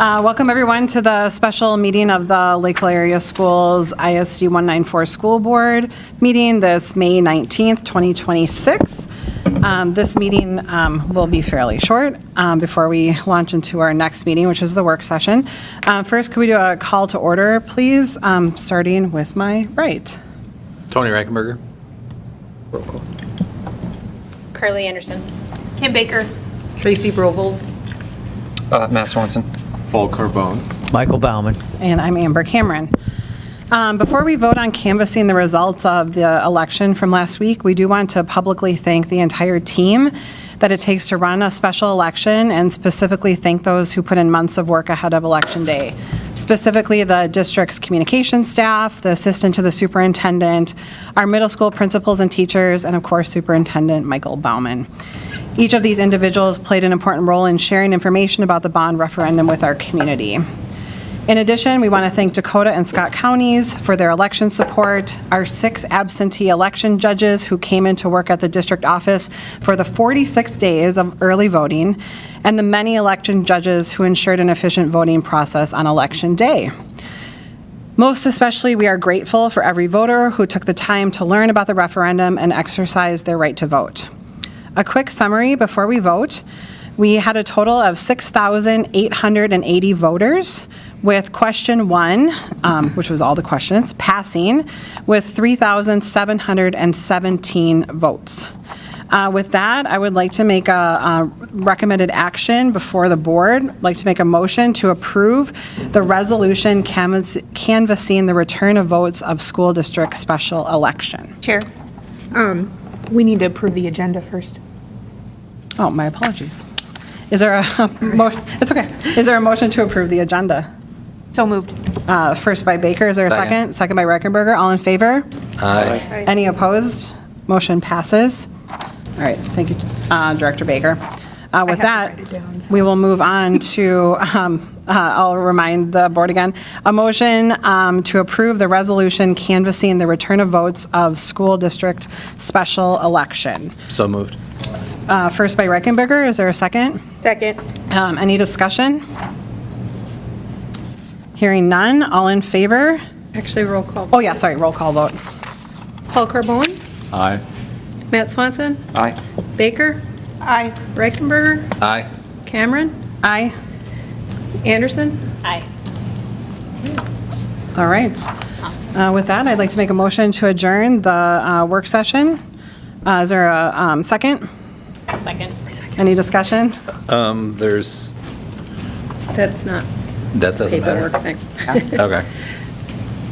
Welcome everyone to the special meeting of the Lakeville Area Schools ISD 194 School Board meeting this May 19th, 2026. This meeting will be fairly short before we launch into our next meeting, which is the work session. First, could we do a call to order, please, starting with my right. Tony Reichenberger. Roll call. Carly Anderson. Kim Baker. Tracy Brovold. Matt Swanson. Paul Carbone. Michael Bauman. And I'm Amber Cameron. Before we vote on canvassing the results of the election from last week, we do want to publicly thank the entire team that it takes to run a special election, and specifically thank those who put in months of work ahead of Election Day. Specifically, the district's communication staff, the assistant to the superintendent, our middle school principals and teachers, and of course, Superintendent Michael Bauman. Each of these individuals played an important role in sharing information about the bond referendum with our community. In addition, we want to thank Dakota and Scott counties for their election support, our 6 absentee election judges who came into work at the district office for the 46 days of early voting, and the many election judges who ensured an efficient voting process on Election Day. Most especially, we are grateful for every voter who took the time to learn about the referendum and exercise their right to vote. A quick summary before we vote. We had a total of 6,880 voters, with question 1, which was all the questions, passing with 3,717 votes. With that, I would like to make a recommended action before the board. I'd like to make a motion to approve the resolution canvassing the return of votes of school district special election. Chair. We need to approve the agenda first. Oh, my apologies. Is there a motion? It's okay. Is there a motion to approve the agenda? So moved. First by Baker. Is there a second? Second by Reichenberger. All in favor? Aye. Any opposed? Motion passes. All right. Thank you, Director Baker. With that, we will move on to, I'll remind the board again, a motion to approve the resolution canvassing the return of votes of school district special election. So moved. First by Reichenberger. Is there a second? Second. Any discussion? Hearing none. All in favor? Actually, roll call. Oh, yeah, sorry, roll call vote. Paul Carbone. Aye. Matt Swanson. Aye. Baker. Aye. Reichenberger. Aye. Cameron. Aye. Anderson. Aye. All right. With that, I'd like to make a motion to adjourn the work session. Is there a second? Second. Any discussion? There's, That's not that doesn't paperwork matter. thing. Okay.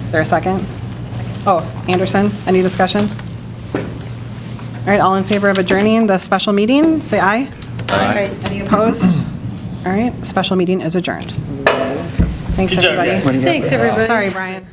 Is there a second? Oh, Anderson, any discussion? All right, all in favor of adjourning the special meeting, say aye. Aye. Any opposed? All right, special meeting is adjourned. Thanks, everybody. Thanks, everybody. Sorry, Brian.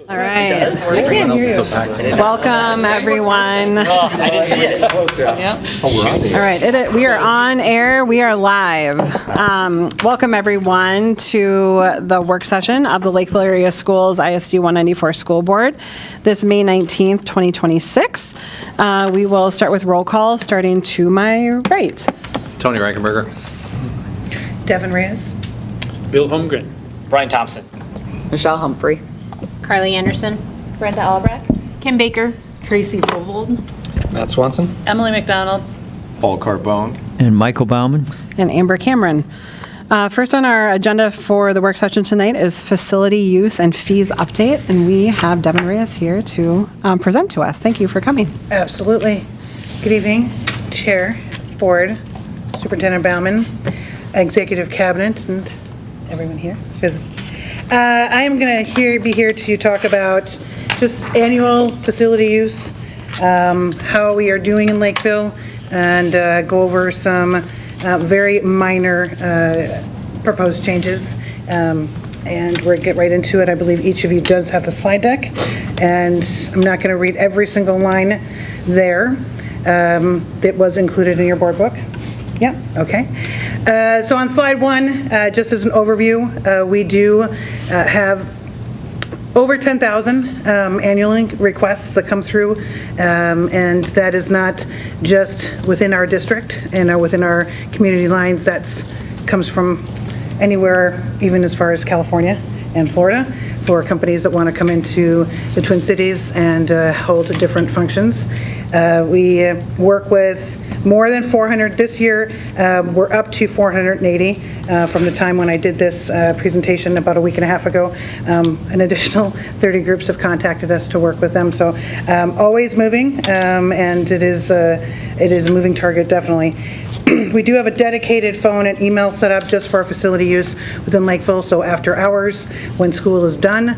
All right. Welcome, everyone. All right, we are on air. We are live. Welcome, everyone, to the work session of the Lakeville Area Schools ISD 194 School Board this May 19th, 2026. We will start with roll call, starting to my right. Tony Reichenberger. Devin Reyes. Bill Holmgren. Brian Thompson. Michelle Humphrey. Carly Anderson. Brenda Albrecht. Kim Baker. Tracy Brovold. Matt Swanson. Emily McDonald. Paul Carbone. And Michael Bauman. And Amber Cameron. First on our agenda for the work session tonight is facility use and fees update, and we have Devin Reyes here to present to us. Thank you for coming. Absolutely. Good evening, Chair, Board, Superintendent Bauman, Executive Cabinet, and everyone here. I am going to be here to talk about just annual facility use, how we are doing in Lakeville, and go over some very minor proposed changes. And we'll get right into it. I believe each of you does have the slide deck, and I'm not going to read every single line there. That was included in your board book. Yeah, okay. So on slide 1, just as an overview, we do have over 10,000 annual requests that come through, and that is not just within our district and within our community lines. That comes from anywhere, even as far as California and Florida, for companies that want to come into the Twin Cities and hold different functions. We work with more than 400 this year. We're up to 480 from the time when I did this presentation about a week and a half ago. An additional 30 groups have contacted us to work with them. So always moving, and it is a moving target, definitely. We do have a dedicated phone and email set up just for our facility use within Lakeville. So after hours, when school is done,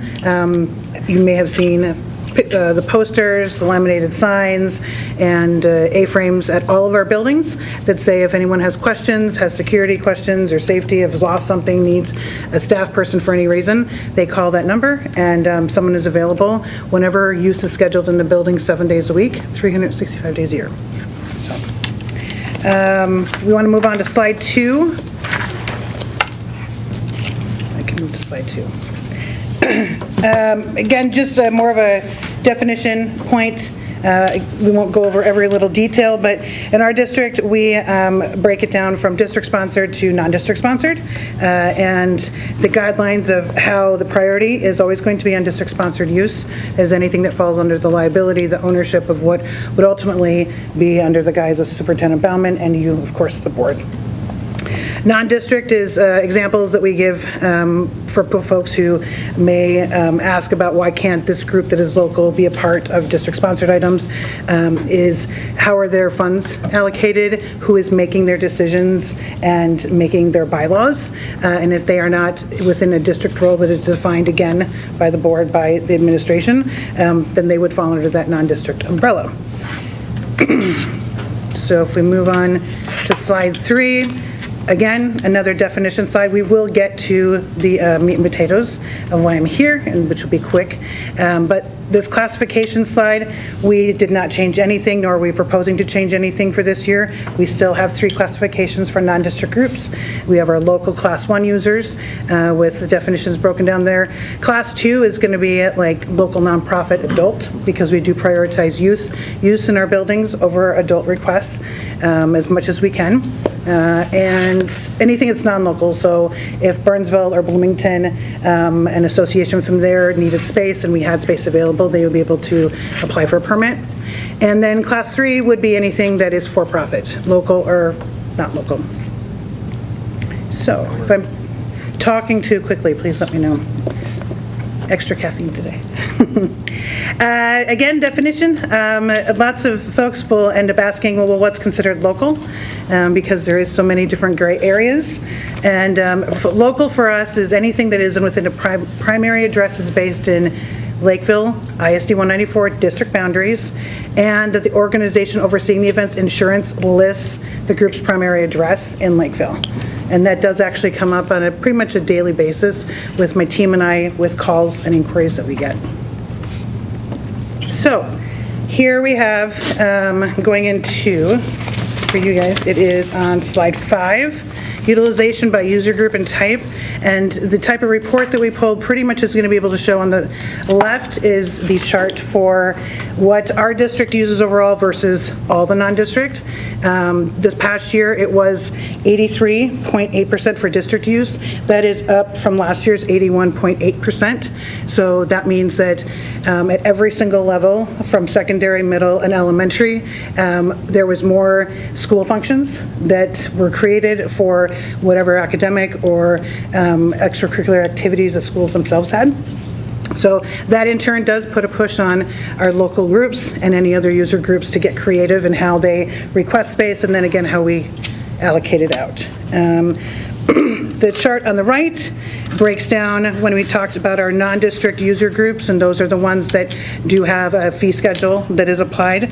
you may have seen the posters, the laminated signs, and A-frames at all of our buildings that say if anyone has questions, has security questions or safety, has lost something, needs a staff person for any reason, they call that number, and someone is available whenever use is scheduled in the building 7 days a week, 365 days a year. So, we want to move on to slide 2. I can move to slide 2. Again, just more of a definition point. We won't go over every little detail, but in our district, we break it down from district-sponsored to non-district-sponsored, and the guidelines of how the priority is always going to be on district-sponsored use, as anything that falls under the liability, the ownership of what would ultimately be under the guise of Superintendent Bauman and you, of course, the board. Non-district is examples that we give for folks who may ask about why can't this group that is local be a part of district-sponsored items, is how are their funds allocated, who is making their decisions and making their bylaws, and if they are not within a district role that is defined again by the board, by the administration, then they would fall under that non-district umbrella. So if we move on to slide 3, again, another definition slide. We will get to the meat and potatoes of why I'm here, and which will be quick. But this classification slide, we did not change anything, nor are we proposing to change anything for this year. We still have 3 classifications for non-district groups. We have our local Class 1 users with the definitions broken down there. Class 2 is going to be like local nonprofit adult, because we do prioritize youth use in our buildings over adult requests as much as we can. And anything that's non-local, so if Burnsville or Bloomington, an association from there needed space and we had space available, they would be able to apply for a permit. And then class 3 would be anything that is for-profit, local or not local. So if I'm talking too quickly, please let me know. Extra caffeine today. Again, definition, lots of folks will end up asking, well, what's considered local? Because there is so many different gray areas. And local for us is anything that is within a primary address is based in Lakeville, ISD 194 district boundaries, and that the organization overseeing the event's insurance lists the group's primary address in Lakeville. And that does actually come up on a pretty much a daily basis with my team and I, with calls and inquiries that we get. So here we have, going into, for you guys, it is on slide 5, utilization by user group and type. And the type of report that we pulled pretty much is going to be able to show on the left is the chart for what our district uses overall versus all the non-district. This past year, it was 83.8% for district use. That is up from last year's 81.8%. So that means that at every single level, from secondary, middle, and elementary, there was more school functions that were created for whatever academic or extracurricular activities the schools themselves had. So that in turn does put a push on our local groups and any other user groups to get creative in how they request space, and then again how we allocate it out. The chart on the right breaks down when we talked about our non-district user groups, and those are the ones that do have a fee schedule that is applied.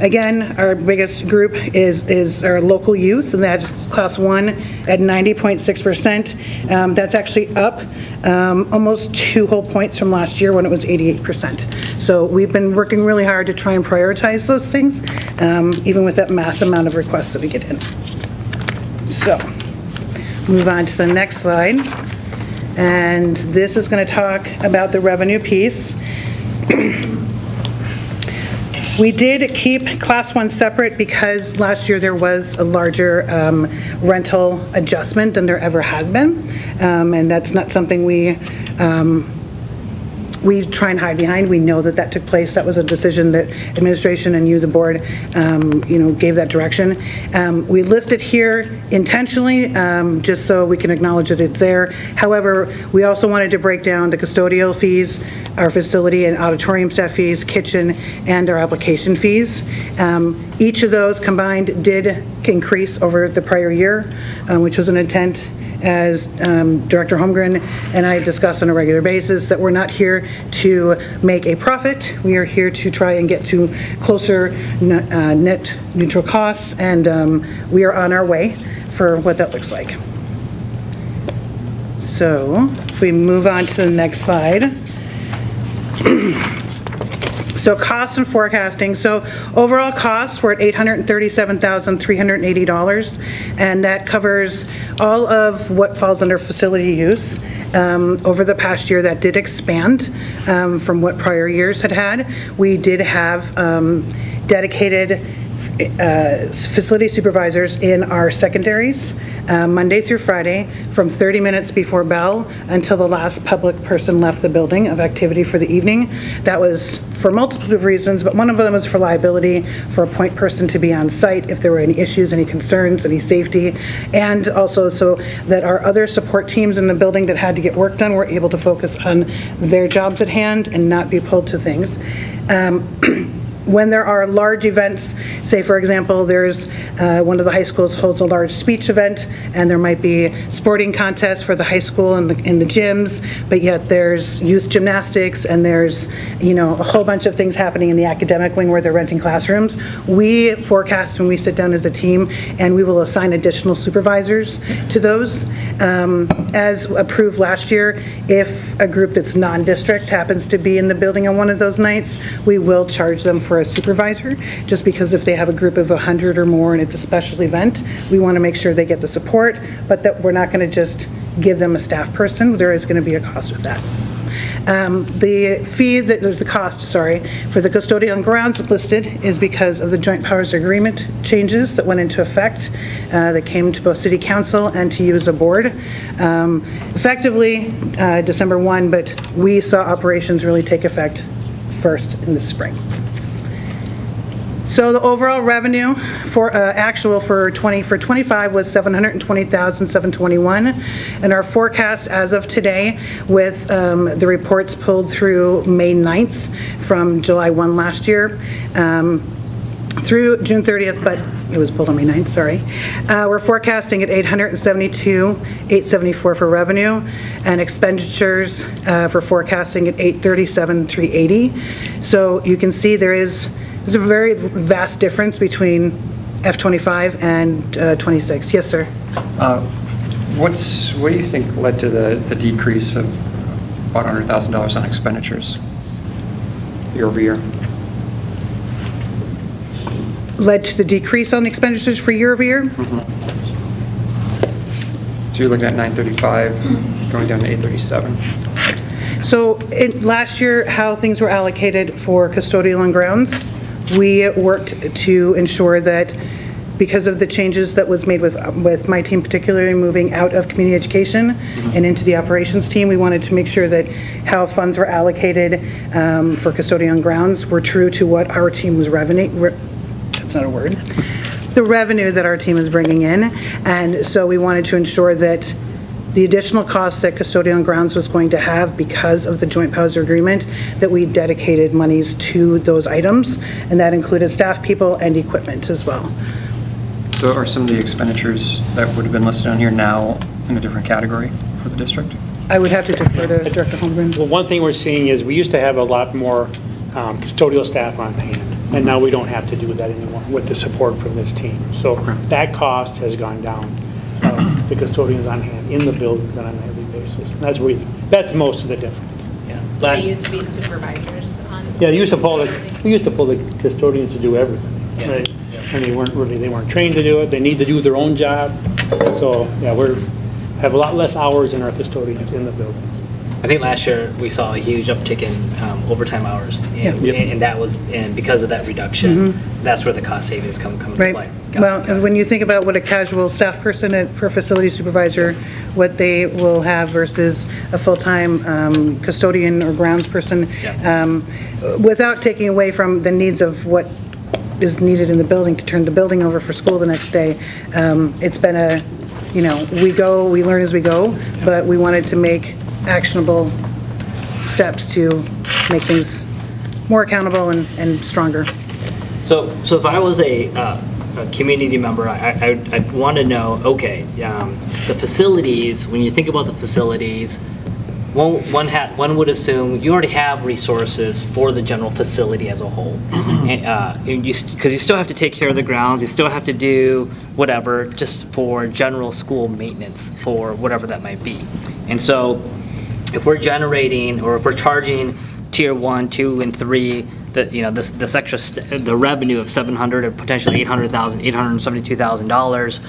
Again, our biggest group is our local youth, and that's class 1 at 90.6%. That's actually up almost 2 whole points from last year when it was 88%. So we've been working really hard to try and prioritize those things, even with that mass amount of requests that we get in. So, move on to the next slide. And this is going to talk about the revenue piece. We did keep Class 1 separate because last year there was a larger rental adjustment than there ever has been. And that's not something we try and hide behind. We know that that took place. That was a decision that administration and you, the board, gave that direction. We list it here intentionally, just so we can acknowledge that it's there. However, we also wanted to break down the custodial fees, our facility and auditorium staff fees, kitchen, and our application fees. Each of those combined did increase over the prior year, which was an intent, as Director Holmgren and I discuss on a regular basis, that we're not here to make a profit. We are here to try and get to closer net neutral costs, and we are on our way for what that looks like. So if we move on to the next slide. So costs and forecasting. So overall costs, we're at $837,380, and that covers all of what falls under facility use. Over the past year, that did expand from what prior years had had. We did have dedicated facility supervisors in our secondaries, Monday through Friday, from 30 minutes before bell until the last public person left the building of activity for the evening. That was for multiple reasons, but one of them was for liability, for a point person to be on site if there were any issues, any concerns, any safety, and also so that our other support teams in the building that had to get work done were able to focus on their jobs at hand and not be pulled to things. When there are large events, say for example, there's one of the high schools holds a large speech event, and there might be sporting contests for the high school in the gyms, but yet there's youth gymnastics and there's a whole bunch of things happening in the academic wing where they're renting classrooms. We forecast when we sit down as a team, and we will assign additional supervisors to those. As approved last year, if a group that's non-district happens to be in the building on one of those nights, we will charge them for a supervisor, just because if they have a group of 100 or more and it's a special event, we want to make sure they get the support, but that we're not going to just give them a staff person. There is going to be a cost with that. The cost for the custodial grounds listed is because of the joint powers agreement changes that went into effect that came to both city council and to you as a board. Effectively December 1, but we saw operations really take effect first in the spring. So the overall revenue for actual for 25 was $720,721, and our forecast as of today, with the reports pulled through May 9th from July 1 last year through June 30th, but it was pulled on May 9th, sorry. We're forecasting at $872,874 for revenue, and expenditures for forecasting at $837,380. So you can see there's a very vast difference between F25 and 26. Yes, sir. What do you think led to the decrease of about $100,000 on expenditures year over year? Led to the decrease on expenditures for year over year? So you're looking at 935, going down to 837. So last year, how things were allocated for custodial and grounds, we worked to ensure that because of the changes that was made with my team, particularly moving out of community education and into the operations team, we wanted to make sure that how funds were allocated for custodial and grounds were true to what our team was that's not a word, the revenue that our team is bringing in. And so we wanted to ensure that the additional costs that custodial and grounds was going to have because of the joint powers agreement, that we dedicated monies to those items, and that included staff people and equipment as well. So are some of the expenditures that would have been listed on here now in a different category for the district? I would have to defer to Director Holmgren. Well, one thing we're seeing is we used to have a lot more custodial staff on hand, and now we don't have to do that anymore with the support from this team. So that cost has gone down. The custodians on hand in the buildings on a nightly basis. And that's most of the difference. They used to be supervisors on. Yeah, we used to pull the custodians to do everything. Right? And they weren't trained to do it. They need to do their own job. So, yeah, have a lot less hours in our custodians in the buildings. I think last year we saw a huge uptick in overtime hours, and because of that reduction, that's where the cost savings come into Right. play. Well, and when you think about what a casual staff person for facility supervisor, what they will have versus a full-time custodian or grounds person, without taking away from the needs of what is needed in the building to turn the building over for school the next day, it's been we learn as we go, but we wanted to make actionable steps to make things more accountable and stronger. So if I was a community member, I'd want to know, okay, the facilities, when you think about the facilities, one would assume you already have resources for the general facility as a whole. Because you still have to take care of the grounds, you still have to do whatever just for general school maintenance for whatever that might be. And so if we're generating or if we're charging tier 1, 2, and 3, this extra the revenue of $700,000 or potentially $800,000, $872,000,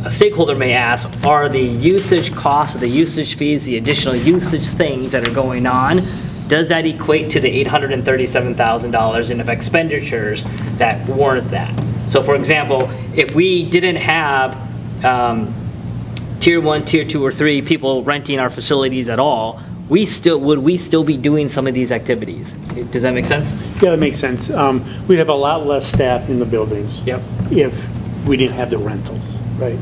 a stakeholder may ask, are the usage costs, the usage fees, the additional usage things that are going on, does that equate to the $837,000 in expenditures that warrant that? So for example, if we didn't have tier 1, tier 2, or 3 people renting our facilities at all, would we still be doing some of these activities? Does that make sense? Yeah, that makes sense. We'd have a lot less staff in the buildings. Yep. If we didn't have the rentals, right?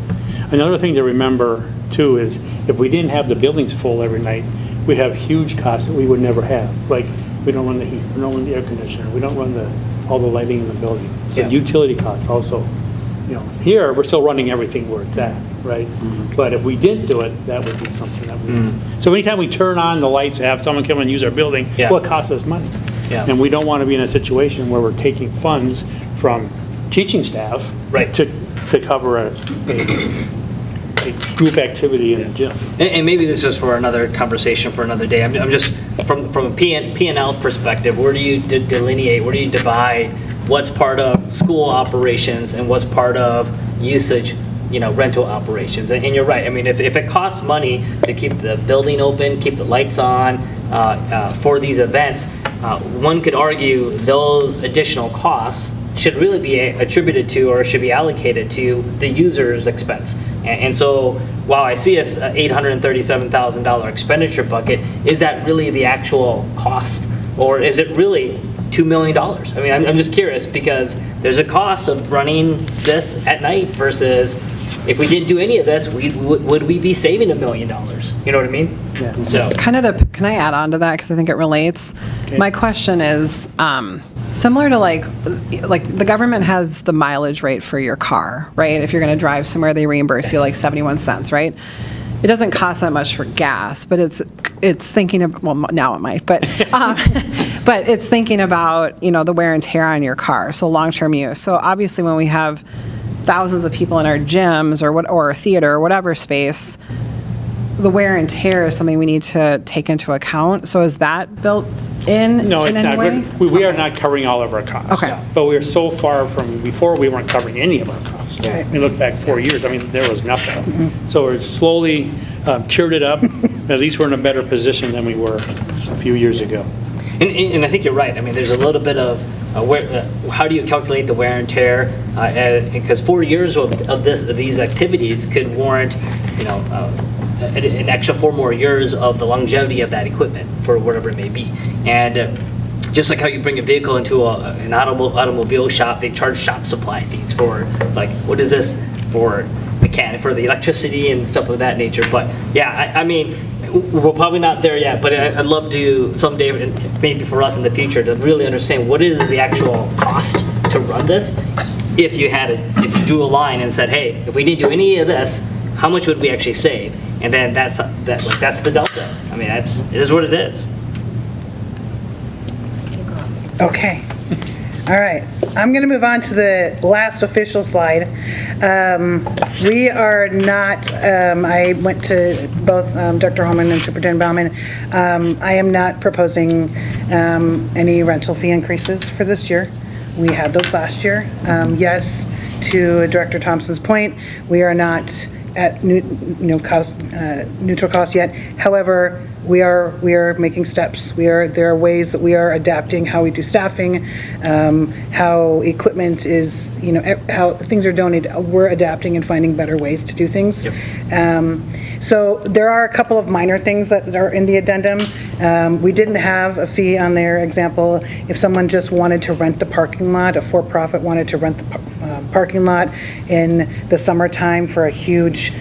Another thing to remember too is if we didn't have the buildings full every night, we'd have huge costs that we would never have. Like we don't run the heat, we don't run the air conditioner, we don't run all the lighting in the building. So utility costs also, here we're still running everything where it's at, right? But if we didn't do it, that would be something that we So anytime we turn on the lights, have someone come and use our building, well, it costs us money. Yeah. And we don't want to be in a situation where we're taking funds from teaching staff to cover a group activity in the gym. And maybe this is for another conversation for another day. I'm just, from a P&L perspective, where do you delineate, where do you divide what's part of school operations and what's part of usage, rental operations? And you're right. I mean, if it costs money to keep the building open, keep the lights on for these events, one could argue those additional costs should really be attributed to or should be allocated to the user's expense. And so while I see a $837,000 expenditure bucket, is that really the actual cost? Or is it really $2 million? I mean, I'm just curious because there's a cost of running this at night versus if we didn't do any of this, would we be saving $1 million? You know what I mean? Yeah. So Can I add on to that because I think it relates? Okay. My question is similar to like the government has the mileage rate for your car, right? If you're going to drive somewhere, they reimburse you like 71 cents, right? it doesn't cost that much for gas, but it's thinking of, well, now it might, but, but it's thinking about, the wear and tear on your car, so long-term use. So obviously, when we have thousands of people in our gyms or theater or whatever space, the wear and tear is something we need to take into account. So is that built in No, it's any not. way? We are not covering all of our costs. Okay. But we are so far from, before, we weren't covering any of our costs. Right. We look back 4 years, I mean, there was nothing. So we're slowly tiered it up. At least we're in a better position than we were a few years ago. And I think you're right. I mean, there's a little bit of how do you calculate the wear and tear? Because 4 years of these activities could warrant, an extra 4 more years of the longevity of that equipment for whatever it may be. And just like how you bring a vehicle into an automobile shop, they charge shop supply fees for, like, what is this for mechanic, for the electricity and stuff of that nature. But yeah, I mean, we're probably not there yet, but I'd love to someday, and maybe for us in the future, to really understand what is the actual cost to run this. If you drew a line and said, hey, if we didn't do any of this, how much would we actually save? And then that's the delta. I mean, it is what it is. Okay. All right. I'm going to move on to the last official slide. We are not, I went to both Dr. Holman and Superintendent Bauman. I am not proposing any rental fee increases for this year. We had those last year. Yes, to Director Thompson's point, we are not at neutral cost yet. However, we are making steps. There are ways that we are adapting how we do staffing, how equipment is, how things are donated. We're adapting and finding better ways to do things. Yep. So there are a couple of minor things that are in the addendum. We didn't have a fee on their example. If someone just wanted to rent the parking lot, a for-profit wanted to rent the parking lot in the summertime for a huge,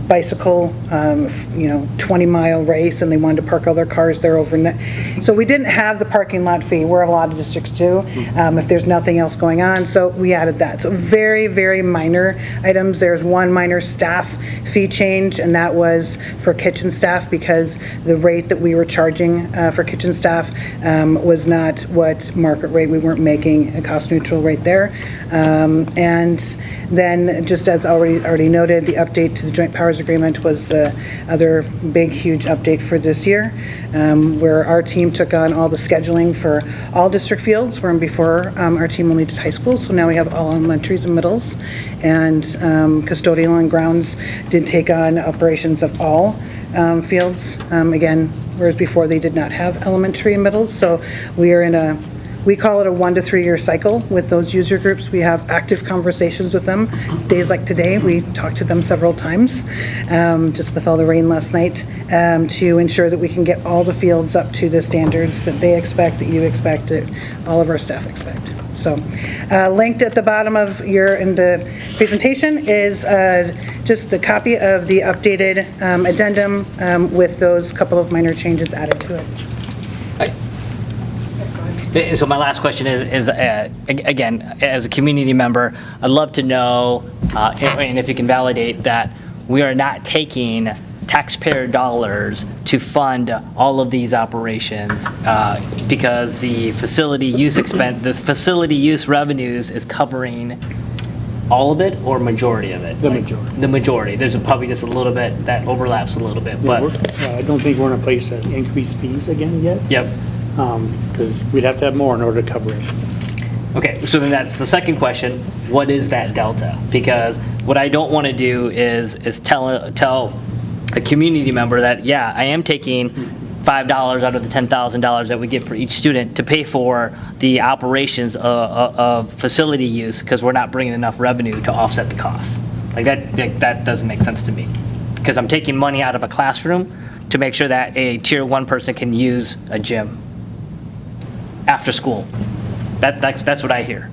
bicycle, 20-mile race, and they wanted to park all their cars there overnight. So we didn't have the parking lot fee, where a lot of districts do, if there's nothing else going on. So we added that. So very, very minor items. There's one minor staff fee change, and that was for kitchen staff, because the rate that we were charging for kitchen staff was not what market rate. We weren't making a cost neutral rate there. And then, just as already noted, the update to the Joint Powers Agreement was the other big, huge update for this year, where our team took on all the scheduling for all district fields, where before our team only did high schools, so now we have all elementaries and middles, and custodial and grounds did take on operations of all fields, again, whereas before they did not have elementary and middles. So we are we call it a 1 to 3 year cycle with those user groups. We have active conversations with them. Days like today, we talked to them several times, just with all the rain last night, to ensure that we can get all the fields up to the standards that they expect, that you expect, that all of our staff expect. So linked at the bottom of in the presentation is just the copy of the updated addendum with those couple of minor changes added to it. So my last question is again, as a community member, I'd love to know, and if you can validate that we are not taking taxpayer dollars to fund all of these operations, because the facility use revenues is covering all of it or majority of it? The majority. The majority. There's probably just a little bit that overlaps a little bit, but. I don't think we're in a place to increase fees again yet. Yep. Because we'd have to have more in order to cover it. Okay, so then that's the second question. What is that delta? Because what I don't want to do is tell a community member that, yeah, I am taking $5 out of the $10,000 that we get for each student to pay for the operations of facility use, because we're not bringing enough revenue to offset the costs. Like that doesn't make sense to me, because I'm taking money out of a classroom to make sure that a tier 1 person can use a gym after school. That's what I hear,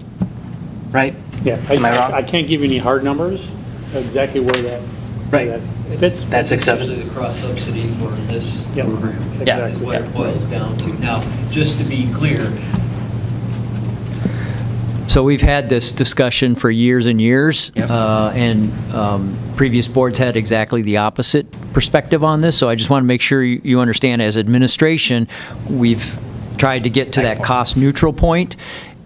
right? Yeah. Am I wrong? I can't give you any hard numbers, exactly where that. Right. That fits. That's acceptable. Essentially the cross-subsidy for this Yep. program. Yeah. Is what it Exactly. boils down to. Now, just to be clear, So we've had this discussion for years and years, Yep. and previous boards had exactly the opposite perspective on this. So I just want to make sure you understand, as administration, we've tried to get to that cost-neutral point,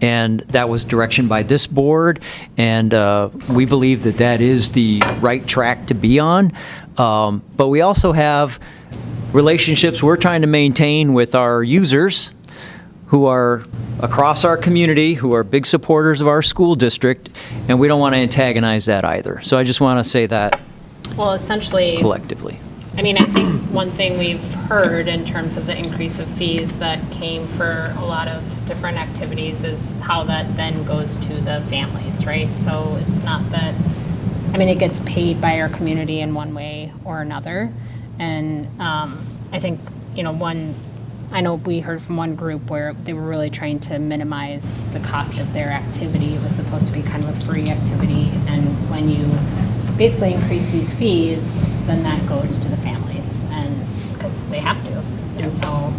and that was direction by this board, and we believe that that is the right track to be on. But we also have relationships we're trying to maintain with our users, who are across our community, who are big supporters of our school district, and we don't want to antagonize that either. So I just want to say that Well, essentially, collectively. I mean, I think one thing we've heard in terms of the increase of fees that came for a lot of different activities is how that then goes to the families, right? So it's not that, I mean, it gets paid by our community in one way or another. And I think, I know we heard from one group where they were really trying to minimize the cost of their activity. It was supposed to be kind of a free activity, and when you basically increase these fees, then that goes to the families, and because they have to. And so,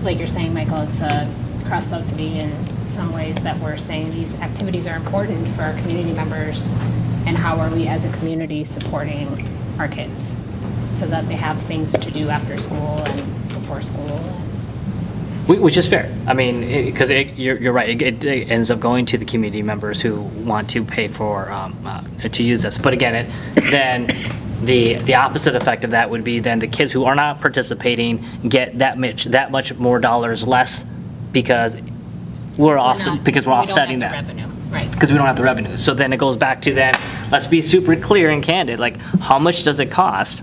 like you're saying, Michael, it's a cross subsidy in some ways that we're saying these activities are important for our community members, and how are we as a community supporting our kids so that they have things to do after school and before school. Which is fair. I mean, because you're right. It ends up going to the community members who want to pay for to use this. But again, then the opposite effect of that would be then the kids who are not participating get that much more dollars less because we're offsetting that. Revenue, right? Because we don't have the revenue. So then it goes back to then, let's be super clear and candid. Like, how much does it cost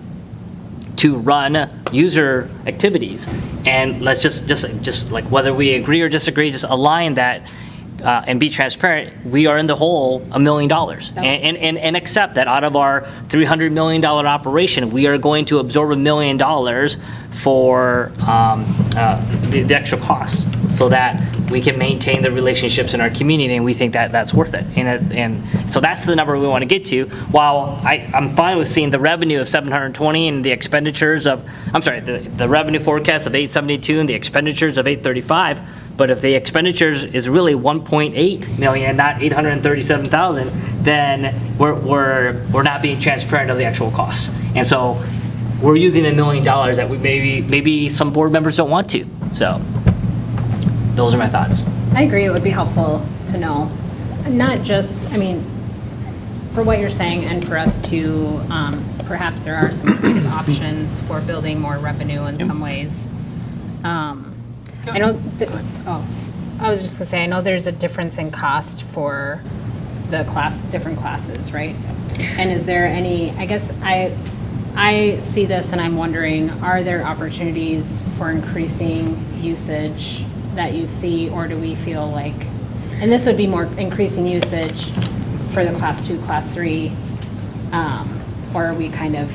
to run user activities? And let's just like, whether we agree or disagree, just align that and be transparent. We are in the hole $1 million, and accept that out of our $300 million operation, we are going to absorb $1 million for the extra costs, so that we can maintain the relationships in our community, and we think that that's worth it. And so that's the number we want to get to. While I'm fine with seeing the revenue of 720 and the expenditures of, the revenue forecast of 872 and the expenditures of 835. But if the expenditures is really 1.8 million, not 837,000, then we're not being transparent of the actual cost. And so we're using $1 million that we maybe some board members don't want to. So those are my thoughts. I agree, it would be helpful to know, not just, I mean, for what you're saying, and for us to, perhaps there are some creative options for building more revenue in some ways. I know, I was just gonna say, I know there's a difference in cost for the different classes, right? And is there any, I guess I see this and I'm wondering, are there opportunities for increasing usage that you see, or do we feel like, and this would be more increasing usage for the class 2, class 3, or are we kind of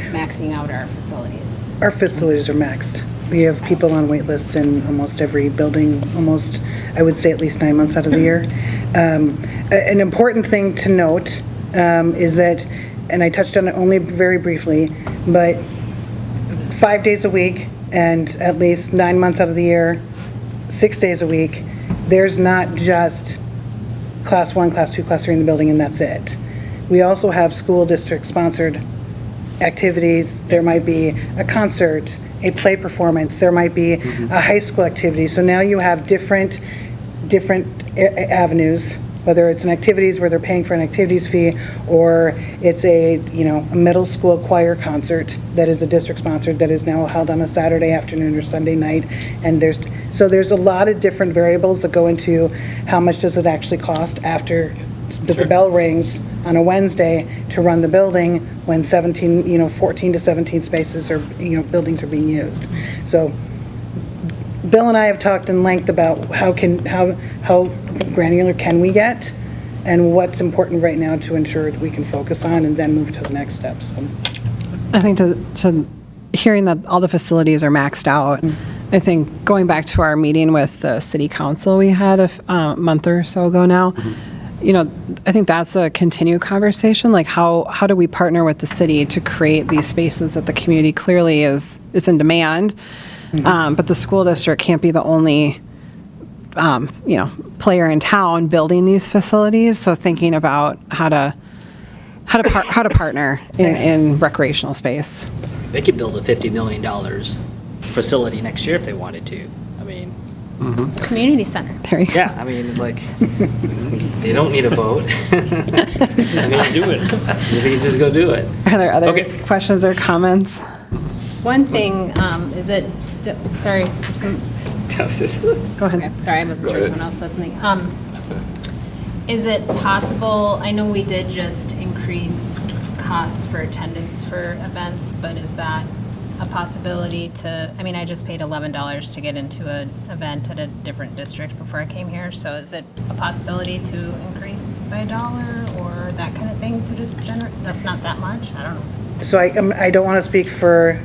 maxing out our facilities? Our facilities are maxed. We have people on wait lists in almost every building, almost, I would say, at least 9 months out of the year. An important thing to note is that, and I touched on it only very briefly, but 5 days a week and at least 9 months out of the year, 6 days a week, there's not just class 1, class 2, class 3 in the building, and that's it. We also have school district sponsored activities. There might be a concert, a play performance, there might be a high school activity. So now you have different avenues, whether it's an activities where they're paying for an activities fee, or it's a middle school choir concert that is a district sponsored that is now held on a Saturday afternoon or Sunday night. And there's a lot of different variables that go into how much does it actually cost after the bell rings on a Wednesday to run the building when 14 to 17 spaces or, buildings are being used. So Bill and I have talked in length about how granular can we get and what's important right now to ensure that we can focus on and then move to the next step. So I think to hearing that all the facilities are maxed out, I think going back to our meeting with the city council we had a month or so ago now, I think that's a continued conversation. Like how do we partner with the city to create these spaces that the community clearly is in demand, but the school district can't be the only player in town building these facilities. So thinking about how to partner in recreational space. They could build a $50 million facility next year if they wanted to. I mean, Community center. There you go. yeah, I mean, like, they don't need a vote. I mean, do it. You can just go do it. Are there other Okay. questions or comments? One thing, is it, sorry, for some, That was just- Go ahead. okay, sorry, I wasn't sure someone else said something. Is it possible, I know we did just increase costs for attendance for events, but is that a possibility to, I mean, I just paid $11 to get into an event at a different district before I came here, so is it a possibility to increase by $1 or that kind of thing to just generate, that's not that much? I don't know. So I don't want to speak for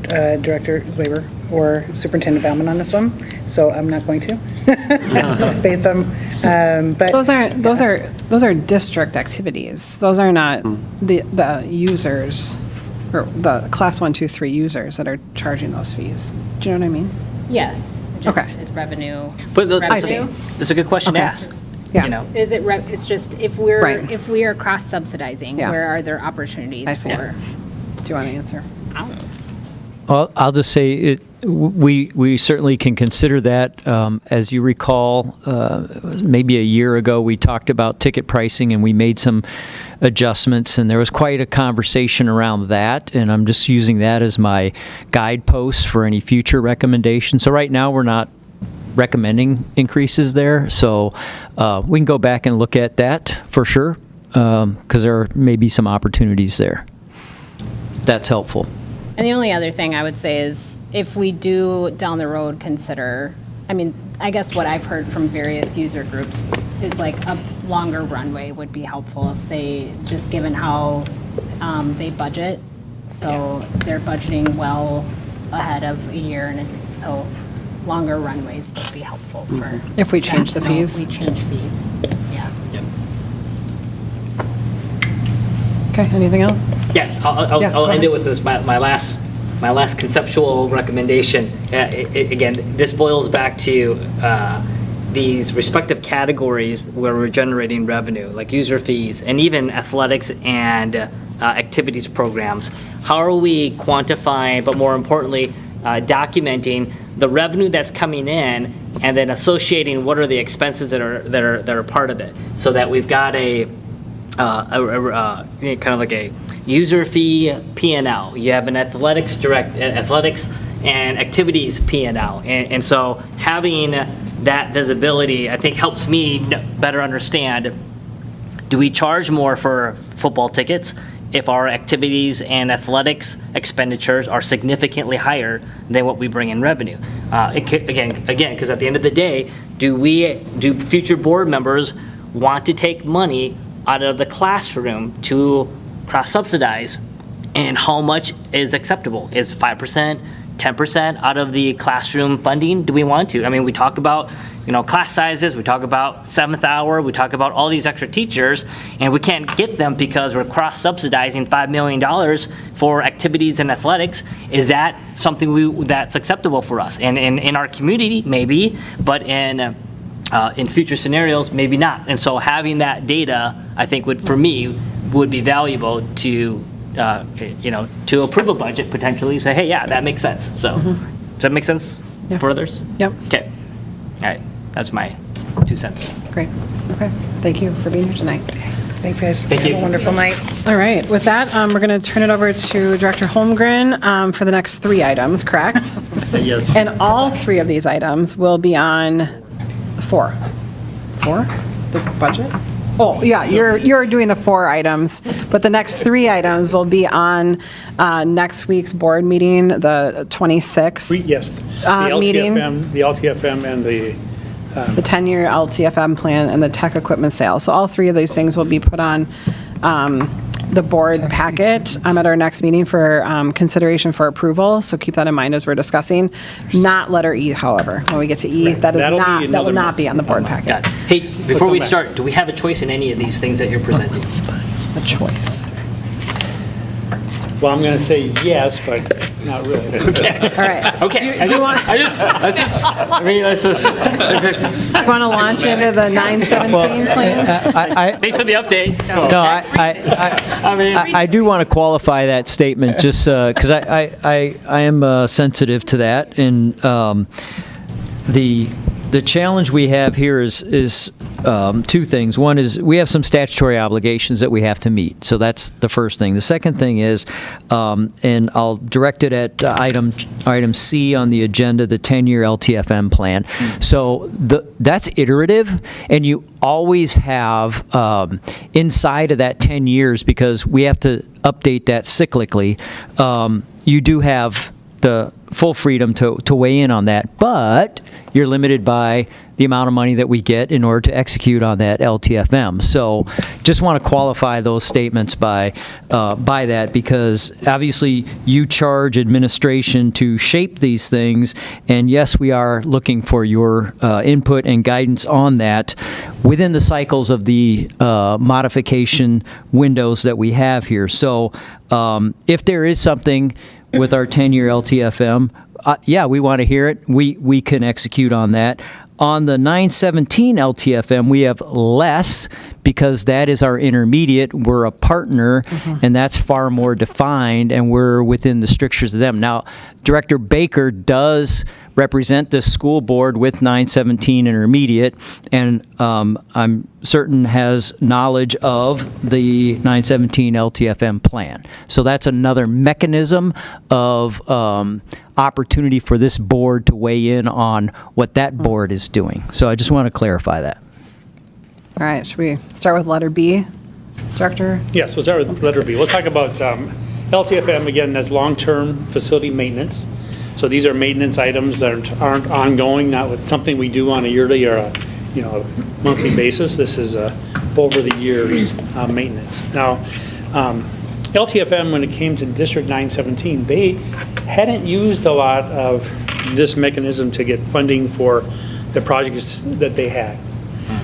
Director Weber or Superintendent Bauman on this one, so I'm not going to, based on, but. Those are district activities. Those are not the users, or the class 1, 2, 3 users that are charging those fees. Do you know what I mean? Yes, just Okay. is revenue. But I see. revenue? it's a good question to Okay. ask. Yeah. You know, Is it, it's just, if Right. we are cross-subsidizing, Yeah. where are there opportunities I see. for? Do you want to answer? I don't know. Well, I'll just say we certainly can consider that. As you recall, maybe a year ago, we talked about ticket pricing and we made some adjustments, and there was quite a conversation around that, and I'm just using that as my guidepost for any future recommendations. So right now, we're not recommending increases there, so we can go back and look at that for sure, because there may be some opportunities there. That's helpful. And the only other thing I would say is, if we do down the road consider, I mean, I guess what I've heard from various user groups is like a longer runway would be helpful if they, just given how they budget. So they're budgeting well ahead of a year, and so longer runways would be helpful for. If we change the that, you know, fees. If we change fees, yeah. Okay, anything else? Yeah, Yeah, go I'll end ahead. it with this, my last conceptual recommendation. Again, this boils back to these respective categories where we're generating revenue, like user fees, and even athletics and activities programs. How are we quantifying, but more importantly, documenting the revenue that's coming in, and then associating what are the expenses that are part of it, so that we've got a kind of like a user fee P&L. You have an athletics and activities P&L. And so having that visibility, I think, helps me better understand, do we charge more for football tickets if our activities and athletics expenditures are significantly higher than what we bring in revenue? Again, because at the end of the day, do future board members want to take money out of the classroom to cross-subsidize, and how much is acceptable? Is 5%, 10% out of the classroom funding? Do we want to? I mean, we talk about, class sizes, we talk about 7th hour, we talk about all these extra teachers, and we can't get them because we're cross-subsidizing $5 million for activities and athletics. Is that something that's acceptable for us? And in our community, maybe, but in future scenarios, maybe not. And so having that data, I think for me, would be valuable to approve a budget, potentially say, hey, yeah, that makes sense. So, does that make sense Yeah. for others? Yep. Okay. All right. That's my 2 cents. Great. Okay. Thank you for being here tonight. Thanks, guys. Thank you. Have a wonderful night. All right. With that, we're going to turn it over to Director Holmgren for the next 3 items, correct? Yes. And all 3 of these items will be on 4? The budget? Oh, yeah, you're doing the 4 items, but the next 3 items will be on next week's board meeting, the 26th. Yes. The Meeting. The LTFM and the, The 10-year LTFM plan and the tech equipment sale. So all 3 of these things will be put on the board packet at our next meeting for consideration for approval. So keep that in mind as we're discussing. Not letter E, however. When we get to E, that That'll be will another not be on the board Got it. packet. Hey, before we back. start, do we have a choice in any of these things that you're presenting? A choice. well, I'm going to say yes, but Not really. All right. Okay. Do you want to launch into the 917 plan? Thanks for the update. No, I do want to qualify that statement just because I am sensitive to that. And the challenge we have here is two things. One is we have some statutory obligations that we have to meet. So that's the first thing. The second thing is, and I'll direct it at item C on the agenda, the 10-year LTFM plan. So that's iterative, and you always have inside of that 10 years, because we have to update that cyclically, you do have the full freedom to weigh in on that, but you're limited by the amount of money that we get in order to execute on that LTFM. So just want to qualify those statements by that, because obviously you charge administration to shape these things, and yes, we are looking for your input and guidance on that within the cycles of the modification windows that we have here. So if there is something with our 10-year LTFM, yeah, we want to hear it. We can execute on that. On the 917 LTFM, we have less because that is our intermediate. We're a partner, and that's far more defined, and we're within the strictures of them. Now, Director Baker does represent the school board with 917 intermediate, and I'm certain has knowledge of the 917 LTFM plan. So that's another mechanism of opportunity for this board to weigh in on what that board is doing. So I just want to clarify that. All right, should we start with letter B, Director? Yes, we'll start with letter B. We'll talk about LTFM again. That's long-term facility maintenance. So these are maintenance items that aren't ongoing, not with something we do on a yearly or a monthly basis. This is over the years maintenance. Now, LTFM, when it came to District 917, they hadn't used a lot of this mechanism to get funding for the projects that they had.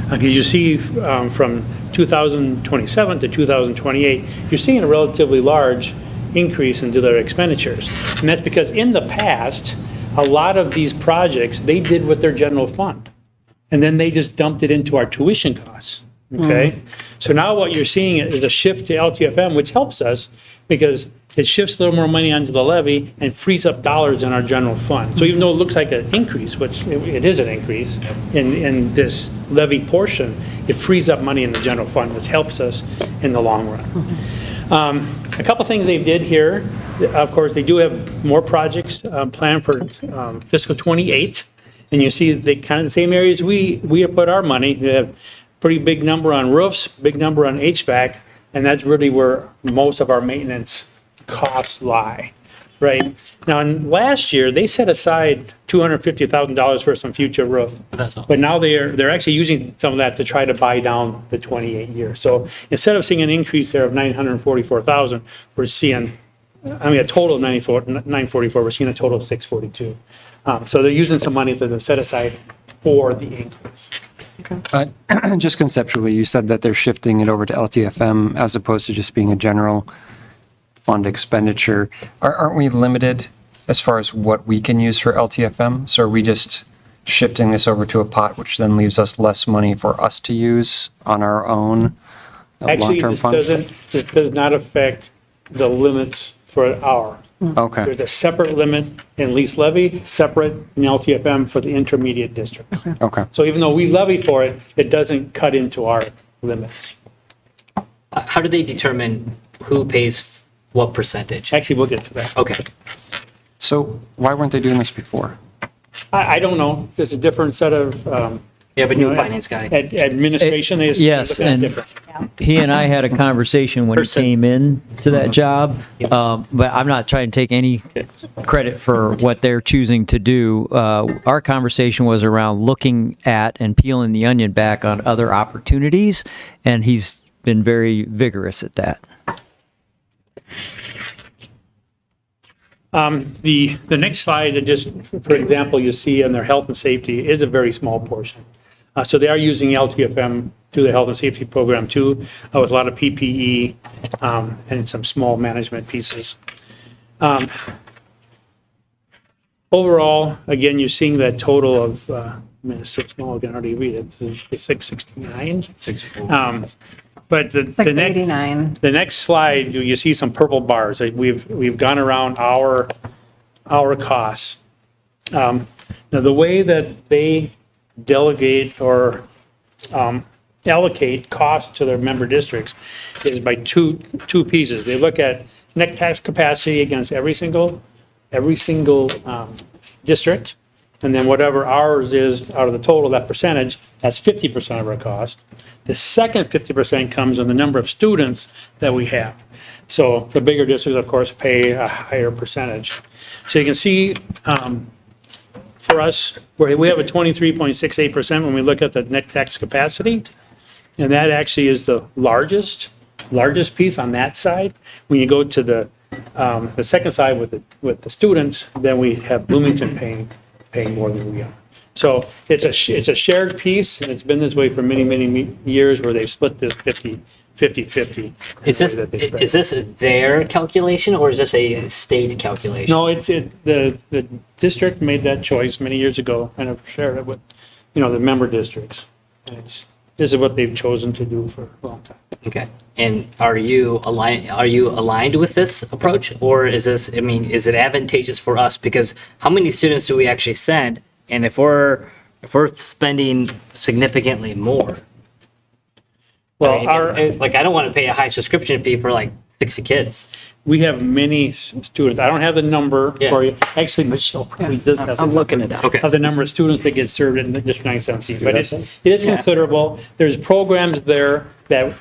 Because you see from 2027 to 2028, you're seeing a relatively large increase into their expenditures. And that's because in the past, a lot of these projects, they did with their general fund. And then they just dumped it into our tuition costs, okay? So now what you're seeing is a shift to LTFM, which helps us because it shifts a little more money onto the levy and frees up dollars in our general fund. So even though it looks like an increase, which it is an increase in this levy portion, it frees up money in the general fund, which helps us in the long run. A couple things they did here, of course, they do have more projects planned for fiscal 28. And you see they kind of the same areas we have put our money. We have pretty big number on roofs, big number on HVAC, and that's really where most of our maintenance costs lie, right? Now, in last year, they set aside $250,000 for some future roof. But now they're actually using some of that to try to buy down the 28 years. So instead of seeing an increase there of $944,000, we're seeing, a total of $944, we're seeing a total of $642. So they're using some money that they've set aside for the increase. Just conceptually, you said that they're shifting it over to LTFM as opposed to just being a general fund expenditure. Aren't we limited as far as what we can use for LTFM? So are we just shifting this over to a pot, which then leaves us less money for us to use on our own long-term fund? Actually, this does not affect the limits for our. Okay. There's a separate limit in lease levy, separate in LTFM for the intermediate district. Okay. So even though we levy for it, it doesn't cut into our limits. How do they determine who pays what percentage? Actually, we'll get to that. Okay. So why weren't they doing this before? I don't know. There's a different set of. You have a new finance guy. Administration, they just Yes, look at it and different. he and I had a conversation when he came in to that job, but I'm not trying to take any credit for what they're choosing to do. Our conversation was around looking at and peeling the onion back on other opportunities, and he's been very vigorous at that. The next slide, that just, for example, you see in their health and safety is a very small portion. So they are using LTFM through the health and safety program too, with a lot of PPE and some small management pieces. overall, again, you're seeing that total of, it's so small, I can hardly read it, it's 669. But the next, 689. the next slide, you see some purple bars. Like, we've gone around our costs. Now, the way that they delegate or allocate costs to their member districts is by two pieces. They look at net tax capacity against every single district, and then whatever ours is out of the total, that percentage, that's 50% of our cost. The second 50% comes on the number of students that we have. So the bigger districts, of course, pay a higher percentage. So you can see, for us, we have a 23.68% when we look at the net tax capacity, and that actually is the largest piece on that side. When you go to the second side with the students, then we have Bloomington paying more than we are. So it's a shared piece, and it's been this way for many, many years where they've split this 50-50. Is this their calculation or is this a state calculation? No, the district made that choice many years ago and have shared it with, the member districts. And this is what they've chosen to do for a long time. Okay. And are you aligned with this approach, or is it advantageous for us? Because how many students do we actually send? And if we're spending significantly more, Well, I don't want to pay a high subscription fee for like 60 kids. we have many students. I don't have the number for you. Actually, Michelle probably does have. I'm looking it up. Okay. Of the number of students that get served in District 917, but it is considerable. There's programs there that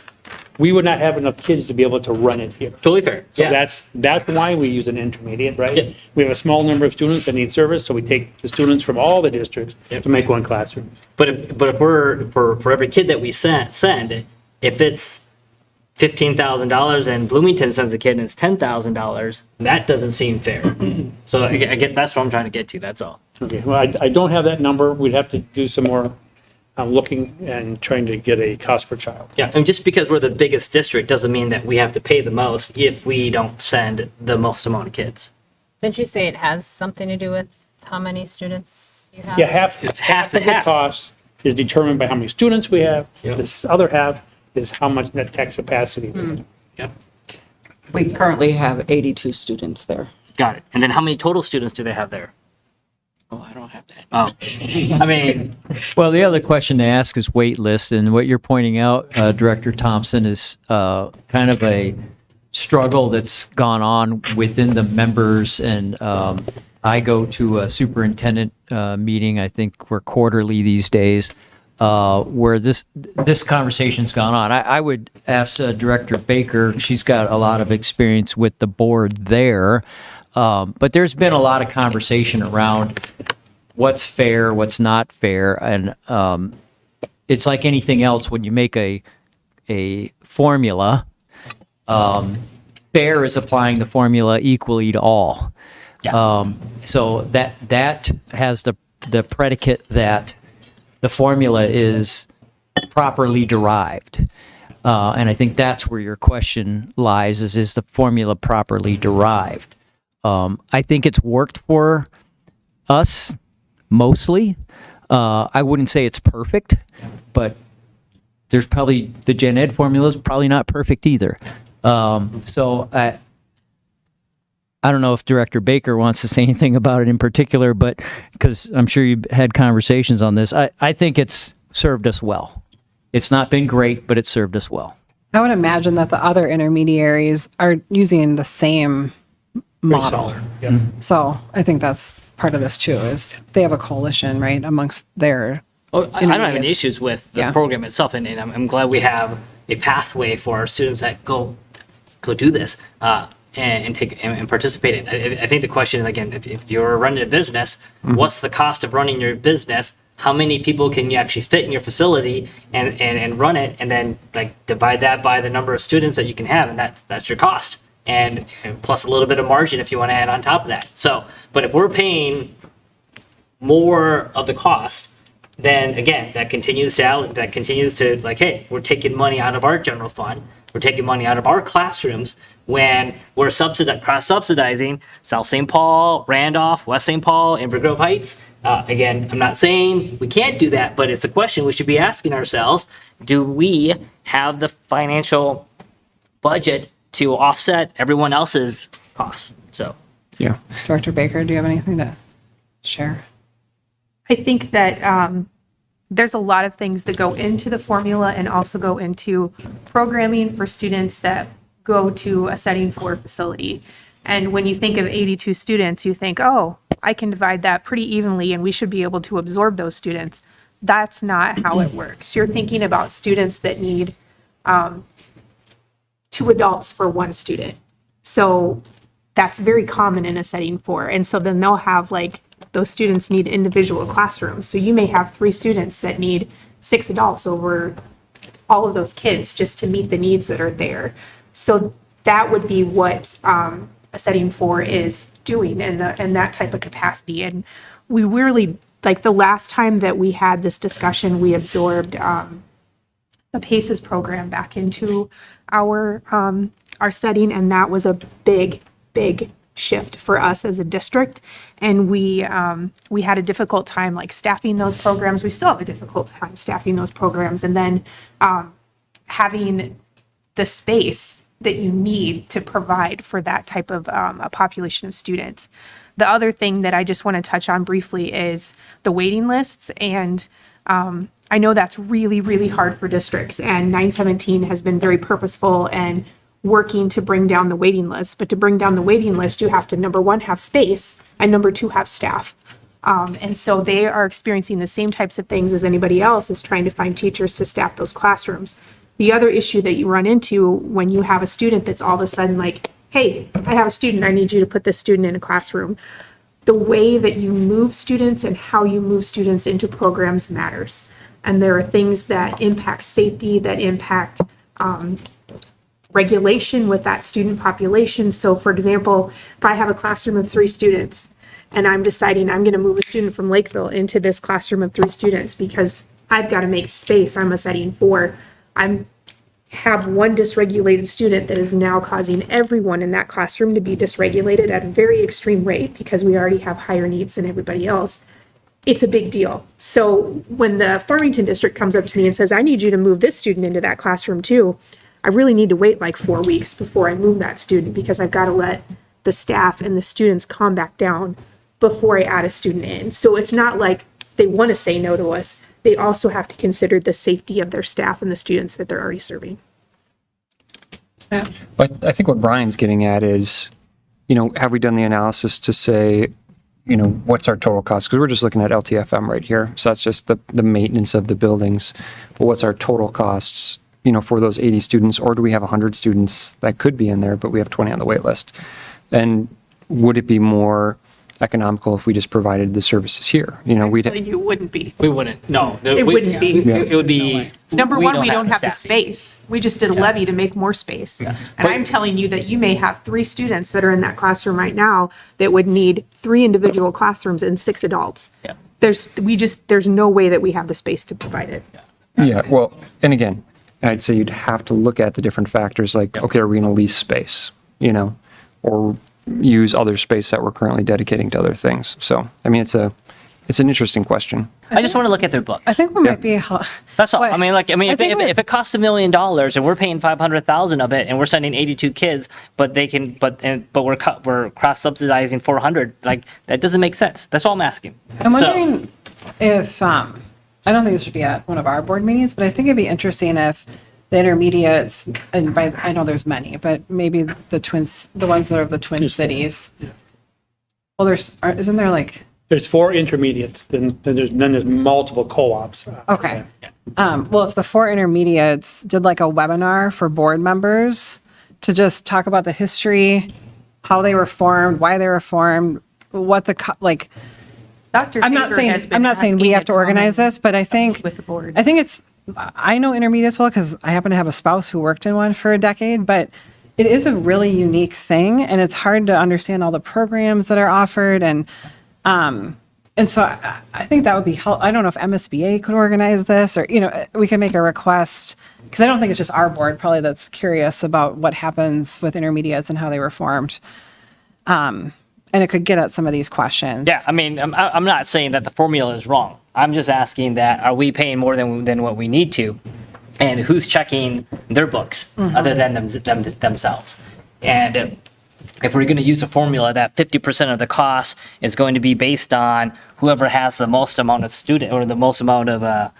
we would not have enough kids to be able to run it here. Totally fair. So Yeah. that's why we use an intermediate, right? Yeah. We have a small number of students that need service, so we take the students from all the districts to make one classroom. But if we're for every kid that we send, if it's $15,000 and Bloomington sends a kid and it's $10,000, that doesn't seem fair. So I get that's what I'm trying to get to. That's all. Okay, well, I don't have that number. We'd have to do some more looking and trying to get a cost per child. Yeah, and just because we're the biggest district doesn't mean that we have to pay the most if we don't send the most amount of kids. Didn't you say it has something to do with how many students you have? Yeah, half of the Half. cost is determined by how many students we have. Yep. This other half is how much net tax capacity we have. Yep. We currently have 82 students there. Got it. And then how many total students do they have there? Oh, I don't have that. Oh, I mean, Well, the other question to ask is wait list, and what you're pointing out, Director Thompson, is kind of a struggle that's gone on within the members, and I go to a superintendent meeting, I think we're quarterly these days, where this conversation's gone on. I would ask Director Baker, she's got a lot of experience with the board there, but there's been a lot of conversation around what's fair, what's not fair, and it's like anything else when you make a formula. Fair is applying the formula equally to all. So that has the predicate that the formula is properly derived. And I think that's where your question lies, is the formula properly derived? I think it's worked for us mostly. I wouldn't say it's perfect, but there's probably, the gen ed formula is probably not perfect either. So I don't know if Director Baker wants to say anything about it in particular, but because I'm sure you've had conversations on this, I think it's served us well. It's not been great, but it's served us well. I would imagine that the other intermediaries are using the same model. Yeah. So I think that's part of this too, is they have a coalition, right, amongst their I don't have any intermediates. issues with the Yeah. program itself, and I'm glad we have a pathway for our students that go do this and take and participate in. I think the question, again, if you're running a business, what's the cost of running your business? How many people can you actually fit in your facility and run it, and then like divide that by the number of students that you can have, and that's your cost, and plus a little bit of margin if you want to add on top of that. So, but if we're paying more of the cost, then again, that continues to like, hey, we're taking money out of our general fund, we're taking money out of our classrooms, when we're cross-subsidizing South St. Paul, Randolph, West St. Paul, Inver Grove Heights. Again, I'm not saying we can't do that, but it's a question we should be asking ourselves. Do we have the financial budget to offset everyone else's costs? So, Yeah. Director Baker, do you have anything to share? I think that there's a lot of things that go into the formula and also go into programming for students that go to a setting for facility. And when you think of 82 students, you think, oh, I can divide that pretty evenly and we should be able to absorb those students. That's not how it works. You're thinking about students that need 2 adults for 1 student. So that's very common in a setting 4. And so then they'll have like, those students need individual classrooms. So you may have 3 students that need 6 adults over all of those kids just to meet the needs that are there. So that would be what a setting 4 is doing in that type of capacity. And we really, like the last time that we had this discussion, we absorbed the PACES program back into our setting, and that was a big shift for us as a district. And we had a difficult time like staffing those programs. We still have a difficult time staffing those programs, and then having the space that you need to provide for that type of a population of students. The other thing that I just want to touch on briefly is the waiting lists. And I know that's really, really hard for districts. And 917 has been very purposeful and working to bring down the waiting list. But to bring down the waiting list, you have to, number 1, have space, and number 2, have staff. And so they are experiencing the same types of things as anybody else, is trying to find teachers to staff those classrooms. The other issue that you run into when you have a student that's all of a sudden like, hey, I have a student, I need you to put this student in a classroom. The way that you move students and how you move students into programs matters. And there are things that impact safety, that impact regulation with that student population. So for example, if I have a classroom of 3 students and I'm deciding I'm going to move a student from Lakeville into this classroom of 3 students because I've got to make space, I'm a setting 4, I have one dysregulated student that is now causing everyone in that classroom to be dysregulated at a very extreme rate because we already have higher needs than everybody else. It's a big deal. So when the Farmington district comes up to me and says, I need you to move this student into that classroom too, I really need to wait like 4 weeks before I move that student because I've got to let the staff and the students calm back down before I add a student in. So it's not like they want to say no to us. They also have to consider the safety of their staff and the students that they're already serving. But I think what Brian's getting at is, have we done the analysis to say, what's our total cost? Because we're just looking at LTFM right here. So that's just the maintenance of the buildings. But what's our total costs, for those 80 students? Or do we have 100 students that could be in there, but we have 20 on the wait list? And would it be more economical if we just provided the services here? You wouldn't be. we wouldn't, no. It wouldn't be. It would be. Number one, we don't have the staffing. space. We just did a levy to make more space. And I'm telling you that you may have 3 students that are in that classroom right now that would need 3 individual classrooms and 6 adults. Yeah. There's no way that we have the space to provide it. Yeah, well, and again, I'd say you'd have to look at the different factors like, okay, are we going to lease space, or use other space that we're currently dedicating to other things? So, I mean, it's an interesting question. I just want to look at their books. I think what might be. That's all. What? If it costs $1 million and we're paying 500,000 of it and we're sending 82 kids, but we're cross subsidizing 400, like that doesn't make sense. That's all I'm asking. I'm wondering if, I don't think this should be at one of our board meetings, but I think it'd be interesting if the intermediates, and I know there's many, but maybe the ones that are of the Twin Cities. Well, isn't there like? There's 4 intermediates, then there's multiple co-ops. Okay. Well, if the 4 intermediates did like a webinar for board members to just talk about the history, how they were formed, why they were formed, what Dr. I'm not saying we have to organize this, but I think with the board. I know intermediates well because I happen to have a spouse who worked in one for a decade, but it is a really unique thing and it's hard to understand all the programs that are offered. And And so I think that would be I don't know if MSBA could organize this, or, we can make a request, because I don't think it's just our board probably that's curious about what happens with intermediates and how they were formed. And it could get at some of these questions. Yeah, I mean, I'm not saying that the formula is wrong. I'm just asking that, are we paying more than what we need to? And who's checking their books other than themselves? And if we're going to use a formula that 50% of the cost is going to be based on whoever has the most amount of student, or the most amount of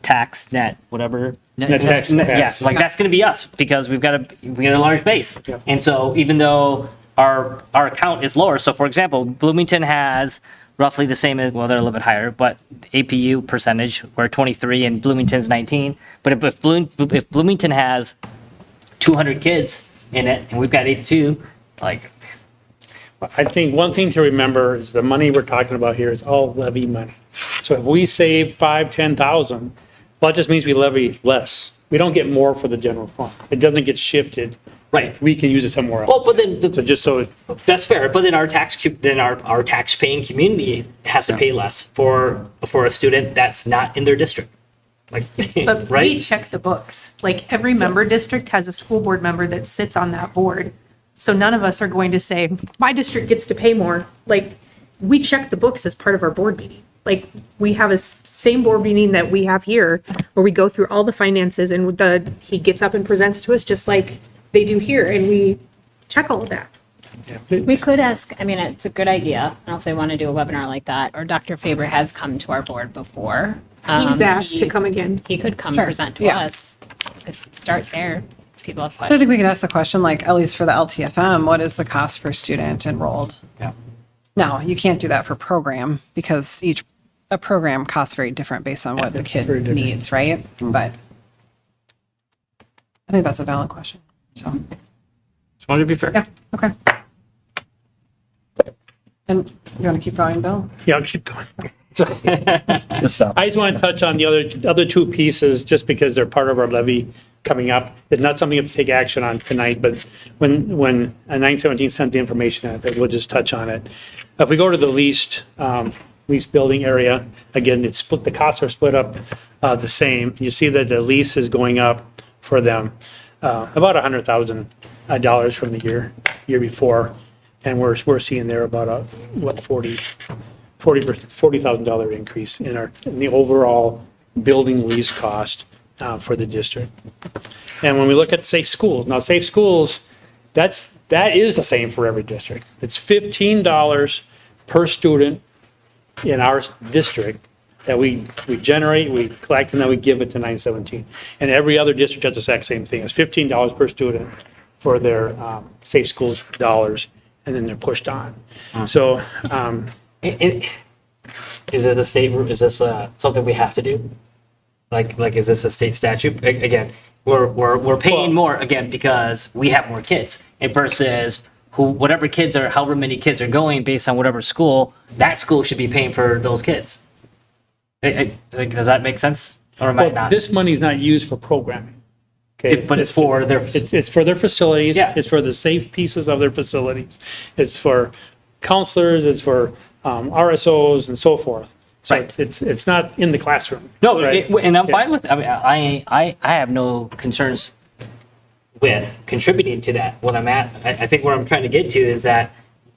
tax net, whatever. Net tax Yeah, pass. like that's going to be us, because we got a large base. Yeah. And so even though our account is lower, so for example, Bloomington has roughly the same, well, they're a little bit higher, but APU percentage, we're 23 and Bloomington's 19. But if Bloomington has 200 kids in it and we've got 82, like, I think one thing to remember is the money we're talking about here is all levy money. So if we save 10,000, well, that just means we levy less. We don't get more for the general fund. It doesn't get shifted. right. We can use it somewhere else. Well, but then So just so, that's fair. But then our tax paying community has to pay less for a student that's not in their district. Like, But we right? check the books. Like every member district has a school board member that sits on that board. So none of us are going to say, my district gets to pay more. Like, we check the books as part of our board meeting. Like, we have a same board meeting that we have here where we go through all the finances and he gets up and presents to us just like they do here. And we check all of that. We could ask, I mean, it's a good idea. I don't know if they want to do a webinar like that, or Dr. Faber has come to our board before. He's asked to He- come again. He could come Sure, present to yeah. us. We could start there. If people have I questions. think we could ask the question, like, at least for the LTFM, what is the cost per student enrolled? Yeah. Now, you can't do that for program, because a program costs very different based on what the kid very different. needs, right? But I think that's a valid question, so, Just wanted to be fair. yeah, okay. And you want to keep going, Bill? yeah, I'll keep going. So, Just stop. I just want to touch on the other two pieces, just because they're part of our levy coming up. It's not something you have to take action on tonight, but when 917 sent the information out, we'll just touch on it. If we go to the leased building area, again, it's split, the costs are split up the same. You see that the lease is going up for them about $100,000 from the year before, and we're seeing there about a $40,000 increase in the overall building lease cost for the district. And when we look at safe schools, now safe schools, that is the same for every district. It's $15 per student in our district that we generate, we collect, and then we give it to 917. And every other district does the exact same thing. It's $15 per student for their safe school dollars, and then they're pushed on. So, Is this something we have to do? Like, is this a state statute? Again, we're paying more, again, because we have more kids. And versus whatever kids are, however many kids are going based on whatever school, that school should be paying for those kids. Does that make sense? Or am I well, not? this money is not used for programming. Okay, But it's for their, It's for their facilities. Yeah. It's for the safe pieces of their facilities. It's for counselors, it's for RSOs and so forth. So Right. it's not in the classroom. no, right? and I'm fine Yes. with, I mean, I have no concerns with contributing to that. What I'm at, I think where I'm trying to get to is that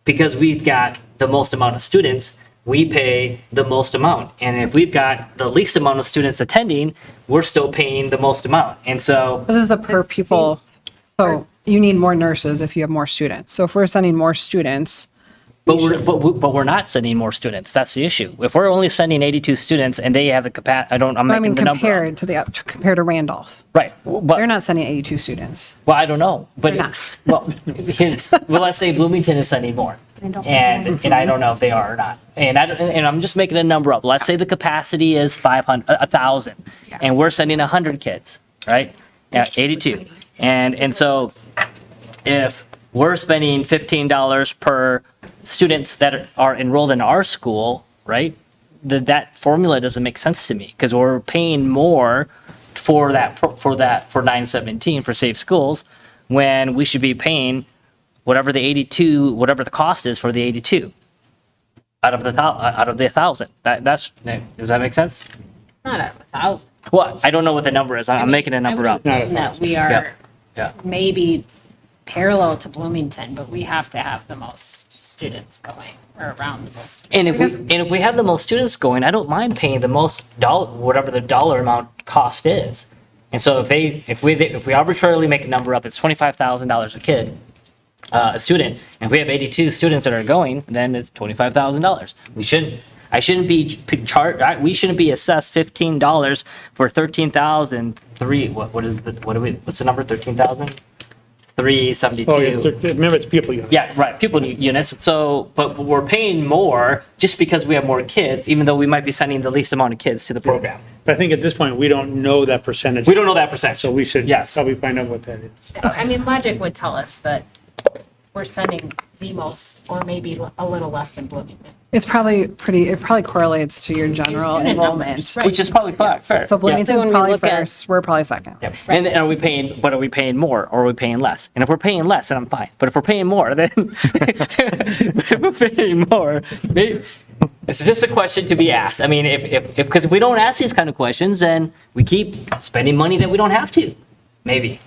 because we've got the most amount of students, we pay the most amount. And if we've got the least amount of students attending, we're still paying the most amount. And so, But this is a per pupil, so you need more nurses if you have more students. So if we're sending more students, but we're not sending more students. That's the issue. If we're only sending 82 students and they have the capacity, I'm I mean, making the number up. compared to Randolph, Right. they're But, not sending 82 students. well, I don't know, but, They're not. well, let's say Bloomington is sending more. And I don't know if they are or not. And I'm just making a number up. Let's say the capacity is 1,000 and we're sending 100 kids, right? Yeah, 82. And so if we're spending $15 per students that are enrolled in our school, right? That formula doesn't make sense to me because we're paying more for 917 for safe schools when we should be paying whatever the cost is for the 82. out of the 1,000. That's, does that make sense? It's not at 1,000. Well, I don't know what the number is. I'm making a number I up. would assume that we are Yeah. maybe parallel to Bloomington, but we have to have the most students going, or around the most. And if we have the most students going, I don't mind paying the most whatever the dollar amount cost is. And so if we arbitrarily make a number up, it's $25,000 a kid, a student. And if we have 82 students that are going, then it's $25,000. We shouldn't be assessed $15 for 13,003. What's the number? 13,000? 372. Oh, yeah, remember, it's people units. Yeah, right, people units. So, but we're paying more just because we have more kids, even though we might be sending the least amount of kids to the program. But I think at this point, we don't know that percentage. We don't know that percentage. So we should Yes. probably find out what that is. I mean, logic would tell us that we're sending the most, or maybe a little less than Bloomington. It probably correlates to your general Student enrollment. numbers, right. Which is probably fair. So So Bloomington's when we probably look at- first, we're probably second. Yep. And are we paying more or are we paying less? And if we're paying less, then I'm fine. But if we're paying more, then if we're paying more, maybe it's just a question to be asked. I mean, because if we don't ask these kind of questions, then we keep spending money that we don't have to. Maybe.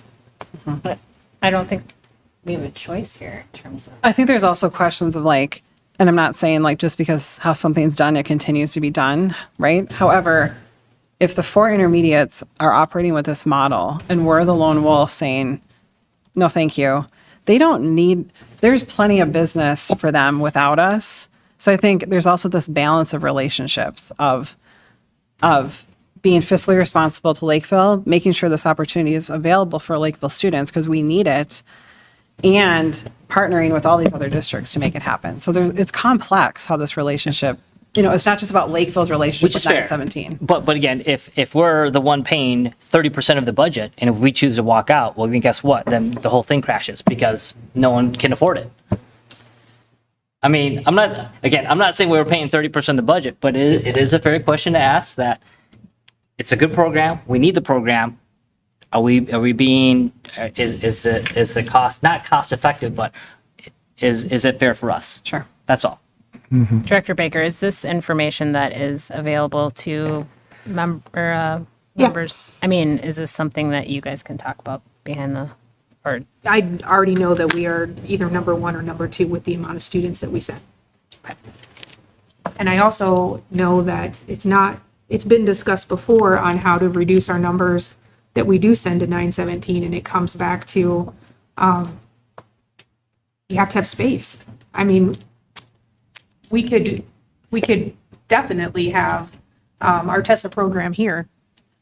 But I don't think we have a choice here in terms of. I think there's also questions of like, and I'm not saying like just because how something's done, it continues to be done, right? However, if the 4 intermediates are operating with this model and we're the lone wolf saying, no, thank you, there's plenty of business for them without us. So I think there's also this balance of relationships of being fiscally responsible to Lakeville, making sure this opportunity is available for Lakeville students because we need it, and partnering with all these other districts to make it happen. So it's complex how this relationship, it's not just about Lakeville's relationship Which with is fair. 917. But again, if we're the one paying 30% of the budget, and if we choose to walk out, well, then guess what? Then the whole thing crashes because no one can afford it. I mean, I'm not saying we were paying 30% of the budget, but it is a fair question to ask that it's a good program. We need the program. Are we being, is the cost, not cost effective, but is it fair for us? Sure. That's all. Director Baker, is this information that is available to members? I mean, is this something that you guys can talk about behind the, or? I already know that we are either number 1 or number 2 with the amount of students that we send. Okay. And I also know that it's been discussed before on how to reduce our numbers that we do send to 917, and it comes back to, you have to have space. I mean, we could definitely have our TESA program here,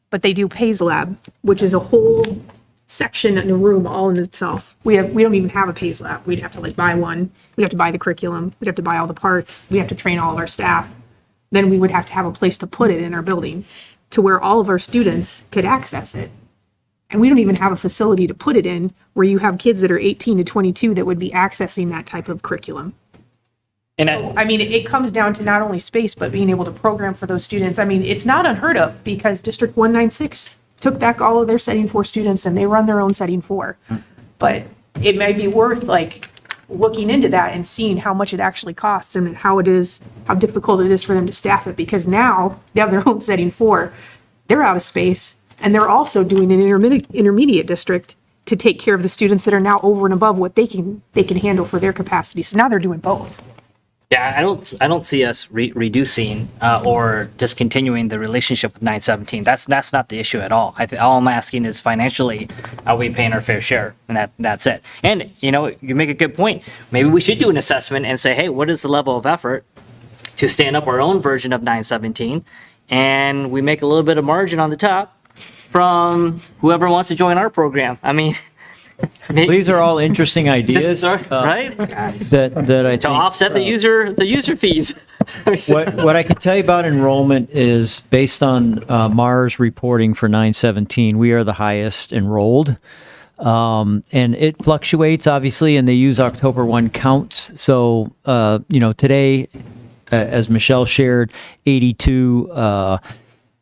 but they do PAYS Lab, which is a whole section in a room all in itself. We don't even have a PAYS Lab. We'd have to buy one. We'd have to buy the curriculum. We'd have to buy all the parts. We'd have to train all of our staff. Then we would have to have a place to put it in our building to where all of our students could access it. And we don't even have a facility to put it in where you have kids that are 18 to 22 that would be accessing that type of curriculum. And I mean, it comes down to not only space, but being able to program for those students. I mean, it's not unheard of because District 196 took back all of their setting 4 students and they run their own setting 4. But it may be worth looking into that and seeing how much it actually costs and how difficult it is for them to staff it, because now they have their own setting 4. They're out of space, and they're also doing an intermediate district to take care of the students that are now over and above what they can handle for their capacity. So now they're doing both. yeah, I don't see us reducing or discontinuing the relationship with 917. That's not the issue at all. All I'm asking is financially, are we paying our fair share? And that's it. And you make a good point. Maybe we should do an assessment and say, hey, what is the level of effort to stand up our own version of 917? And we make a little bit of margin on the top from whoever wants to join our program. I mean, These are all interesting ideas. right? That I think. To offset the user fees. What I can tell you about enrollment is based on Mars reporting for 917, we are the highest enrolled. And it fluctuates, obviously, and they use October 1 counts. So, today, as Michelle shared, 82,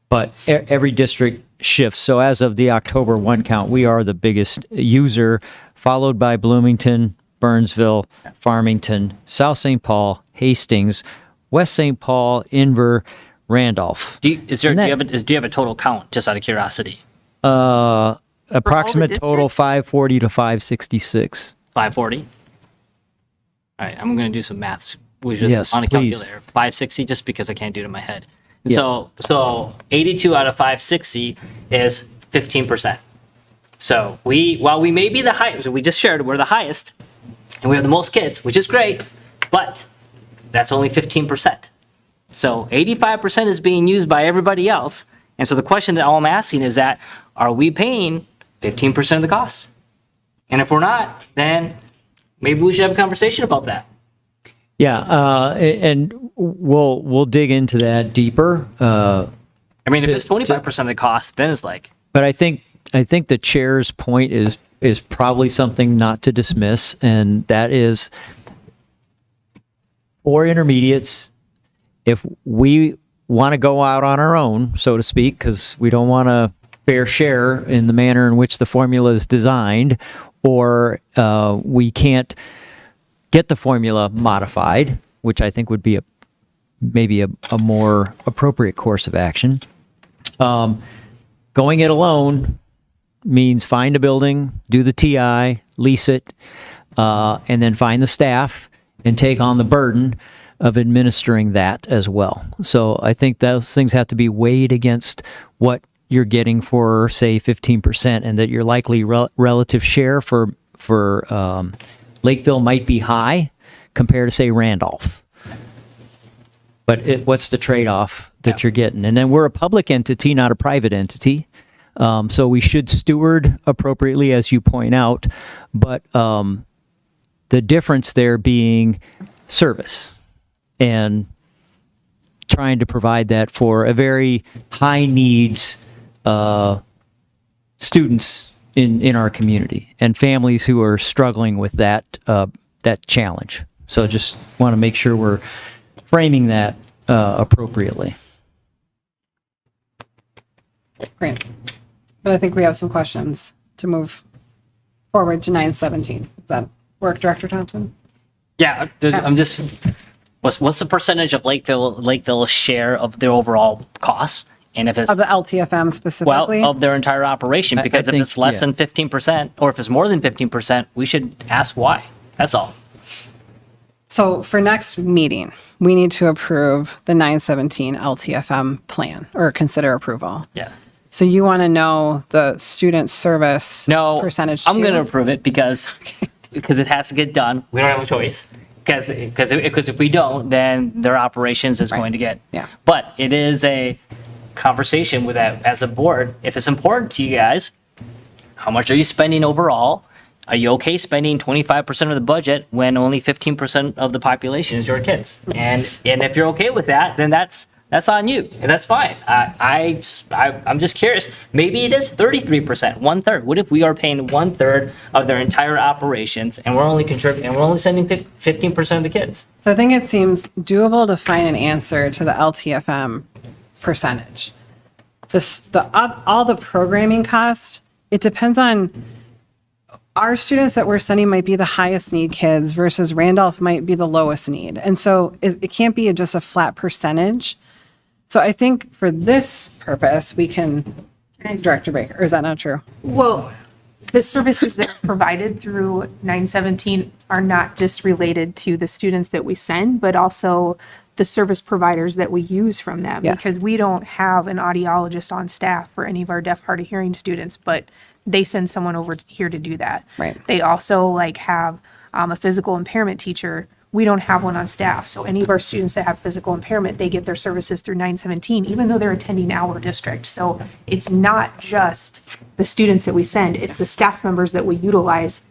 but every district shifts. So as of the October 1 count, we are the biggest user, followed by Bloomington, Burnsville, Farmington, South St. Paul, Hastings, West St. Paul, Inver, Randolph. Do you And that- have a total count, just out of curiosity? Approximate total districts? 540 to 566. 540? All right, I'm going to do some maths Yes, on a please. calculator. 560, just because I can't do it in my head. Yeah. So 82 out of 560 is 15%. So while we may be the highest, we just shared, we're the highest, and we have the most kids, which is great, but that's only 15%. So 85% is being used by everybody else. And so the question that I'm asking is that, are we paying 15% of the cost? And if we're not, then maybe we should have a conversation about that. Yeah, and we'll dig into that deeper. I mean, if it's 25% of the cost, then it's like, But I think the chair's point is probably something not to dismiss, and that is for intermediates, if we want to go out on our own, so to speak, because we don't want to fair share in the manner in which the formula is designed, or we can't get the formula modified, which I think would be maybe a more appropriate course of action. Going it alone means find a building, do the TI, lease it, and then find the staff and take on the burden of administering that as well. So I think those things have to be weighed against what you're getting for, say, 15%, and that your likely relative share for Lakeville might be high compared to, say, Randolph. But what's the trade-off that you're getting? And then we're a public entity, not a private entity. So we should steward appropriately, as you point out. But the difference there being service and trying to provide that for a very high needs students in our community and families who are struggling with that challenge. So just want to make sure we're framing that appropriately. Great. But I think we have some questions to move forward to 917. Does that work, Director Thompson? yeah, I'm just, what's the percentage of Lakeville's share of their overall costs? And if it's, Of the LTFM specifically? well, of their entire operation, because if think, it's less yeah. than 15%, or if it's more than 15%, we should ask why. That's all. So for next meeting, we need to approve the 917 LTFM plan or consider approval. Yeah. So you want to know the student service No, percentage? I'm too? going to approve it because it has to get done. We don't have a choice. Because if we don't, then their operations is going to get. Yeah. But it is a conversation with that as a board. If it's important to you guys, how much are you spending overall? Are you okay spending 25% of the budget when only 15% of the population is your kids? And if you're okay with that, then that's on you, and that's fine. I'm just curious. Maybe it is 33%, 1/3. What if we are paying 1/3 of their entire operations, and we're only contributing, and we're only sending 15% of the kids? So I think it seems doable to find an answer to the LTFM percentage. All the programming cost, it depends on, our students that we're sending might be the highest need kids versus Randolph might be the lowest need. And so it can't be just a flat percentage. So I think for this purpose, we can, Director Baker, or is that not true? Well, the services that are provided through 917 are not just related to the students that we send, but also the service providers that we use from them. Yes. Because we don't have an audiologist on staff for any of our deaf, hard of hearing students, but they send someone over here to do that. Right. They also have a physical impairment teacher. We don't have one on staff. So any of our students that have physical impairment, they get their services through 917, even though they're attending our district. So it's not just the students that we send, it's the staff members that we utilize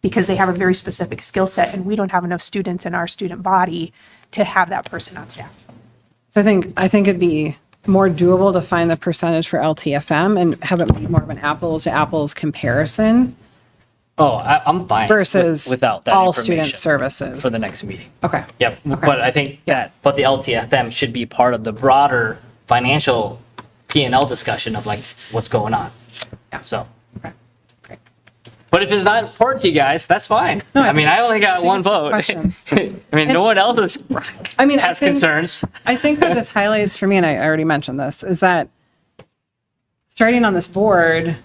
because they have a very specific skill set and we don't have enough students in our student body to have that person on staff. So I think it'd be more doable to find the percentage for LTFM and have it be more of an apples to apples comparison Oh, I'm fine versus without that all student information services. for the next meeting. Okay. Yep, but I think but the LTFM should be part of the broader financial P&L discussion of what's going on. Yeah. So, Okay, great. But if it's not important to you guys, that's fine. I mean, I only got one it's vote. questions. I mean, no one else I mean, has concerns. I think what this highlights for me, and I already mentioned this, is that starting on this board,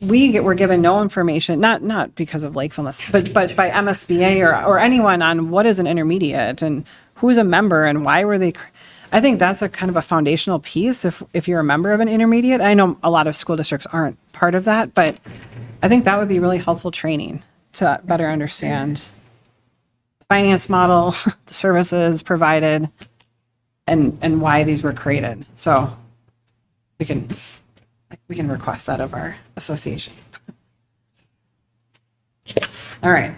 we're given no information, not because of Lakeville, but by MSBA or anyone on what is an intermediate and who's a member and why were they. I think that's a kind of a foundational piece if you're a member of an intermediate. I know a lot of school districts aren't part of that, but I think that would be really helpful training to better understand the finance model, the services provided, and why these were created. So we can request that of our association. All right.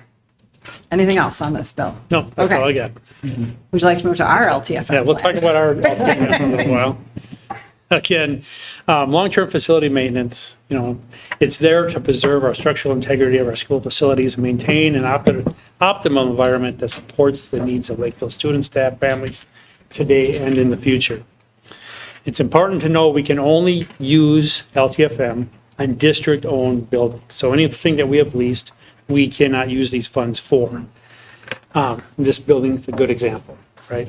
Anything else on this bill? No, that's Okay. all I got. Would you like to move to our LTFM? Yeah, we'll talk plan? about our LTFM in a little while. Again, long-term facility maintenance, it's there to preserve our structural integrity of our school facilities, maintain an optimum environment that supports the needs of Lakeville students, staff, families today and in the future. It's important to know we can only use LTFM on district-owned buildings. So anything that we have leased, we cannot use these funds for. This building is a good example, right?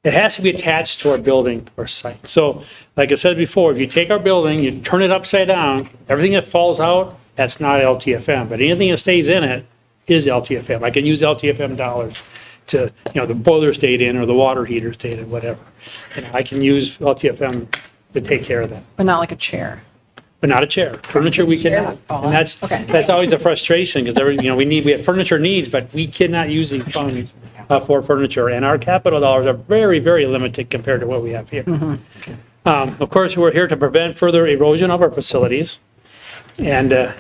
It has to be attached to our building or site. So like I said before, if you take our building, you turn it upside down, everything that falls out, that's not LTFM, but anything that stays in it is LTFM. I can use LTFM dollars to, the boiler stayed in or the water heater stayed in, whatever. I can use LTFM to take care of that, But not like a chair. but not a chair. Furniture, we cannot. And that's always a frustration because we have furniture needs, but we cannot use these funds for furniture. And our capital dollars are very, very limited compared to what we have here. Of course, we're here to prevent further erosion of our facilities. And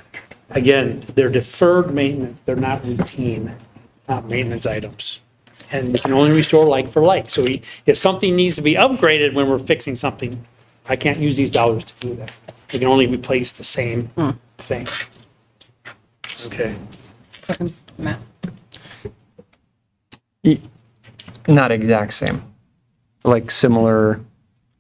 again, they're deferred maintenance. They're not routine maintenance items. And we can only restore like for like. So if something needs to be upgraded when we're fixing something, I can't use these dollars to do that. We can only replace the same thing. Okay. Matt? Not exact same, like similar,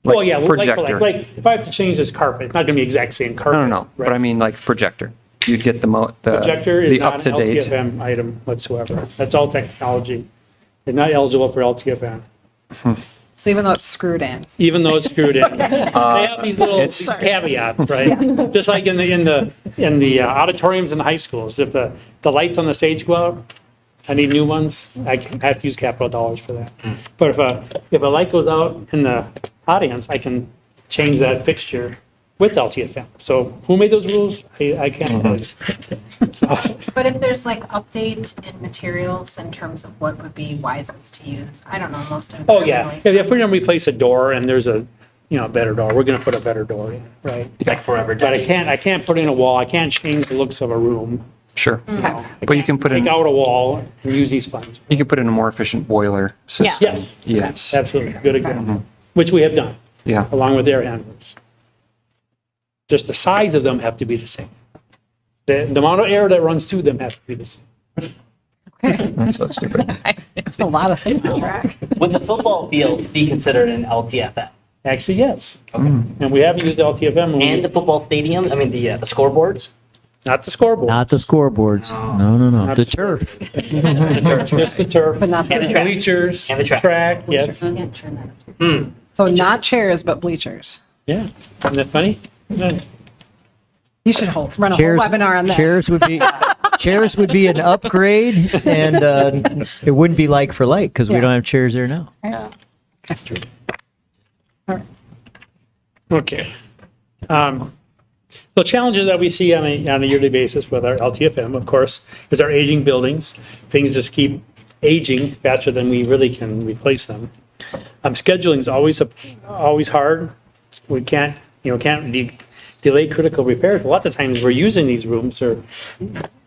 Well, yeah, like for projector. like if I have to change this carpet, it's not gonna be exact same carpet. No, but I right? mean like projector. You'd get the Projector is the not up an to date. LTFM item whatsoever. That's all technology. It's not eligible for LTFM, So even though it's screwed in. even though it's screwed in. They have these little these caveats, right? Just like in the auditoriums in the high schools, if the lights on the stage go out, I need new ones, I have to use capital dollars for that. But if a light goes out in the audience, I can change that fixture with LTFM. So who made those rules? I can't tell you. So, But if there's like update in materials in terms of what would be wisest to use, I don't know, most of. oh yeah, if we're gonna replace a door and there's a better door, we're gonna put a better door in, right? Like forever. But I can't put in a wall, I can't change the looks of a room. Sure. I But you can put in, Take out a wall and use these funds. you can put in a more efficient boiler system. Yes. Yes. Absolutely, good example, which we have done, Yeah. along with air handlers. Just the size of them have to be the same. The amount of air that runs through them has to be the same. That's so stupid. It's a lot of things to track. Would the football field be considered an LTFM? Actually, yes. And we have used LTFM. when we- And the football stadium, I mean, the scoreboards? Not the scoreboard. Not the scoreboards. No, no, no. Not The the turf. Just the turf. But not And the, the track. Bleachers. And the track. yes. Can't turn that. so not chairs, but bleachers. Yeah. Isn't that funny? Yeah. You should run a whole webinar on this. Chairs would be an upgrade, and it wouldn't be like for like because we Yeah. don't have chairs there now. That's true. Okay. So challenges that we see on a yearly basis with our LTFM, of course, is our aging buildings. Things just keep aging faster than we really can replace them. Scheduling is always hard. We can't delay critical repairs. A lot of times we're using these rooms or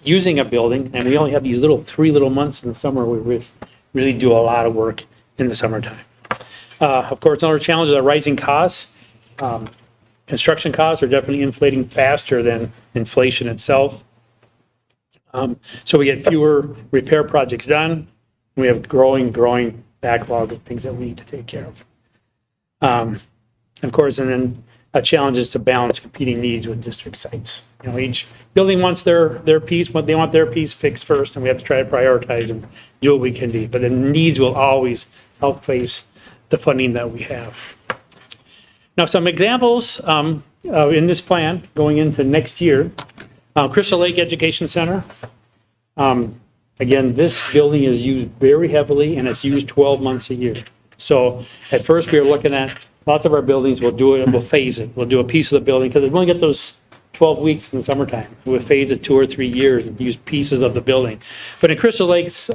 using a building, and we only have these 3 little months in the summer where we really do a lot of work in the summertime. Of course, another challenge is our rising costs. Construction costs are definitely inflating faster than inflation itself. So we get fewer repair projects done. We have growing backlog of things that we need to take care of. Of course, and then challenge is to balance competing needs with district sites. You know, each building wants their piece, what they want their piece fixed first, and we have to try to prioritize and do what we can do. But the needs will always outpace the funding that we have. Now, some examples in this plan going into next year. Crystal Lake Education Center. Again, this building is used very heavily, and it's used 12 months a year. So at first, we were looking at, lots of our buildings, we'll do it, and we'll phase it. We'll do a piece of the building, because we only get those 12 weeks in the summertime. We'll phase it 2 or 3 years and use pieces of the building. But in Crystal Lakes,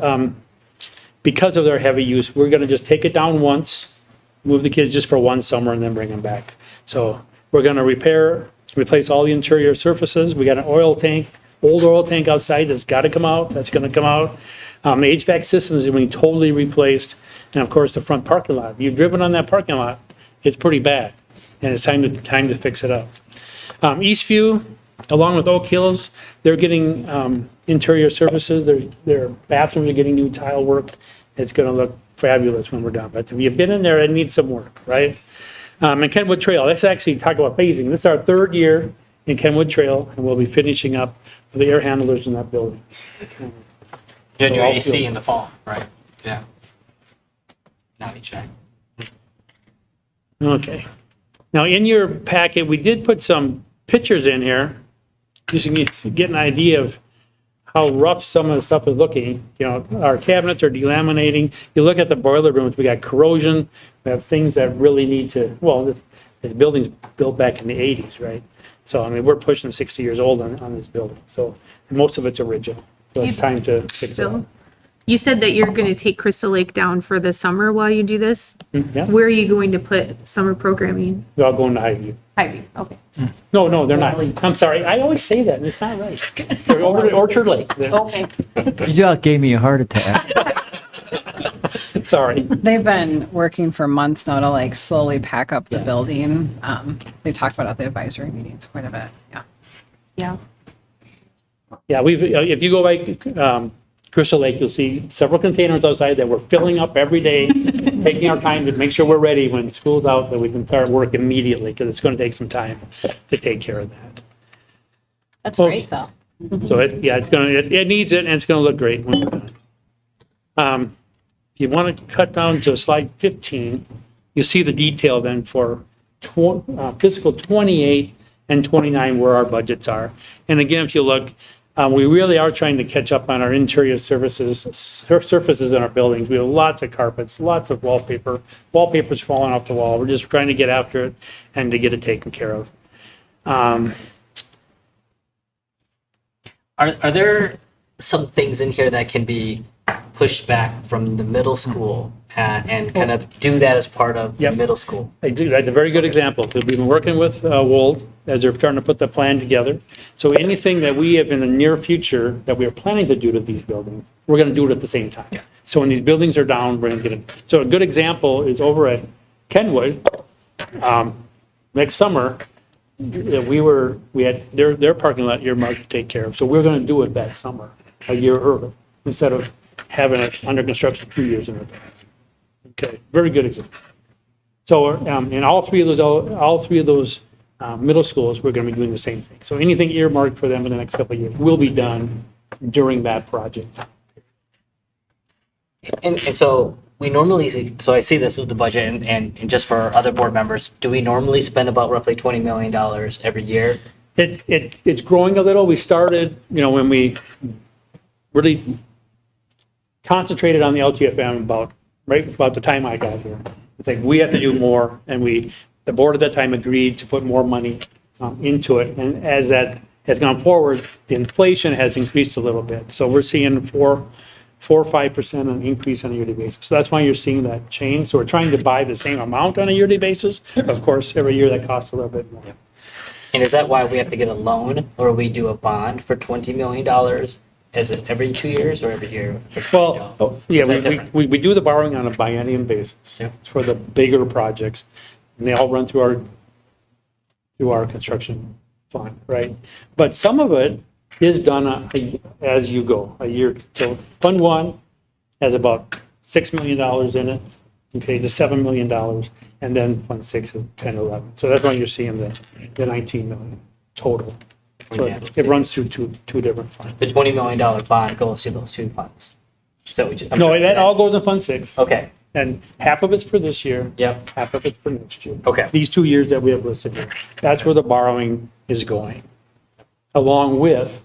because of their heavy use, we're gonna just take it down once, move the kids just for one summer, and then bring them back. So we're gonna replace all the interior surfaces. We got an oil tank, old oil tank outside that's gotta come out, that's gonna come out. The HVAC systems are being totally replaced. And of course, the front parking lot. If you've driven on that parking lot, it's pretty bad, and it's time to fix it up. Eastview, along with Oak Hills, they're getting interior surfaces. Their bathrooms are getting new tile work. It's going to look fabulous when we're done. But if you've been in there, it needs some work, right? And Kenwood Trail, let's actually talk about phasing. This is our 3rd year in Kenwood Trail, and we'll be finishing up the air handlers in that building. You had your AC in the fall, right? Yeah. Now HVAC. Okay. Now, in your packet, we did put some pictures in here, just to get an idea of how rough some of the stuff is looking. You know, our cabinets are delaminating. You look at the boiler rooms, we got corrosion. We have things that really need to, well, the building's built back in the 80s, right? So, I mean, we're pushing 60 years old on this building. So, most of it's original. So it's time to fix it up. You said that you're going to take Crystal Lake down for the summer while you do this. Yeah, Where are you going to put summer programming? we're all going to Highview. Ivy, okay. No, they're not. I'm sorry. I always say that, and it's not right. They're over at Orchard Lake. Okay. You just gave me a heart attack. Sorry. They've been working for months now to like slowly pack up the building. They talked about it at the advisory meetings quite a bit, yeah. Yeah. Yeah, if you go by Crystal Lake, you'll see several containers outside that we're filling up every day, taking our time to make sure we're ready when school's out, that we can start work immediately, because it's going to take some time to take care of that. That's great, though. So it needs it, and it's going to look great when we're done. If you want to cut down to slide 15, you see the detail then for fiscal 28 and 29 where our budgets are. And again, if you look, we really are trying to catch up on our interior surfaces in our buildings. We have lots of carpets, lots of wallpaper's falling off the wall. We're just trying to get after it and to get it taken care of. Are there some things in here that can be pushed back from the middle school and kind of do that as part of the middle school? I do. That's a very good example. We've been working with Wold as they're trying to put the plan together. So anything that we have in the near future that we are planning to do to these buildings, we're going to do it at the same time. So when these buildings are down, we're going to get it. So a good example is over at Kenwood. Next summer, we had their parking lot earmarked to take care of. So we're going to do it that summer, a year early, instead of having it under construction 2 years in advance. Okay, very good example. So in all three of those middle schools, we're going to be doing the same thing. So anything earmarked for them in the next couple of years will be done during that project. And so we normally, so I see this with the budget and just for other board members, do we normally spend about roughly $20 million every year? It's growing a little. We started, when we really concentrated on the LTFM about the time I got here. It's like, we have to do more, and the board at that time agreed to put more money into it. And as that has gone forward, the inflation has increased a little bit. So we're seeing 4 or 5% an increase on a yearly basis. So that's why you're seeing that change. So we're trying to buy the same amount on a yearly basis. Of course, every year that costs a little bit more. And is that why we have to get a loan or we do a bond for $20 million? Is it every 2 years or every year? Well, yeah, we do the borrowing on a biennium basis. Yeah. It's for the bigger projects, and they all run through our construction fund, right? But some of it is done as you go, a year. So Fund 1 has about $6 million in it. okay, the $7 million, and then Fund 6 is 10, 11. So that's why you're seeing the 19 million total. So Yeah. it runs through two different funds. The $20 million bond goes to those two funds. So we just. I'm No, sorry, that all goes in Fund 6. Okay, And half of it's for this year. Yep. Half of it's for next year. Okay. These 2 years that we have listed here. That's where the borrowing is going, along with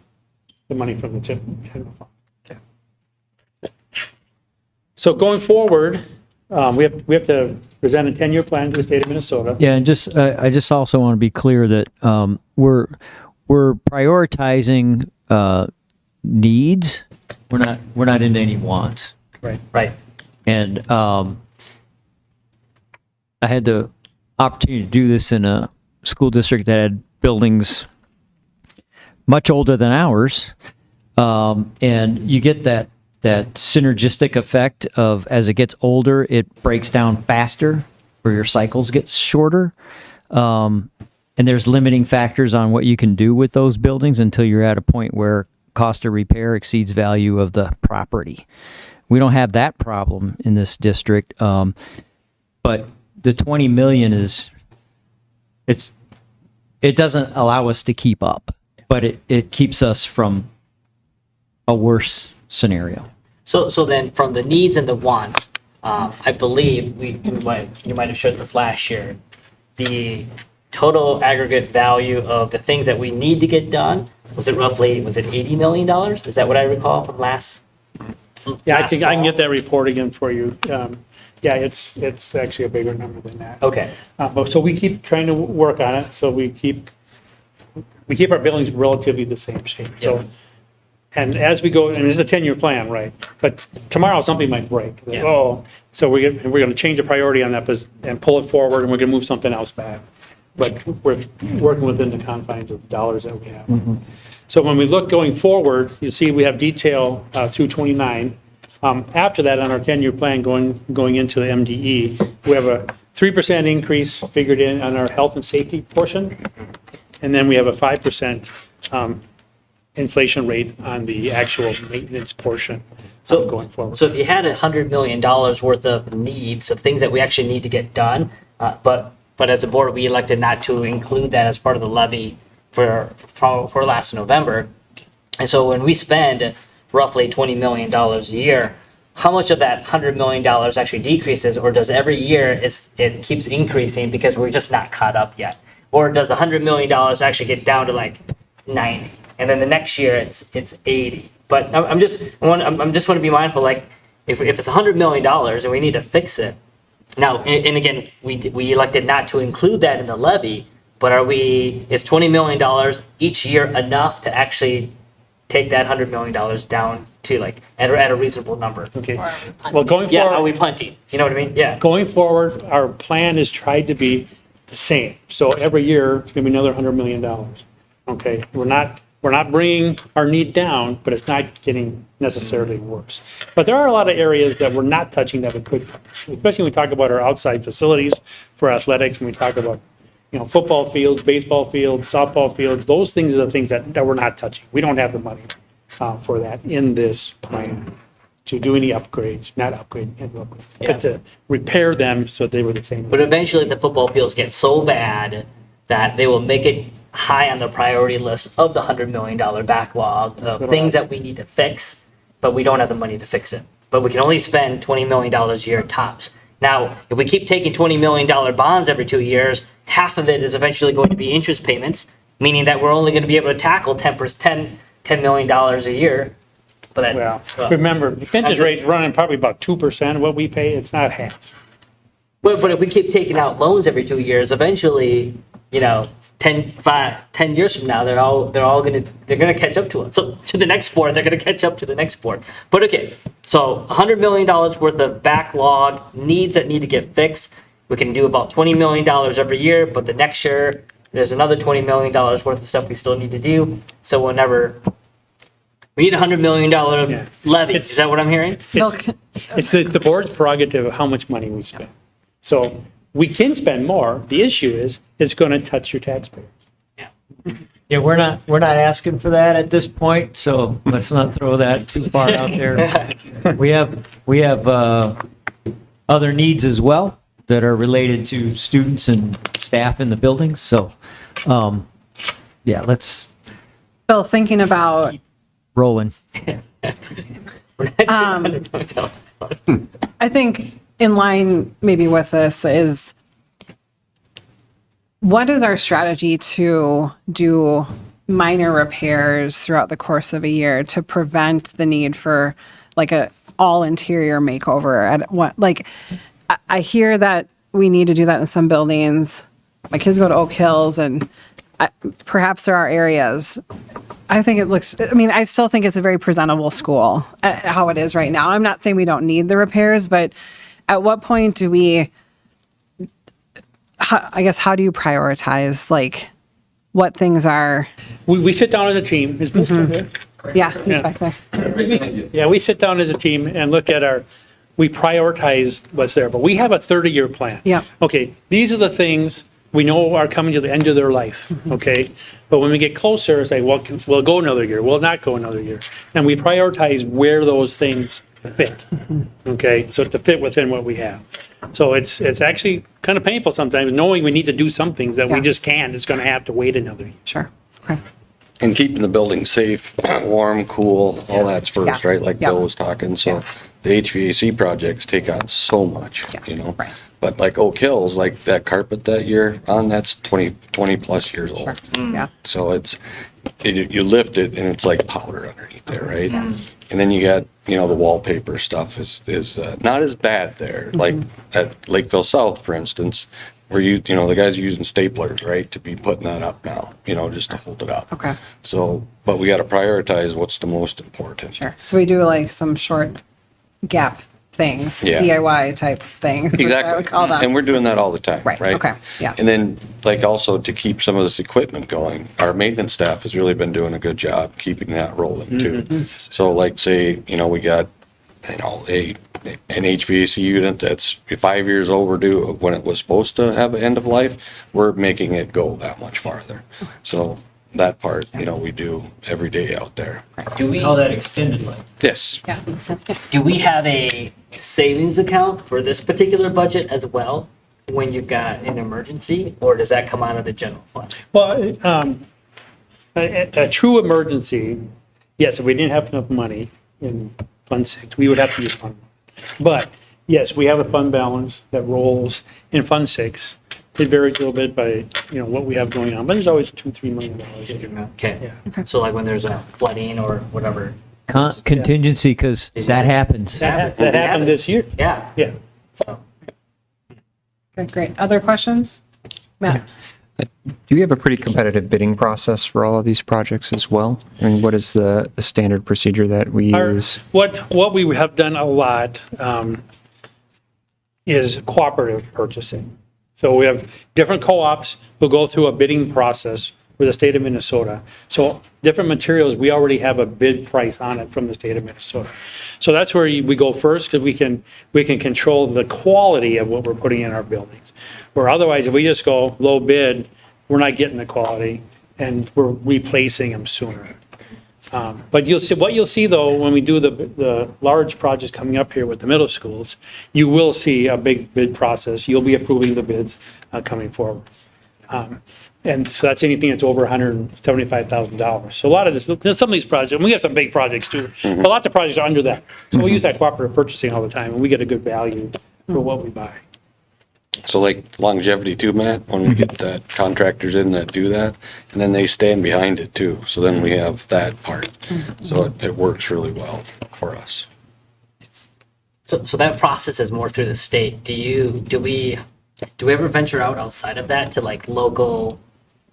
the money from the general fund. So going forward, we have to present a 10-year plan to the state of Minnesota. Yeah, and just, I just also want to be clear that we're prioritizing needs. We're not into any wants. Right. right. And I had the opportunity to do this in a school district that had buildings much older than ours. And you get that synergistic effect of, as it gets older, it breaks down faster, or your cycles get shorter. And there's limiting factors on what you can do with those buildings until you're at a point where cost of repair exceeds value of the property. We don't have that problem in this district. But the 20 million it doesn't allow us to keep up, but it keeps us from a worse scenario. So then from the needs and the wants, I believe you might have showed this last year, the total aggregate value of the things that we need to get done, was it $80 million? Is that what I recall from last? Yeah, I think I can fall? get that report again for you. Yeah, it's actually a bigger number than that. Okay, But so we keep trying to work on it, so we keep our buildings relatively the same shape. So, and as we go, and this is a 10-year plan, right? But tomorrow something might break. Yeah. Oh, so we're going to change the priority on that and pull it forward, and we're going to move something else back. But we're working within the confines of dollars that we have. So when we look going forward, you see we have detail through 29. After that, on our 10-year plan going into the MDE, we have a 3% increase figured in on our health and safety portion. And then we have a 5% inflation rate on the actual maintenance portion going forward. so if you had $100 million worth of needs, of things that we actually need to get done, but as a board, we elected not to include that as part of the levy for last November. And so when we spend roughly $20 million a year, how much of that $100 million actually decreases, or does every year it keeps increasing because we're just not caught up yet? Or does $100 million actually get down to like 90, and then the next year it's 80? But I'm just want to be mindful, like if it's $100 million and we need to fix it. Now, and again, we elected not to include that in the levy, but is $20 million each year enough to actually take that $100 million down to like at a reasonable number? Okay. Or are we punting? Well, going Yeah, are forward, we punting? You know what I mean? Yeah. going forward, our plan is tried to be the same. So every year, it's going to be another $100 million. Okay? We're not bringing our need down, but it's not getting necessarily worse. But there are a lot of areas that we're not touching that we could touch, especially when we talk about our outside facilities for athletics, when we talk about, football fields, baseball fields, softball fields. Those things are the things that we're not touching. We don't have the money for that in this plan to do any upgrades, but to repair them so they were the same. But eventually the football fields get so bad that they will make it high on the priority list of the $100 million backlog of things that we need to fix, but we don't have the money to fix it. But we can only spend $20 million a year tops. Now, if we keep taking $20 million bonds every 2 years, half of it is eventually going to be interest payments, meaning that we're only going to be able to tackle $10 million a year. But that's, Remember, the interest rate running probably about 2% of what we pay. It's not half. but if we keep taking out loans every 2 years, eventually, 10 years from now, they're gonna catch up to us. So to the next board, they're gonna catch up to the next board. But okay, so $100 million worth of backlog needs that need to get fixed. We can do about $20 million every year, but the next year there's another $20 million worth of stuff we still need to do. So we need a $100 million levy. Is that what I'm hearing? It's the board's prerogative of how much money we spend. So we can spend more. The issue is it's going to touch your taxpayers. Yeah, we're not asking for that at this point, so let's not throw that too far out there. We have other needs as well that are related to students and staff in the buildings. So, yeah, let's Bill, thinking about, roll in. I think in line maybe with this is, what is our strategy to do minor repairs throughout the course of a year to prevent the need for like a all interior makeover at what, like, I hear that we need to do that in some buildings. My kids go to Oak Hills and perhaps there are areas. I think it looks, I mean, I still think it's a very presentable school, how it is right now. I'm not saying we don't need the repairs, but at what point do we, I guess, how do you prioritize, like, what things are, We sit down as a team. Is Bill still there? yeah, he's back there. Yeah, we sit down as a team and look at we prioritize what's there, but we have a 30-year plan. Yeah. Okay, these are the things we know are coming to the end of their life, okay? But when we get closer, it's like, well, we'll go another year, we'll not go another year. And we prioritize where those things fit, okay? So to fit within what we have. So it's actually kind of painful sometimes, knowing we need to do some things that we Yeah. just can't, it's gonna have to wait another year. Sure. Okay. And keeping the building safe, warm, cool, all that's first, Yeah. right? Like Yeah. Bill was talking, so Yeah. the HVAC projects take on so much, Yeah. you know? Right. But like Oak Hills, like that carpet that you're on, that's 20 plus years Sure. old. Yeah. So you lift it and it's like powder underneath there, right? And then you got, the wallpaper stuff is not as bad there. Like at Lakeville South, for instance, where the guys are using staplers, right, to be putting that up now, just to hold it up. Okay. So, but we got to prioritize what's the most important. Sure. So we do like some short gap things, Yeah. DIY type things. is what I Exactly. would call them. And we're doing that all the time, Right, right? okay, yeah. And then, like, also to keep some of this equipment going, our maintenance staff has really been doing a good job keeping that rolling too. So like, say, we got, an HVAC unit that's 5 years overdue of when it was supposed to have an end of life, we're making it go that much farther. So that part, we do every day out there. Do we, Call that extended life. Yes. Yeah. do we have a savings account for this particular budget as well when you've got an emergency, or does that come out of the general fund? Well, a true emergency, yes, if we didn't have enough money in Fund 6, we would have to use Fund 1. But, yes, we have a fund balance that rolls in Fund 6. It varies a little bit by, what we have going on, but there's always $2-3 million. Okay, so like when there's a flooding or whatever. Contingency, because that happens. That happened this year. Yeah, Yeah. so. Okay, great. Other questions? Matt? Do you have a pretty competitive bidding process for all of these projects as well? I mean, what is the standard procedure that we use? What we have done a lot is cooperative purchasing. So we have different co-ops who go through a bidding process with the state of Minnesota. So different materials, we already have a bid price on it from the state of Minnesota. So that's where we go first, because we can control the quality of what we're putting in our buildings. Where otherwise, if we just go low bid, we're not getting the quality and we're replacing them sooner. But what you'll see though, when we do the large projects coming up here with the middle schools, you will see a big bid process. You'll be approving the bids coming forward. And so that's anything that's over $175,000. So a lot of this, there's some of these projects, and we have some big projects too, but lots of projects are under that. So we use that cooperative purchasing all the time and we get a good value for what we buy. So like longevity too, Matt, when we get that contractors in that do that, and then they stand behind it too. So then we have that part. So it works really well for us. So that process is more through the state. Do we ever venture out outside of that to like local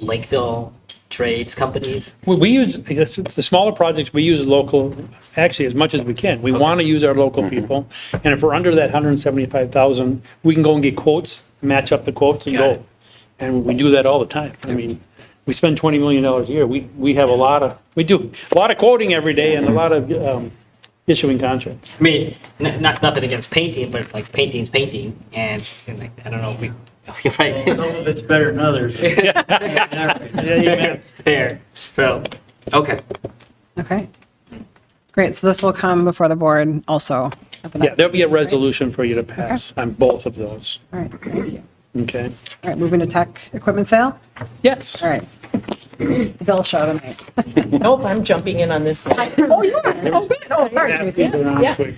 Lakeville trades companies? We use, I guess, the smaller projects, we use local, actually, as much as we can. We want to use our local people. And if we're under that 175,000, we can go and get quotes, match up the quotes and go. And we do that all the time. I mean, we spend $20 million a year. We have we do a lot of quoting every day and a lot of issuing contracts. I mean, nothing against painting, but like painting's painting, and like, I don't know if you're right. Some of it's better than others. Fair. So, okay. Okay. Great. So this will come before the board also at the Yeah, next there'll be a meeting, right? resolution for you to pass on both of those, All right, thank you. okay? All right, moving to tech equipment sale. Yes. All right. The Bill show tonight. Nope, I'm jumping in on this one. Oh, you are? Oh, good. Oh, sorry, Pass Tracy. these around Yeah. quick.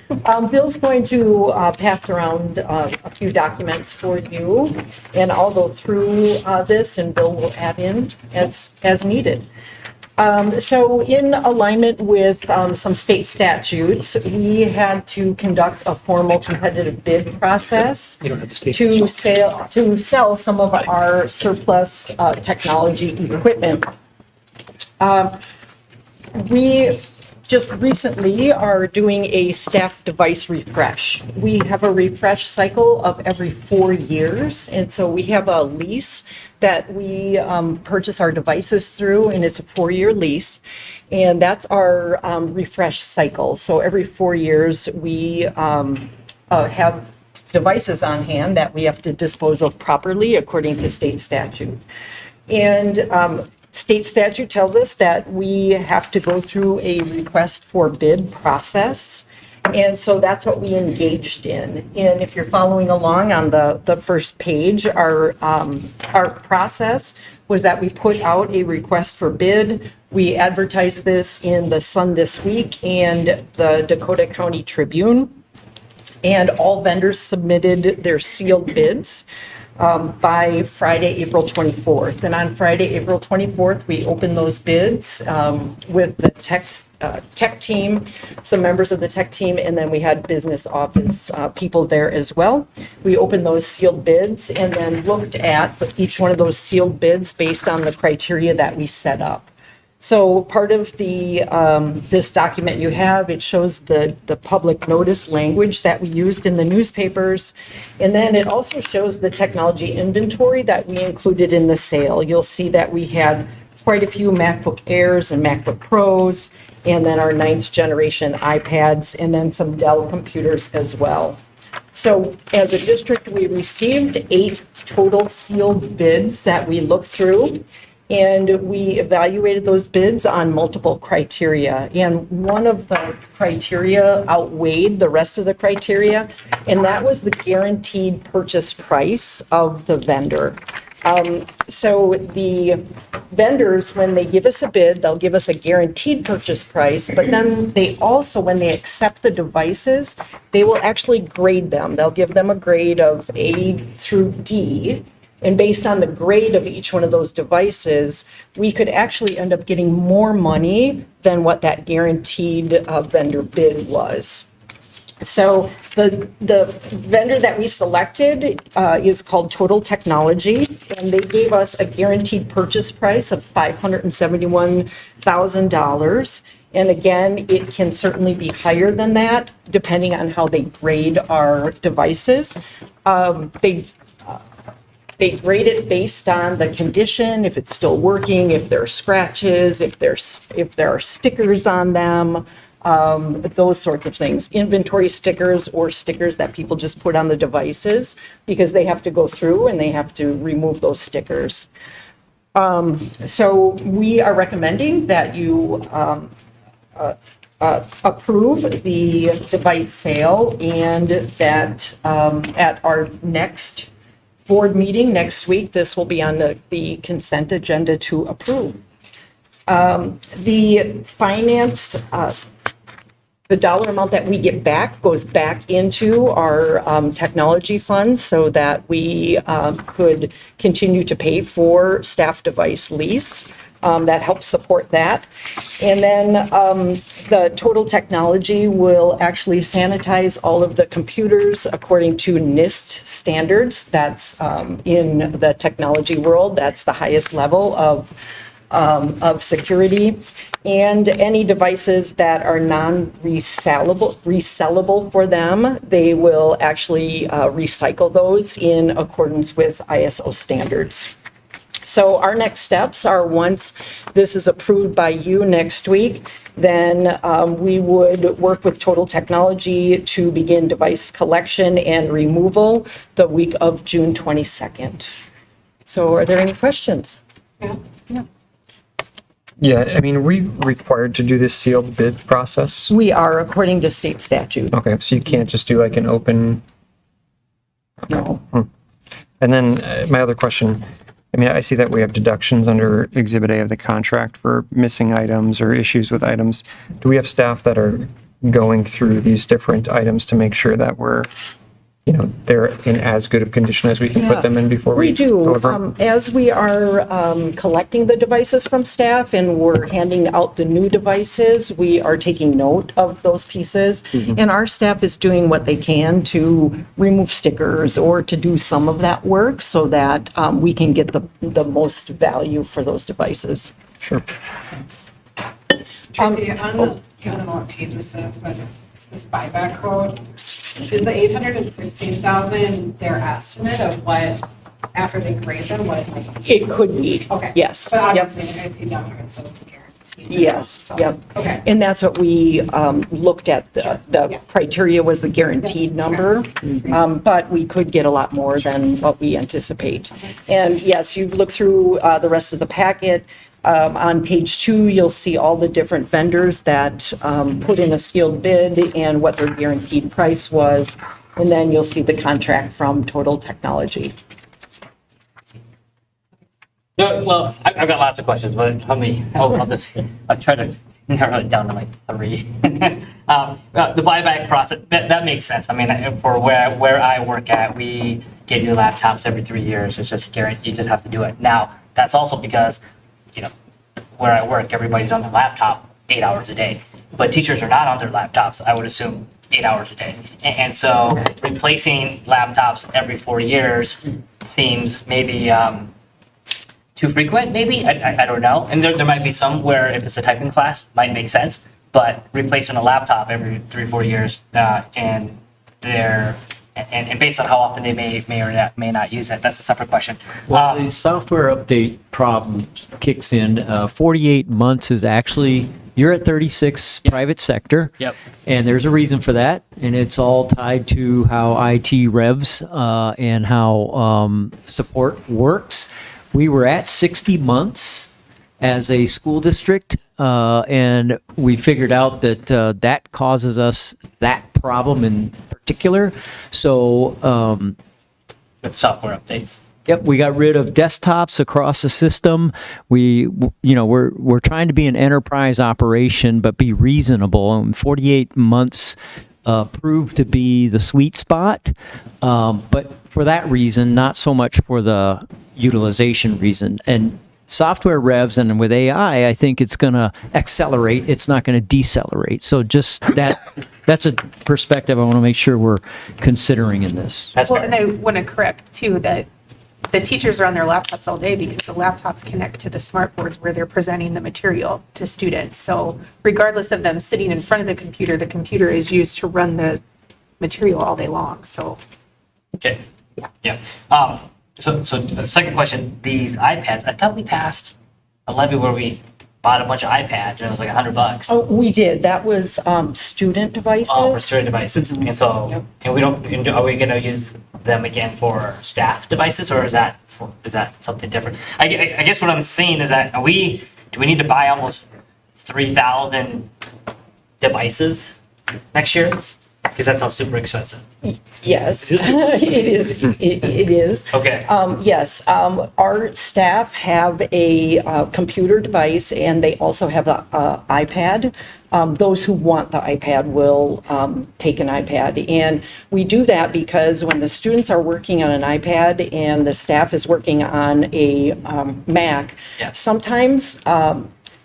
Bill's going to pass around a few documents for you, and I'll go through this, and Bill will add in as needed. So in alignment with some state statutes, we had to conduct a formal competitive bid process You don't have to state. to sell some of our surplus technology equipment. We just recently are doing a staff device refresh. We have a refresh cycle of every 4 years, and so we have a lease that we purchase our devices through, and it's a 4-year lease, and that's our refresh cycle. So every 4 years, we have devices on hand that we have to dispose of properly according to state statute. And state statute tells us that we have to go through a request for bid process. And so that's what we engaged in. And if you're following along on the first page, our process was that we put out a request for bid. We advertised this in the Sun This Week and the Dakota County Tribune. And all vendors submitted their sealed bids by Friday, April 24th. And on Friday, April 24th, we opened those bids with the tech team, some members of the tech team, and then we had business office people there as well. We opened those sealed bids and then looked at each one of those sealed bids based on the criteria that we set up. So part of the this document you have, it shows the public notice language that we used in the newspapers. And then it also shows the technology inventory that we included in the sale. You'll see that we had quite a few MacBook Airs and MacBook Pros, and then our 9th generation iPads, and then some Dell computers as well. So as a district, we received 8 total sealed bids that we looked through. And we evaluated those bids on multiple criteria. And one of the criteria outweighed the rest of the criteria, and that was the guaranteed purchase price of the vendor. So the vendors, when they give us a bid, they'll give us a guaranteed purchase price, but then they also, when they accept the devices, they will actually grade them. They'll give them a grade of A through D. And based on the grade of each one of those devices, we could actually end up getting more money than what that guaranteed vendor bid was. So the vendor that we selected is called Total Technology, and they gave us a guaranteed purchase price of $571,000. And again, it can certainly be higher than that, depending on how they grade our devices. They grade it based on the condition, if it's still working, if there are scratches, if there are stickers on them, those sorts of things. Inventory stickers or stickers that people just put on the devices because they have to go through and they have to remove those stickers. So we are recommending that you approve the device sale, and that at our next board meeting next week, this will be on the consent agenda to approve. The finance, the dollar amount that we get back goes back into our technology funds so that we could continue to pay for staff device lease. That helps support that. And then the Total Technology will actually sanitize all of the computers according to NIST standards. That's in the technology world. That's the highest level of security. And any devices that are resellable for them, they will actually recycle those in accordance with ISO standards. So our next steps are, once this is approved by you next week, then we would work with Total Technology to begin device collection and removal the week of June 22nd. So are there any questions? Yeah. Yeah, I mean, are we required to do this sealed bid process? We are according to state statute. Okay, so you can't just do like an open. No. And then my other question, I mean, I see that we have deductions under Exhibit A of the contract for missing items or issues with items. Do we have staff that are going through these different items to make sure that we're, you know, they're in as good of condition as we can put them in before we We do. deliver? As we are collecting the devices from staff and we're handing out the new devices, we are taking note of those pieces. And our staff is doing what they can to remove stickers or to do some of that work so that we can get the most value for those devices. Sure. Tracy, I don't know what page this is, but this buyback quote, is the 816,000 their estimate of what, after they grade them, what? It could be. Okay. Yes. But Yep. obviously, I see down here, it says the guarantee. Yes, So, yep. Okay. And that's what we looked at, the criteria was the guaranteed number, but we could get a lot more than what we anticipate. And yes, you've looked through the rest of the packet. On page 2, you'll see all the different vendors that put in a sealed bid and what their guaranteed price was. And then you'll see the contract from Total Technology. No, well, I've got lots of questions, but I'll try to narrow it down to like 3. The buyback process, that makes sense. I mean, for where I work at, we get new laptops every 3 years. It's just guaranteed, you just have to do it. Now, that's also because, you know, where I work, everybody's on their laptop 8 hours a day. But teachers are not on their laptops, I would assume, 8 hours a day. And so replacing laptops every 4 years seems maybe too frequent, maybe? I don't know. And there might be some where if it's a typing class, might make sense. But replacing a laptop every 3-4 years and based on how often they may or may not use it, that's a separate question. Well, the software update problem kicks in. 48 months is actually, you're at 36 private sector. Yep. And there's a reason for that. And it's all tied to how IT revs and how support works. We were at 60 months as a school district, and we figured out that that causes us that problem in particular. So, With software updates. yep, we got rid of desktops across the system. We're trying to be an enterprise operation, but be reasonable. And 48 months proved to be the sweet spot, but for that reason, not so much for the utilization reason. And software revs and with AI, I think it's going to accelerate. It's not going to decelerate. So just that's a perspective I want to make sure we're considering in this. That's Well, fair. and I want to correct too, that the teachers are on their laptops all day because the laptops connect to the smart boards where they're presenting the material to students. So regardless of them sitting in front of the computer is used to run the material all day long, so. Okay. Yeah. So the second question, these iPads, I thought we passed a levy where we bought a bunch of iPads and it was like $100. Oh, we did. That was student devices. Oh, for student devices. And so, and we don't, and are we going to use them again for staff devices or is that something different? I guess what I'm saying is that do we need to buy almost 3,000 devices next year? Because that sounds super expensive. Yes, it is. It is. Okay. Yes, our staff have a computer device and they also have an iPad. Those who want the iPad will take an iPad. And we do that because when the students are working on an iPad and the staff is working on a Mac, Yeah. sometimes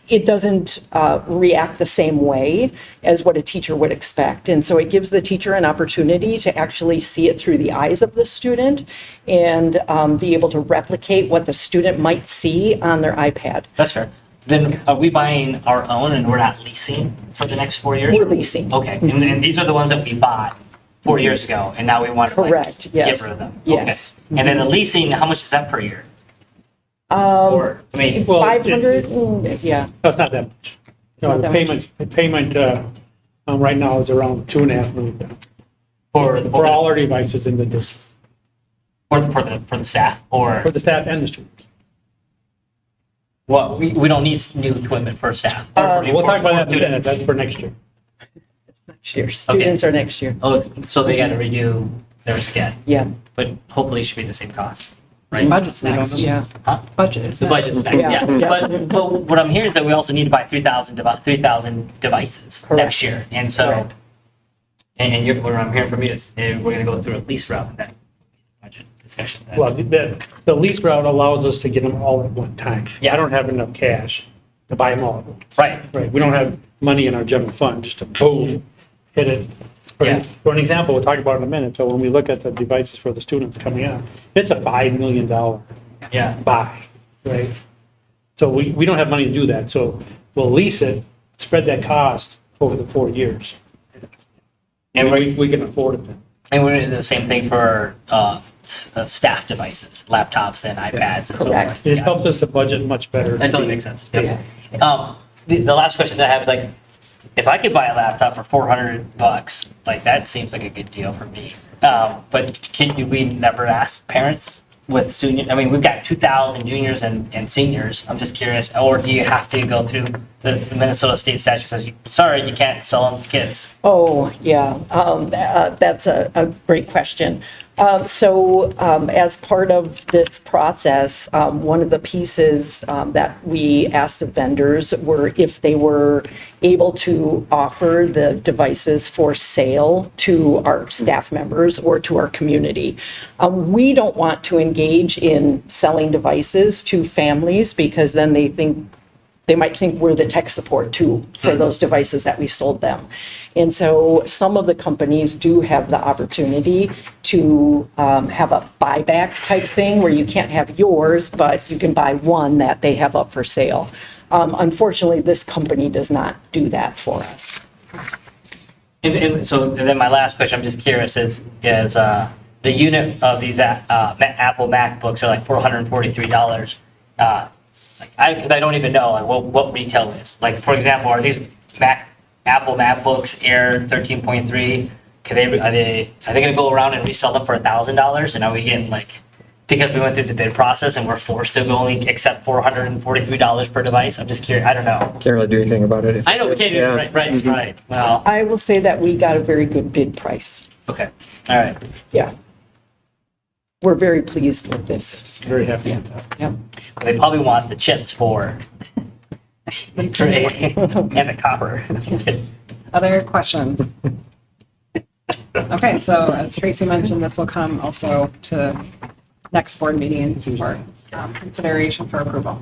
it doesn't react the same way as what a teacher would expect. And so it gives the teacher an opportunity to actually see it through the eyes of the student and be able to replicate what the student might see on their iPad. That's fair. Then are we buying our own and we're not leasing for the next 4 years? We're leasing. Okay, and these are the ones that we bought 4 years ago, and now we want to Correct, get yes. rid of them? Yes. Okay. And then the leasing, how much is that per year? Or, I mean, Well, 500, yeah. No, it's not that much. No, not the that much. payment right now is around $2.5 million for all our devices in the district, for the staff, or? for the staff and the students. Well, we don't need new equipment for staff. We'll talk about that in a minute, that's for next year. Next year, students are next year. Oh, so they got to renew theirs again, Yeah. but hopefully it should be the same cost, right? Budget's next. Yeah. Huh? Budget is The next. budget's next, yeah. Yeah. But what I'm hearing is that we also need to buy 3,000 devices Correct. next year. And so, Correct. and what I'm hearing from you is we're going to go through a lease route in that budget discussion. Well, the lease route allows us to get them all at one time. Yeah. I don't have enough cash to buy them all at once. Right. Right, we don't have money in our general fund just to boom, hit it. Yeah. For an example, we'll talk about it in a minute, but when we look at the devices for the students coming out, it's a $5 million Yeah. buy, right? So we don't have money to do that, so we'll lease it, spread that cost over the 4 years. And And we can afford it then. And we're going to do the same thing for staff devices, laptops and iPads and so Correct. forth. It just helps us to budget much better. That totally makes sense. Yep. The last question that I have is like, if I could buy a laptop for $400, like that seems like a good deal for me. But do we never ask parents with senior? I mean, we've got 2,000 juniors and seniors. I'm just curious, or do you have to go through the Minnesota state statute says, sorry, you can't sell them to kids? Oh, yeah, that's a great question. As part of this process, one of the pieces that we asked the vendors were if they were able to offer the devices for sale to our staff members or to our community. We don't want to engage in selling devices to families because then they might think we're the tech support too for those devices that we sold them. And so some of the companies do have the opportunity to have a buyback type thing where you can't have yours, but you can buy one that they have up for sale. Unfortunately, this company does not do that for us. And then my last question, I'm just curious, is the unit of these Apple MacBooks are like $443. Because I don't even know like, what retail is. Like, for example, are these Apple MacBooks Air 13.3, are they going to go around and resell them for $1,000? And are we getting like, because we went through the bid process and we're forced to only accept $443 per device? I'm just curious. I don't know. Can't really do anything about it. I know we can't do it. Right. Well, I will say that we got a very good bid price. okay. All right. Yeah. We're very pleased with this. Very happy with that. Yep. They probably want the chips for the tray and the copper. Other questions? Okay, so as Tracy mentioned, this will come also to next board meeting for consideration for approval.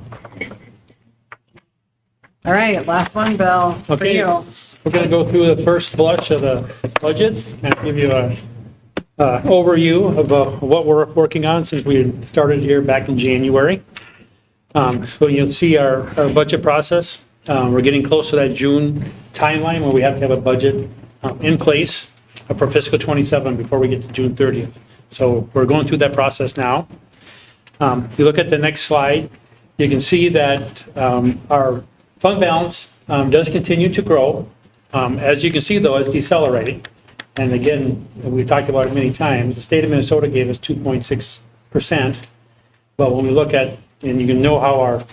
All right, last one, Bill, for Okay. you. We're going to go through the first blush of the budget and give you a overview of what we're working on since we started here back in January. So you'll see our budget process. We're getting close to that June timeline where we have to have a budget in place for fiscal 27 before we get to June 30th. So we're going through that process now. If you look at the next slide, you can see that our fund balance does continue to grow. As you can see, though, it's decelerating. And again, we talked about it many times, the state of Minnesota gave us 2.6%. But when we look at, and you can know how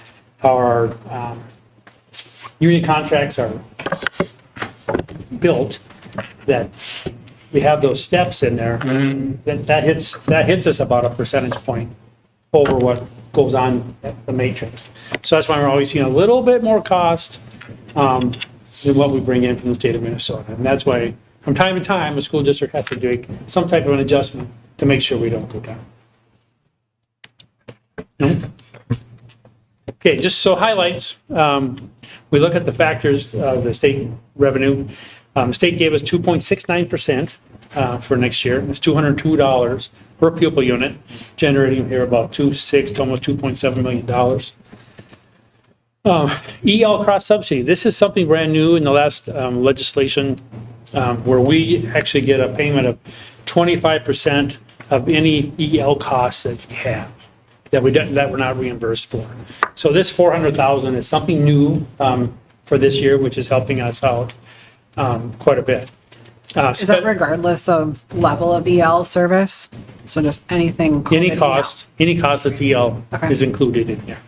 our union contracts are built, that we have those steps in there, that hits us about a percentage point over what goes on at the matrix. So that's why we're always seeing a little bit more cost than what we bring in from the state of Minnesota. And that's why from time to time, the school district has to do some type of an adjustment to make sure we don't go down. No? Okay, just so highlights, we look at the factors of the state revenue. The state gave us 2.69% for next year. It's $202 per pupil unit, generating here about $2.6 to almost $2.7 million. EL cross subsidy. This is something brand new in the last legislation where we actually get a payment of 25% of any EL costs that we have that we're not reimbursed for. So this $400,000 is something new for this year, which is helping us out quite a bit. Is that regardless of level of EL service? So just anything? Any cost that's EL Okay. is included in here.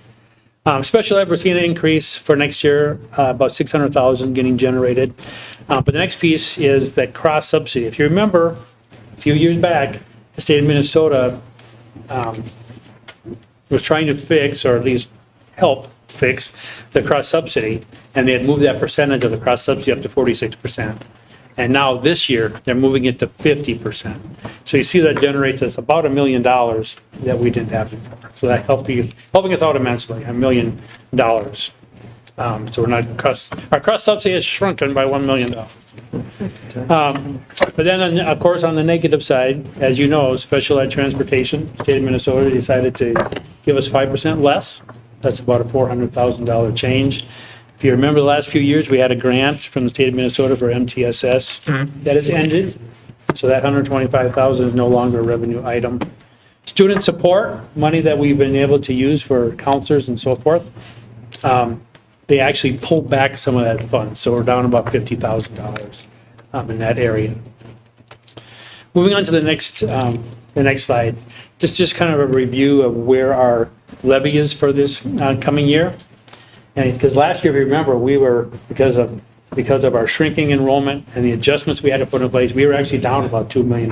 Special ed, we're seeing an increase for next year, about 600,000 getting generated. But the next piece is that cross subsidy. If you remember, a few years back, the state of Minnesota was trying to fix, or at least help fix, the cross subsidy, and they had moved that percentage of the cross subsidy up to 46%. And now this year, they're moving it to 50%. So you see that generates us about $1 million that we didn't have before. So that helping us out immensely, $1 million. So we're not, our cross subsidy has shrunken by $1 million. But then, of course, on the negative side, as you know, special ed transportation, state of Minnesota decided to give us 5% less. That's about a $400,000 change. If you remember the last few years, we had a grant from the state of Minnesota for MTSS that has ended. So that $125,000 is no longer a revenue item. Student support, money that we've been able to use for counselors and so forth, they actually pulled back some of that fund. So we're down about $50,000 in that area. Moving on to the next slide, just kind of a review of where our levy is for this coming year. And because last year, if you remember, we were, because of our shrinking enrollment and the adjustments we had to put in place, we were actually down about $2 million.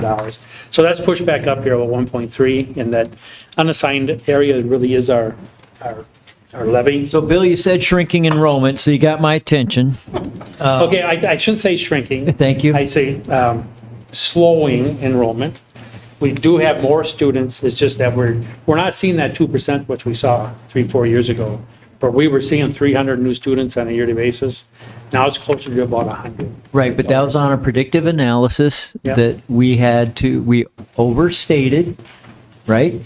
So that's pushed back up here about 1.3, and that unassigned area really is our levy. So Bill, you said shrinking enrollment, so you got my attention. Okay, I shouldn't say shrinking. Thank you. I say slowing enrollment. We do have more students, it's just that we're not seeing that 2%, which we saw 3-4 years ago. But we were seeing 300 new students on a yearly basis. Now it's closer to about 100. Right, but that was on a predictive analysis Yeah. that we overstated, right?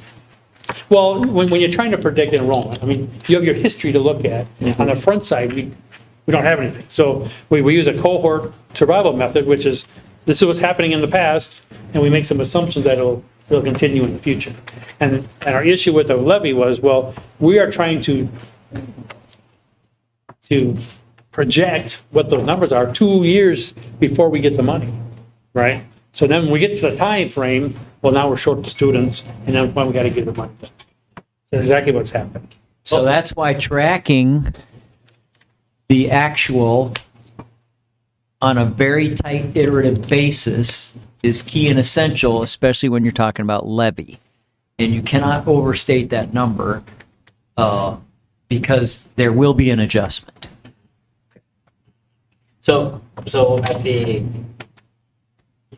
Well, when you're trying to predict enrollment, I mean, you have your history to look at. On the front side, we don't have anything. So we use a cohort survival method, which is, this is what's happening in the past, and we make some assumptions that it'll continue in the future. And our issue with the levy was, well, we are trying to project what those numbers are 2 years before we get the money, right? So then when we get to the time frame, well, now we're short the students, and then we got to give the money. That's exactly what's happened. So that's why tracking the actual on a very tight iterative basis is key and essential, especially when you're talking about levy. And you cannot overstate that number because there will be an adjustment. So at the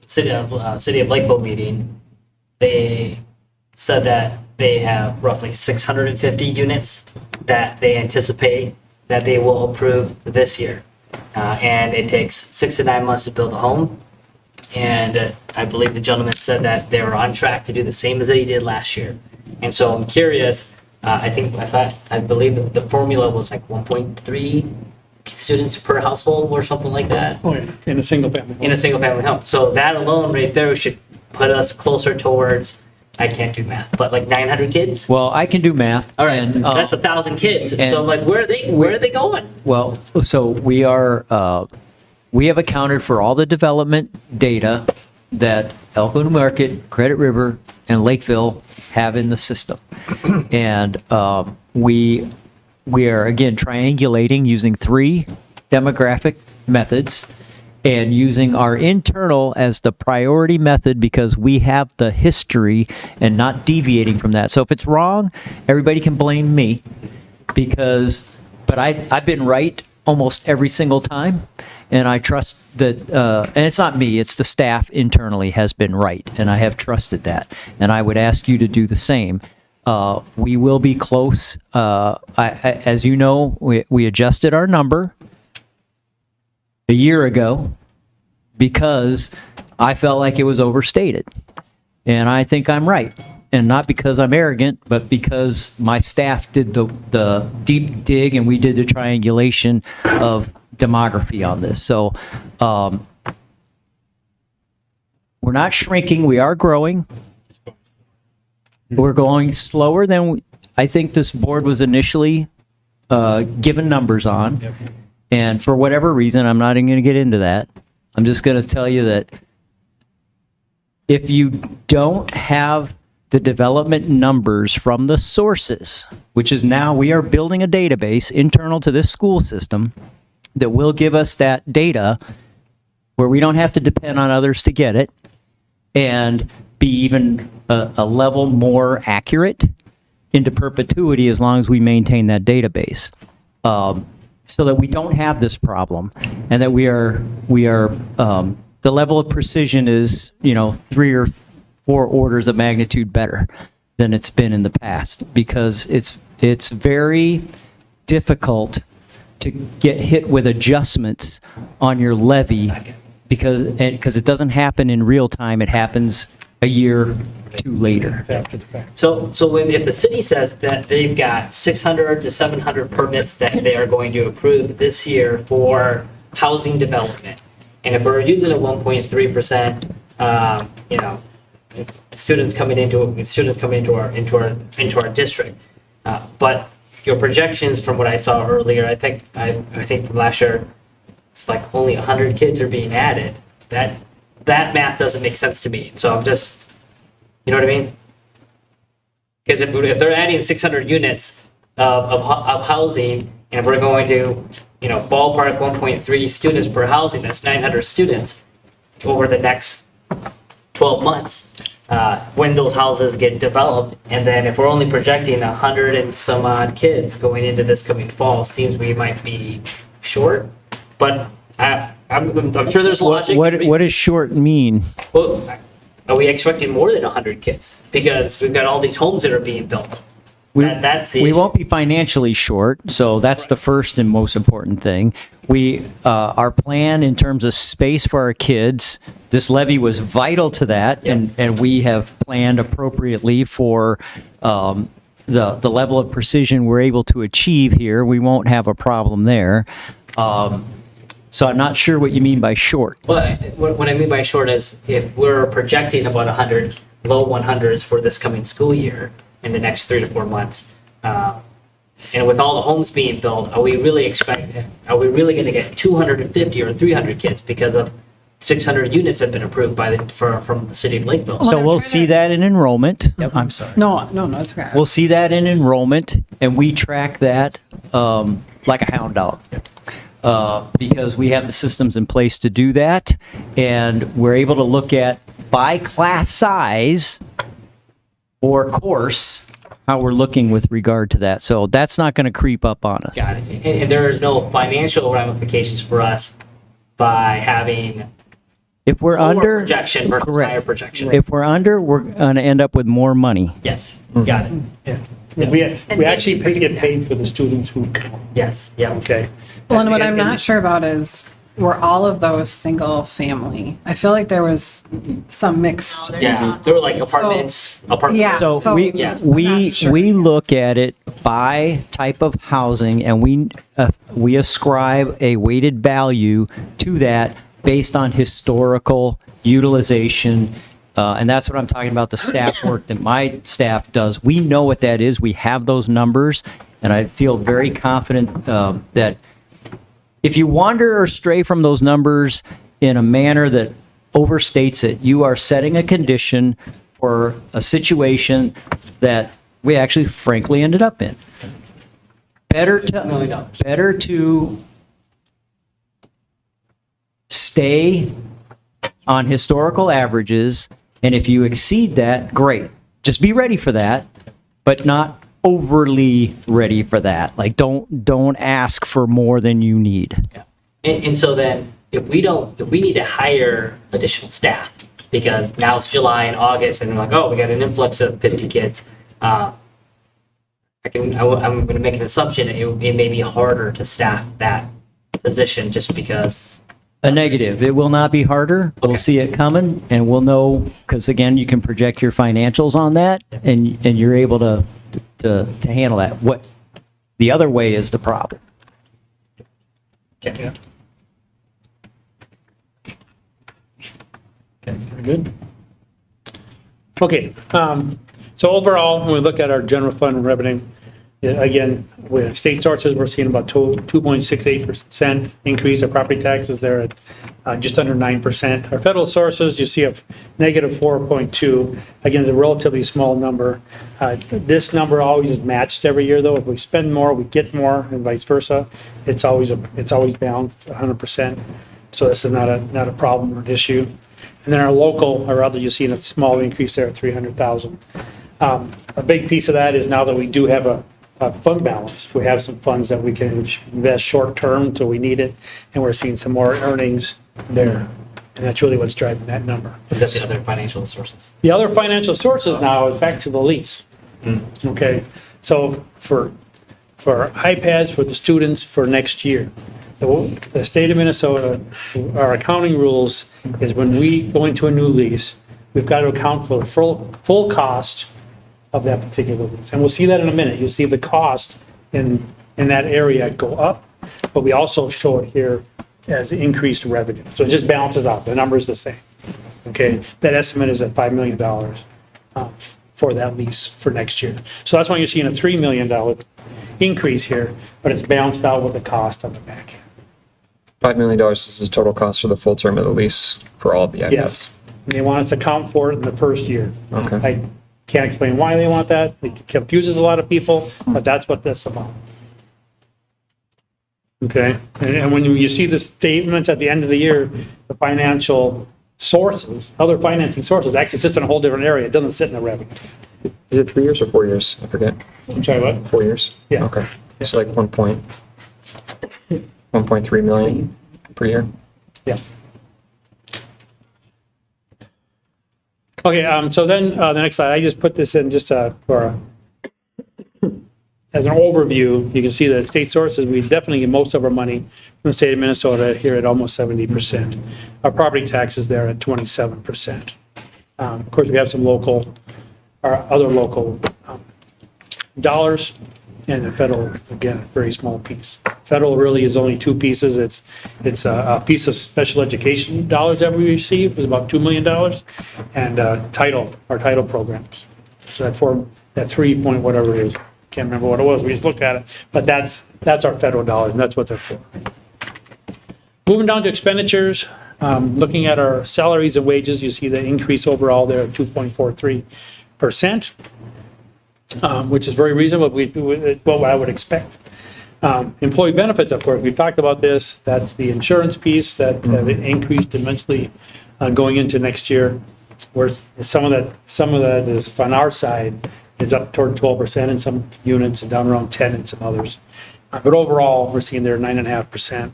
city of Lakeville meeting, they said that they have roughly 650 units that they anticipate that they will approve this year. And it takes 6 to 9 months to build a home. And I believe the gentleman said that they were on track to do the same as they did last year. And so I'm curious, I believe the formula was like 1.3 students per household or something like that. Oh, yeah, in a single family. In a single family home. So that alone right there should put us closer towards, I can't do math, but like 900 kids? Well, I can do math. All right, and, that's 1,000 kids. and- So I'm like, where are they going? Well, so we have accounted for all the development data that Elko New Market, Credit River, and Lakeville have in the system. And we are, again, triangulating using 3 demographic methods and using our internal as the priority method because we have the history and not deviating from that. So if it's wrong, everybody can blame me but I've been right almost every single time. And I trust that, and it's not me, it's the staff internally has been right, and I have trusted that. And I would ask you to do the same. We will be close. As you know, we adjusted our number a year ago because I felt like it was overstated. And I think I'm right. And not because I'm arrogant, but because my staff did the deep dig and we did the triangulation of demography on this. So we're not shrinking, we are growing. We're going slower than I think this board was initially given numbers on. Yep. And for whatever reason, I'm not even going to get into that. I'm just going to tell you that if you don't have the development numbers from the sources, which is now we are building a database internal to this school system that will give us that data where we don't have to depend on others to get it and be even a level more accurate into perpetuity as long as we maintain that database. So that we don't have this problem and that we are the level of precision is, 3 or 4 orders of magnitude better than it's been in the past, because it's very difficult to get hit with adjustments on your levy because it doesn't happen in real time. It happens a year or two later. So if the city says that they've got 600 to 700 permits that they are going to approve this year for housing development, and if we're using a 1.3%, students coming into our district, but your projections from what I saw earlier, I think from last year, it's like only 100 kids are being added. That math doesn't make sense to me. So I'm just, you know what I mean? Because if they're adding 600 units of housing, and if we're going to, ballpark 1.3 students per housing, that's 900 students over the next 12 months when those houses get developed. And then if we're only projecting 100 and some odd kids going into this coming fall, seems we might be short. But I'm sure there's logic. What does short mean? Well, are we expecting more than 100 kids? Because we've got all these homes that are being built. That's the We issue. won't be financially short, so that's the first and most important thing. Our plan in terms of space for our kids, this levy was vital to that, and we have planned appropriately for the level of precision we're able to achieve here. We won't have a problem there. So I'm not sure what you mean by short. Well, what I mean by short is if we're projecting about 100, low 100s for this coming school year in the next 3 to 4 months, and with all the homes being built, are we really going to get 250 or 300 kids because of 600 units have been approved from the city of Lakeville? So we'll see that in enrollment. I'm sorry. No, it's okay. We'll see that in enrollment, and we track that like a hound dog. Because we have the systems in place to do that, and we're able to look at by class size or course how we're looking with regard to that. So that's not going to creep up on us. Got it. And there is no financial ramifications for us by having If we're lower under, projection versus correct. higher projection. If we're under, we're going to end up with more money. Yes, got it. Yeah. We actually get paid for the students who come. Yes, yeah. Okay. Well, and what I'm not sure about is, were all of those single family? I feel like there was some mixed. Yeah, there were like apartments. Yeah. So So, we yeah. we Not sure. we look at it by type of housing, and we ascribe a weighted value to that based on historical utilization, and that's what I'm talking about. The staff work that my staff does, we know what that is. We have those numbers, and I feel very confident that if you wander or stray from those numbers in a manner that overstates it, you are setting a condition for a situation that we actually frankly ended up in. Better to stay on historical averages, and if you exceed that, great. Just be ready for that, but not overly ready for that. Like, don't ask for more than you need. Yeah. And so then if we need to hire additional staff because now it's July and August and we're like, oh, we got an influx of 50 kids. I'm going to make an assumption it may be harder to staff that position just because. A negative. It will not be harder. We'll see it coming, and we'll know, because again, you can project your financials on that, and you're able to handle that. What the other way is the problem. Okay. Okay, very good. Okay, so overall, when we look at our general fund revenue, Again, with state sources, we're seeing about 2.68% increase. Our property taxes there at just under 9%. Our federal sources, you see a negative 4.2. Again, it's a relatively small number. This number always is matched every year, though. If we spend more, we get more, and vice versa. It's always balanced 100%. So this is not a problem or an issue. And then our local, or other, you see a small increase there at 300,000. A big piece of that is now that we do have a fund balance, we have some funds that we can invest short-term until we need it, and we're seeing some more earnings there. And that's really what's driving that number. That's the other financial sources. The other financial sources now is back to the lease. Okay, so for iPads for the students for next year, the state of Minnesota, our accounting rules is when we go into a new lease, we've got to account for the full cost of that particular lease. And we'll see that in a minute. You'll see the cost in that area go up, but we also show it here as increased revenue. So it just balances out. The number is the same. Okay, that estimate is at $5 million for that lease for next year. So that's why you're seeing a $3 million increase here, but it's balanced out with the cost on the back. $5 million is the total cost for the full term of the lease for all of the iPads. Yes. They want us to account for it in the first year. Okay. I can't explain why they want that. It confuses a lot of people, but that's what that's about. Okay, and when you see the statements at the end of the year, the financial sources, other financing sources actually sits in a whole different area. It doesn't sit in the revenue. Is it 3 years or 4 years? I forget. I'm sorry, what? 4 years? Yeah. Okay. It's like 1.3 million per year. Yeah. Okay, so then the next slide, I just put this in just as an overview. You can see that state sources, we definitely get most of our money from the state of Minnesota here at almost 70%. Our property taxes there at 27%. Of course, we have some local, or other local dollars, and the federal, again, a very small piece. Federal really is only two pieces. It's a piece of special education dollars that we receive, is about $2 million, and our title programs. So that 3 point whatever it is, can't remember what it was, we just looked at it, but that's our federal dollars, and that's what they're for. Moving down to expenditures, looking at our salaries and wages, you see the increase overall there at 2.43%, which is very reasonable, what I would expect. Employee benefits, of course, we've talked about this. That's the insurance piece that increased immensely going into next year. Where some of that is on our side, it's up toward 12% in some units and down around 10 in some others. But overall, we're seeing there 9.5%.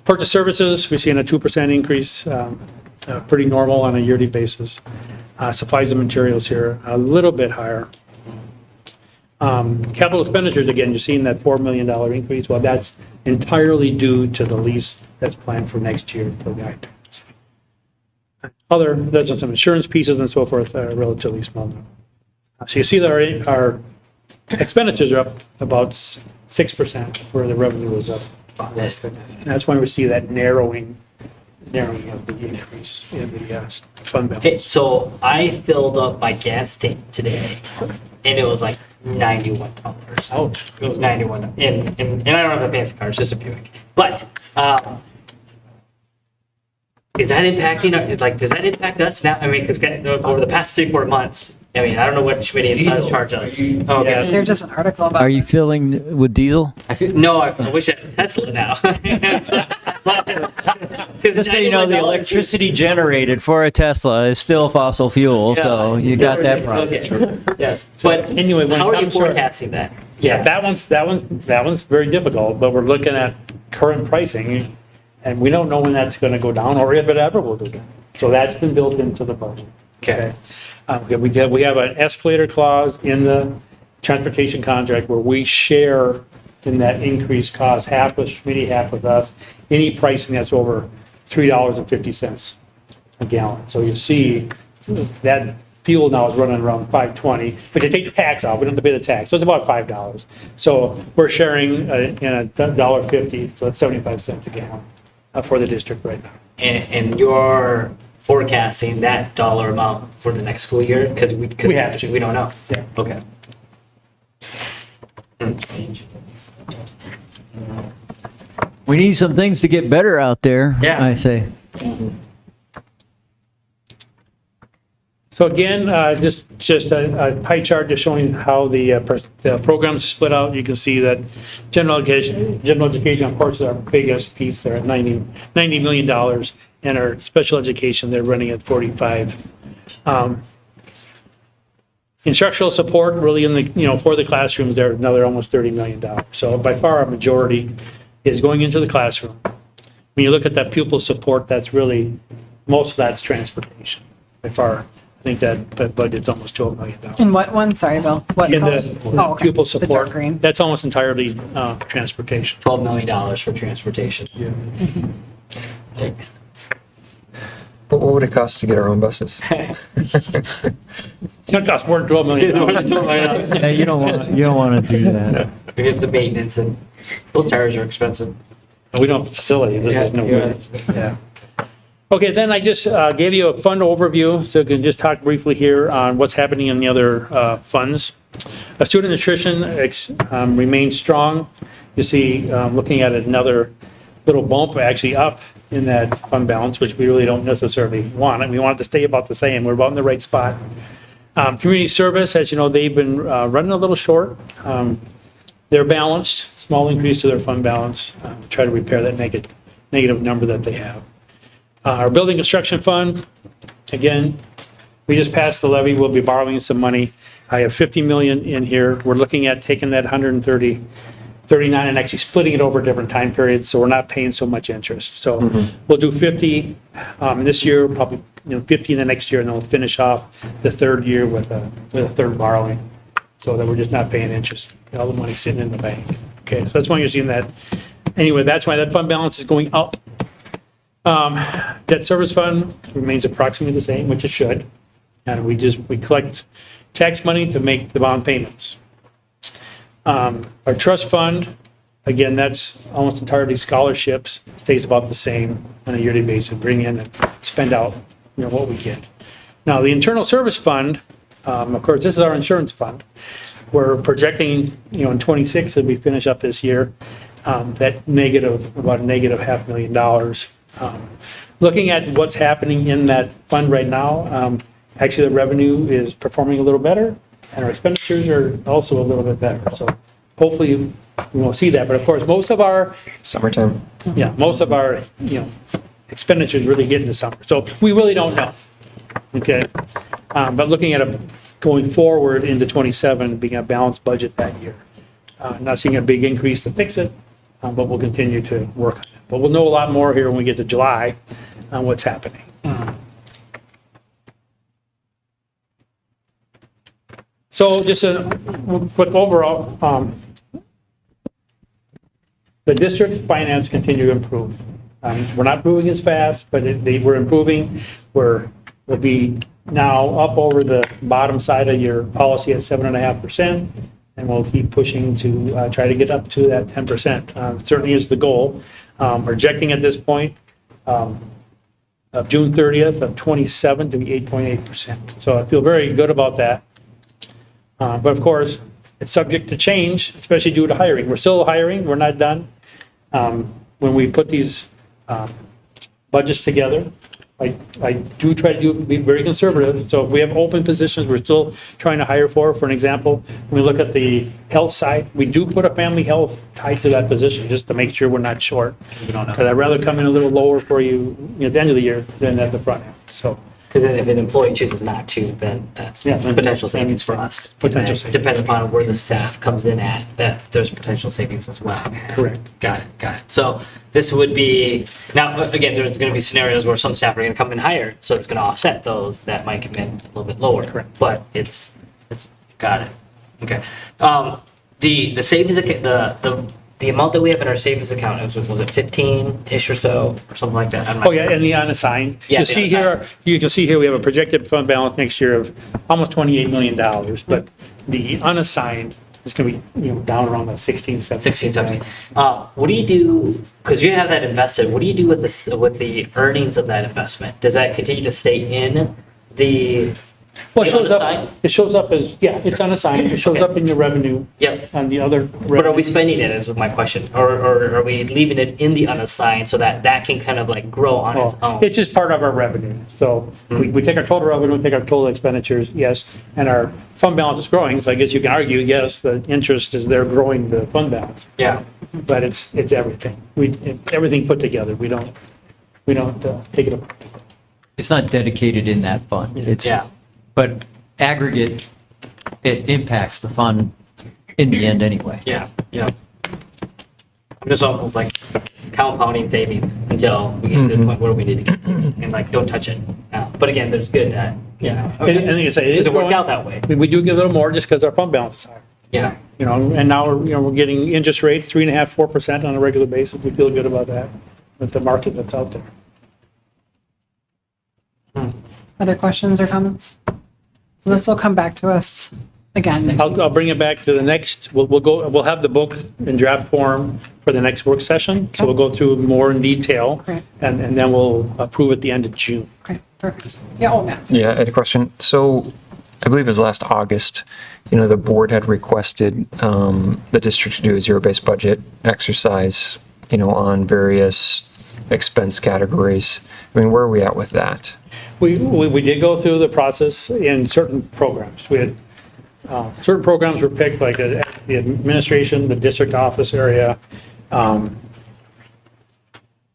Purchase services, we're seeing a 2% increase, pretty normal on a yearly basis. Supplies and materials here, a little bit higher. Capital expenditures, again, you're seeing that $4 million increase. Well, that's entirely due to the lease that's planned for next year for the iPads. There's some insurance pieces and so forth that are relatively small. So you see that our expenditures are up about 6%, where the revenue is up about less than that. And that's why we see that narrowing of the increase in the fund balance. Hey, so I filled up my gas tank today, and it was like $91. Oh, it was $91, and I don't have a fancy car; it's just a Buick. But is that impacting? Does that impact us now? I mean, because over the past 3-4 months, I mean, I don't know what Schmitty and Sons charge us. Okay. There's just an article about Are you this. filling with diesel? I wish I had a Tesla now. Just so you know, the electricity generated for a Tesla is still fossil fuel, so you got that problem. Okay. Yes, but anyway, when how it are you comes to- forecasting that? Yeah, that one's very difficult, but we're looking at current pricing, and we don't know when that's going to go down or if it ever will go down. So that's been built into the budget. Okay. We have an escalator clause in the transportation contract where we share in that increased cost, half with Schmitty, half with us, any pricing that's over $3.50 a gallon. So you see that fuel now is running around $5.20, but you take the tax off, we don't have to pay the tax, so it's about $5. So we're sharing in $1.50, so that's 75 cents a gallon for the district right now. And you're forecasting that dollar amount for the next school year? Because We have to. We don't know. Yeah. Okay. We need some things to get better out there, Yeah. I say. So again, just a pie chart just showing how the programs are split out. You can see that general education, of course, is our biggest piece there at $90 million, and our special education, they're running at 45. Instructional support, really in the, for the classrooms, they're another almost $30 million. So by far, a majority is going into the classroom. When you look at that pupil support, that's really, most of that's transportation. By far, I think that budget's almost $12 million. In what one? Sorry, Bill. What? In Oh, the okay. pupil The dark support, green. that's almost entirely transportation. $12 million for transportation. Thanks. But what would it cost to get our own buses? It's gonna cost more than $12 million. Yeah, you don't want to do that. We get the maintenance, and those tires are expensive. We don't have a facility, this is no Yeah, good. Yeah. Okay, then I just gave you a fund overview, so you can just talk briefly here on what's happening in the other funds. Student nutrition remains strong. You see, looking at another little bump, actually up in that fund balance, which we really don't necessarily want. We want it to stay about the same. We're about in the right spot. Community service, as you know, they've been running a little short. They're balanced, small increase to their fund balance to try to repair that negative number that they have. Our building construction fund, again, we just passed the levy. We'll be borrowing some money. I have 50 million in here. We're looking at taking that 130, 39 and actually splitting it over different time periods, so we're not paying so much interest. So we'll do 50 this year, probably 50 in the next year, and then we'll finish off the third year with a third borrowing, so that we're just not paying interest. All the money sitting in the bank. Okay, so that's why you're seeing that. Anyway, that's why that fund balance is going up. Debt service fund remains approximately the same, which it should. And we collect tax money to make the bond payments. Our trust fund, again, that's almost entirely scholarships, stays about the same on a yearly basis, bring in and spend out, what we get. Now, the internal service fund, of course, this is our insurance fund. We're projecting, in 26, as we finish up this year, about a negative $500,000. Looking at what's happening in that fund right now, actually the revenue is performing a little better, and our expenditures are also a little bit better. So hopefully we won't see that. But of course, most of our Summertime. expenditures really hit in the summer. So we really don't know. Okay, but looking at going forward into 27, being a balanced budget that year, not seeing a big increase to fix it, but we'll continue to work on it. But we'll know a lot more here when we get to July on what's happening. So just a quick overall, the district finance continue to improve. We're not moving as fast, but we're improving. We'll be now up over the bottom side of your policy at 7.5%. And we'll keep pushing to try to get up to that 10%. Certainly is the goal. We're projecting at this point of June 30th of 27 to be 8.8%. So I feel very good about that. But of course, it's subject to change, especially due to hiring. We're still hiring. We're not done. When we put these budgets together, I do try to be very conservative. So if we have open positions, we're still trying to hire for an example, when we look at the health side, we do put a family health tied to that position just to make sure we're not short. Because I'd rather come in a little lower for you at the end of the year than at the front end. So. Because if an employee chooses not to, then that's potential savings for us. Potential savings. Depending upon where the staff comes in at, that there's potential savings as well. Correct. Got it. So this would be, now, again, there's going to be scenarios where some staff are going to come in higher, so it's going to offset those that might come in a little bit lower. Correct. But it's got it. Okay. The savings, the amount that we have in our savings account, was it 15-ish or so, or something like that? Oh, yeah, and the unassigned. Yeah, You can see here, we have a projected fund balance next year of almost $28 million, but the unassigned is going to be, down around the 16, 17. What do you do, because you have that invested, what do you do with the earnings of that investment? Does that continue to stay in the Well, it shows Unassigned? up, it shows up as, yeah, it's unassigned, it shows Okay. up in your revenue. Yep. On the other. But are we spending it is my question, or are we leaving it in the unassigned so that that can kind of like grow on its own? It's just part of our revenue. So we take our total revenue, we take our total expenditures, yes, and our fund balance is growing. So I guess you can argue, yes, the interest is there growing the fund balance. Yeah. But it's everything. Everything put together. We don't take it apart. It's not dedicated in that fund. It's, Yeah. but aggregate, it impacts the fund in the end anyway. Yeah, yeah. I'm just almost like compounding savings until we get to the point where we need to get to, and like, don't touch it. But again, there's good at, Yeah. Okay. And like I say, it is Does it work growing. out that way? We do get a little more just because our fund balance is higher. Yeah. You know, and now we're getting interest rates 3.5%, 4% on a regular basis. We feel good about that with the market that's out there. Other questions or comments? So this will come back to us again. I'll bring it back to the next, we'll have the book in draft form for the next work session. So we'll go through more in detail Great. and then we'll approve at the end of June. Okay, perfect. Yeah, oh, Matt. Yeah, I had a question. So I believe it was last August, the board had requested the district to do a zero-based budget exercise, on various expense categories. I mean, where are we at with that? We did go through the process in certain programs. We had, certain programs were picked, like the administration, the district office area. There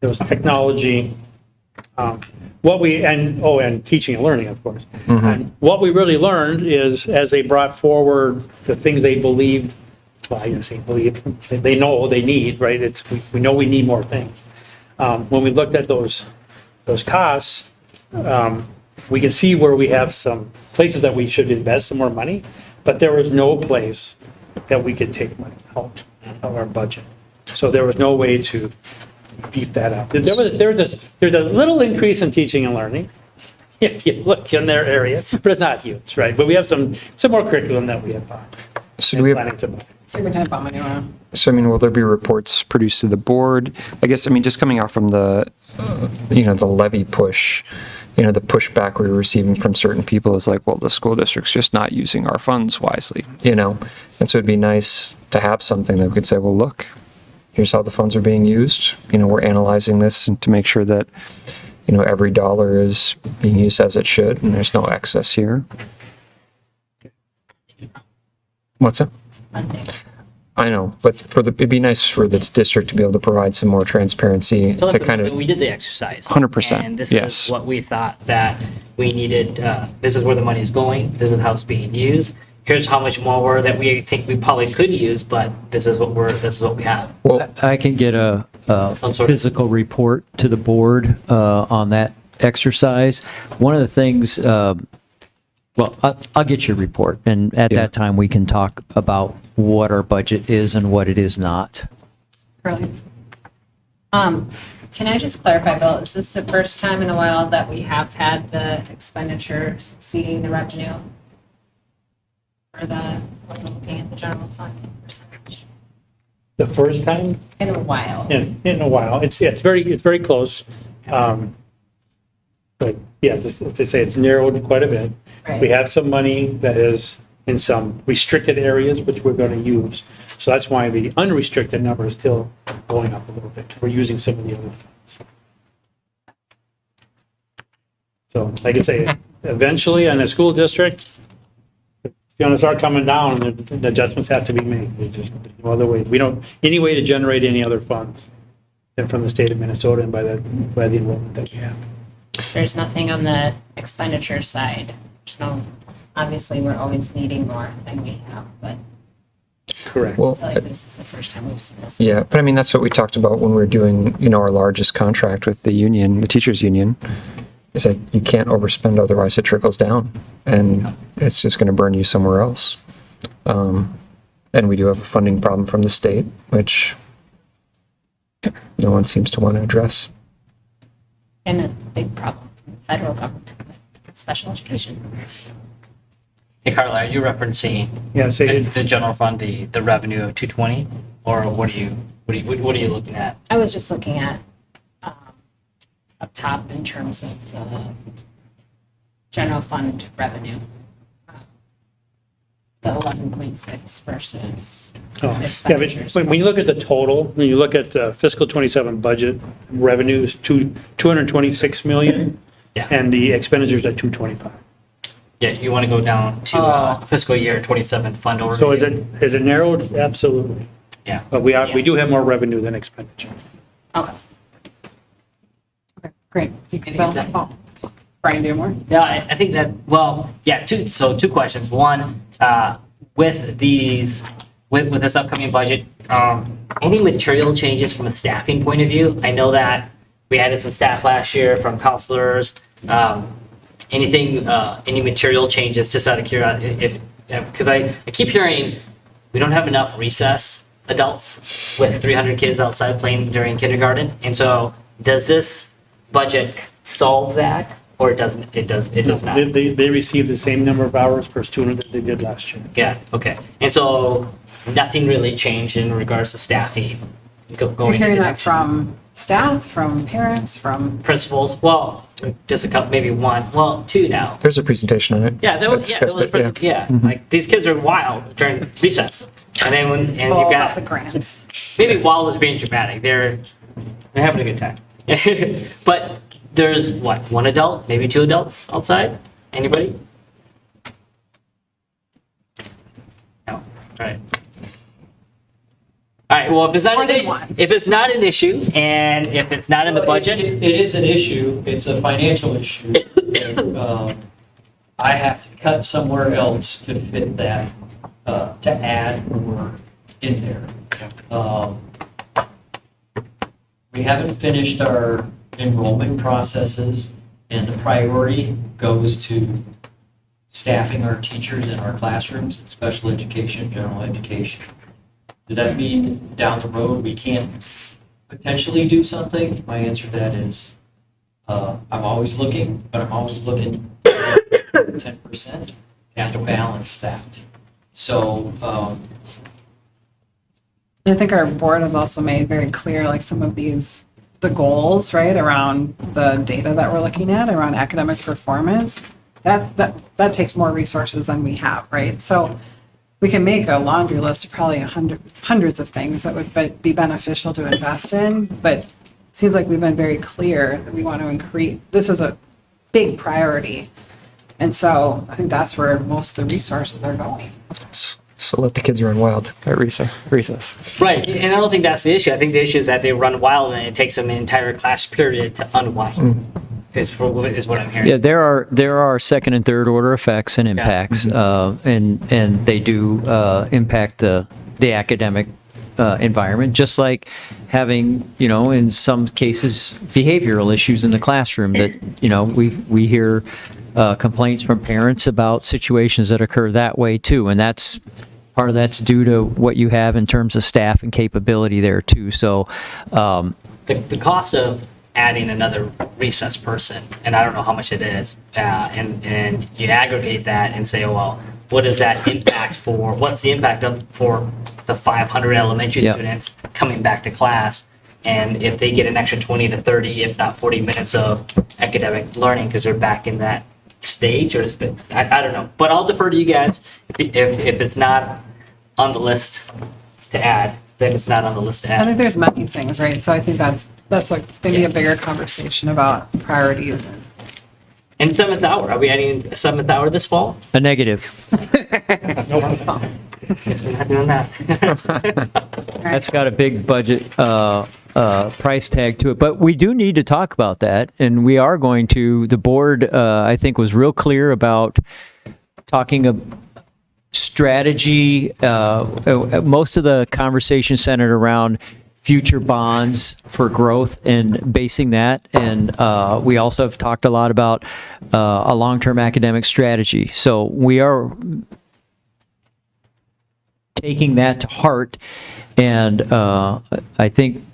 was technology. And teaching and learning, of course. And what we really learned is, as they brought forward the things they believed, well, I didn't say believe, they know they need, right? We know we need more things. When we looked at those costs, we can see where we have some places that we should invest some more money, but there was no place that we could take money out of our budget. So there was no way to beef that up. There's a little increase in teaching and learning, if you look in their area, but it's not huge, right? But we have some more curriculum that we have bought. So do we have, Planning to buy. Superintendent Baumann, you want so I mean, will there be reports produced to the board? I guess, just coming out from the, the levy push, the pushback we were receiving from certain people is like, well, the school district's just not using our funds wisely, And so it'd be nice to have something that we could say, well, look, here's how the funds are being used. We're analyzing this and to make sure that, every dollar is being used as it should and there's no excess here. What's that? Funding. I know, but it'd be nice for the district to be able to provide some more transparency to kind of. We did the exercise. 100%, And this yes. is what we thought that we needed, this is where the money is going, this is how it's being used. Here's how much more that we think we probably could use, but this is what we have. Well, I can get a Some sort of- physical report to the board on that exercise. One of the things, I'll get your report, and at Yeah. that time, we can talk about what our budget is and what it is not. Curly? Can I just clarify, Bill, is this the first time in a while that we have had the expenditures exceeding the revenue? For when we're looking at the general fund percentage? The first time In a while. in a while. It's very close. But yeah, as they say, it's narrowed quite a bit. Right. We have some money that is in some restricted areas, which we're going to use. So that's why the unrestricted number is still going up a little bit. We're using some of the other funds. So like I say, eventually in a school district, it's going to start coming down and the adjustments have to be made. There's no other way. We don't, any way to generate any other funds than from the state of Minnesota and by the enrollment that we have. So there's nothing on the expenditure side. So obviously, we're always needing more than we have, but Correct. well, I feel like this is the first time we've seen this. yeah, but that's what we talked about when we were doing, our largest contract with the union, the teachers union. It's like, you can't overspend, otherwise it trickles down and it's just going to burn you somewhere else. And we do have a funding problem from the state, which no one seems to want to address. And a big problem from the federal government with special education. Hey, Carla, are you referencing Yeah, say the general fund, the revenue of 220? Or what are you looking at? I was just looking at up top in terms of the general fund revenue. The 11.6 versus Oh, yeah, expenditures. but when you look at the total, when you look at the fiscal '27 budget, revenues, 226 million, Yeah. and the expenditures at 225. Yeah, you want to go down to fiscal year 27 fund order. So is it narrowed? Absolutely. Yeah. But we do have more revenue than expenditure. Okay. Great. Brian, do you have more? Yeah, I think that, well, yeah, two questions. One, with these, with this upcoming budget, any material changes from a staffing point of view? I know that we added some staff last year from counselors. Anything, any material changes, just out of curiosity, because I keep hearing we don't have enough recess adults with 300 kids outside playing during kindergarten. And so does this budget solve that? Or it doesn't, it does not? They receive the same number of hours per student that they did last year. Yeah, okay. And so nothing really changed in regards to staffing going You're hearing into that next year? from staff, from parents, from, Principals, well, just a couple, maybe one, well, two now. There's a presentation on it. Yeah, there was, yeah, like, these kids are wild during recess. And then and all you've about the got, grants. maybe wild is being dramatic, they're having a good time. But there's, what, one adult, maybe two adults outside? Anybody? No, all right. All right, well, if it's not, More than one. if it's not an issue, and if it's not in the budget, It is an issue, it's a financial issue. And, I have to cut somewhere else to fit that, to add more in there. We haven't finished our enrollment processes, and the priority goes to staffing our teachers in our classrooms, special education, general education. Does that mean down the road we can't potentially do something? My answer to that is, I'm always looking, but I'm always looking 10%, have to balance that. So, I think our board has also made very clear, like, some of these, the goals, right, around the data that we're looking at, around academic performance. That takes more resources than we have, right? So we can make a laundry list of probably hundreds of things that would be beneficial to invest in, but it seems like we've been very clear that we want to increase, this is a big priority. And so I think that's where most of the resources are going. So let the kids run wild at recess. right, and I don't think that's the issue. I think the issue is that they run wild and it takes them an entire class period to unwind, is what I'm hearing. Yeah, there are second and third order effects and impacts, and they do impact the academic environment, just like having, in some cases, behavioral issues in the classroom that, we hear complaints from parents about situations that occur that way too, and part of that's due to what you have in terms of staff and capability there too. So The cost of adding another recess person, and I don't know how much it is, and you aggregate that and say, oh, well, what is that impact for, what's the impact for the 500 elementary Yep. students coming back to class? And if they get an extra 20 to 30, if not 40 minutes of academic learning because they're back in that stage, or is it, I don't know. But I'll defer to you guys. If it's not on the list to add, then it's not on the list to I add. think there's many things, right? So I think that's like maybe a bigger conversation about priorities. And seventh hour, are we adding a seventh hour this fall? a negative. Guess we're not doing that. That's got a big budget price tag to it, but we do need to talk about that, and we are going to. The board, I think, was real clear about talking a strategy. Most of the conversation centered around future bonds for growth and basing that, and we also have talked a lot about a long-term academic strategy. So we are taking that to heart, and I think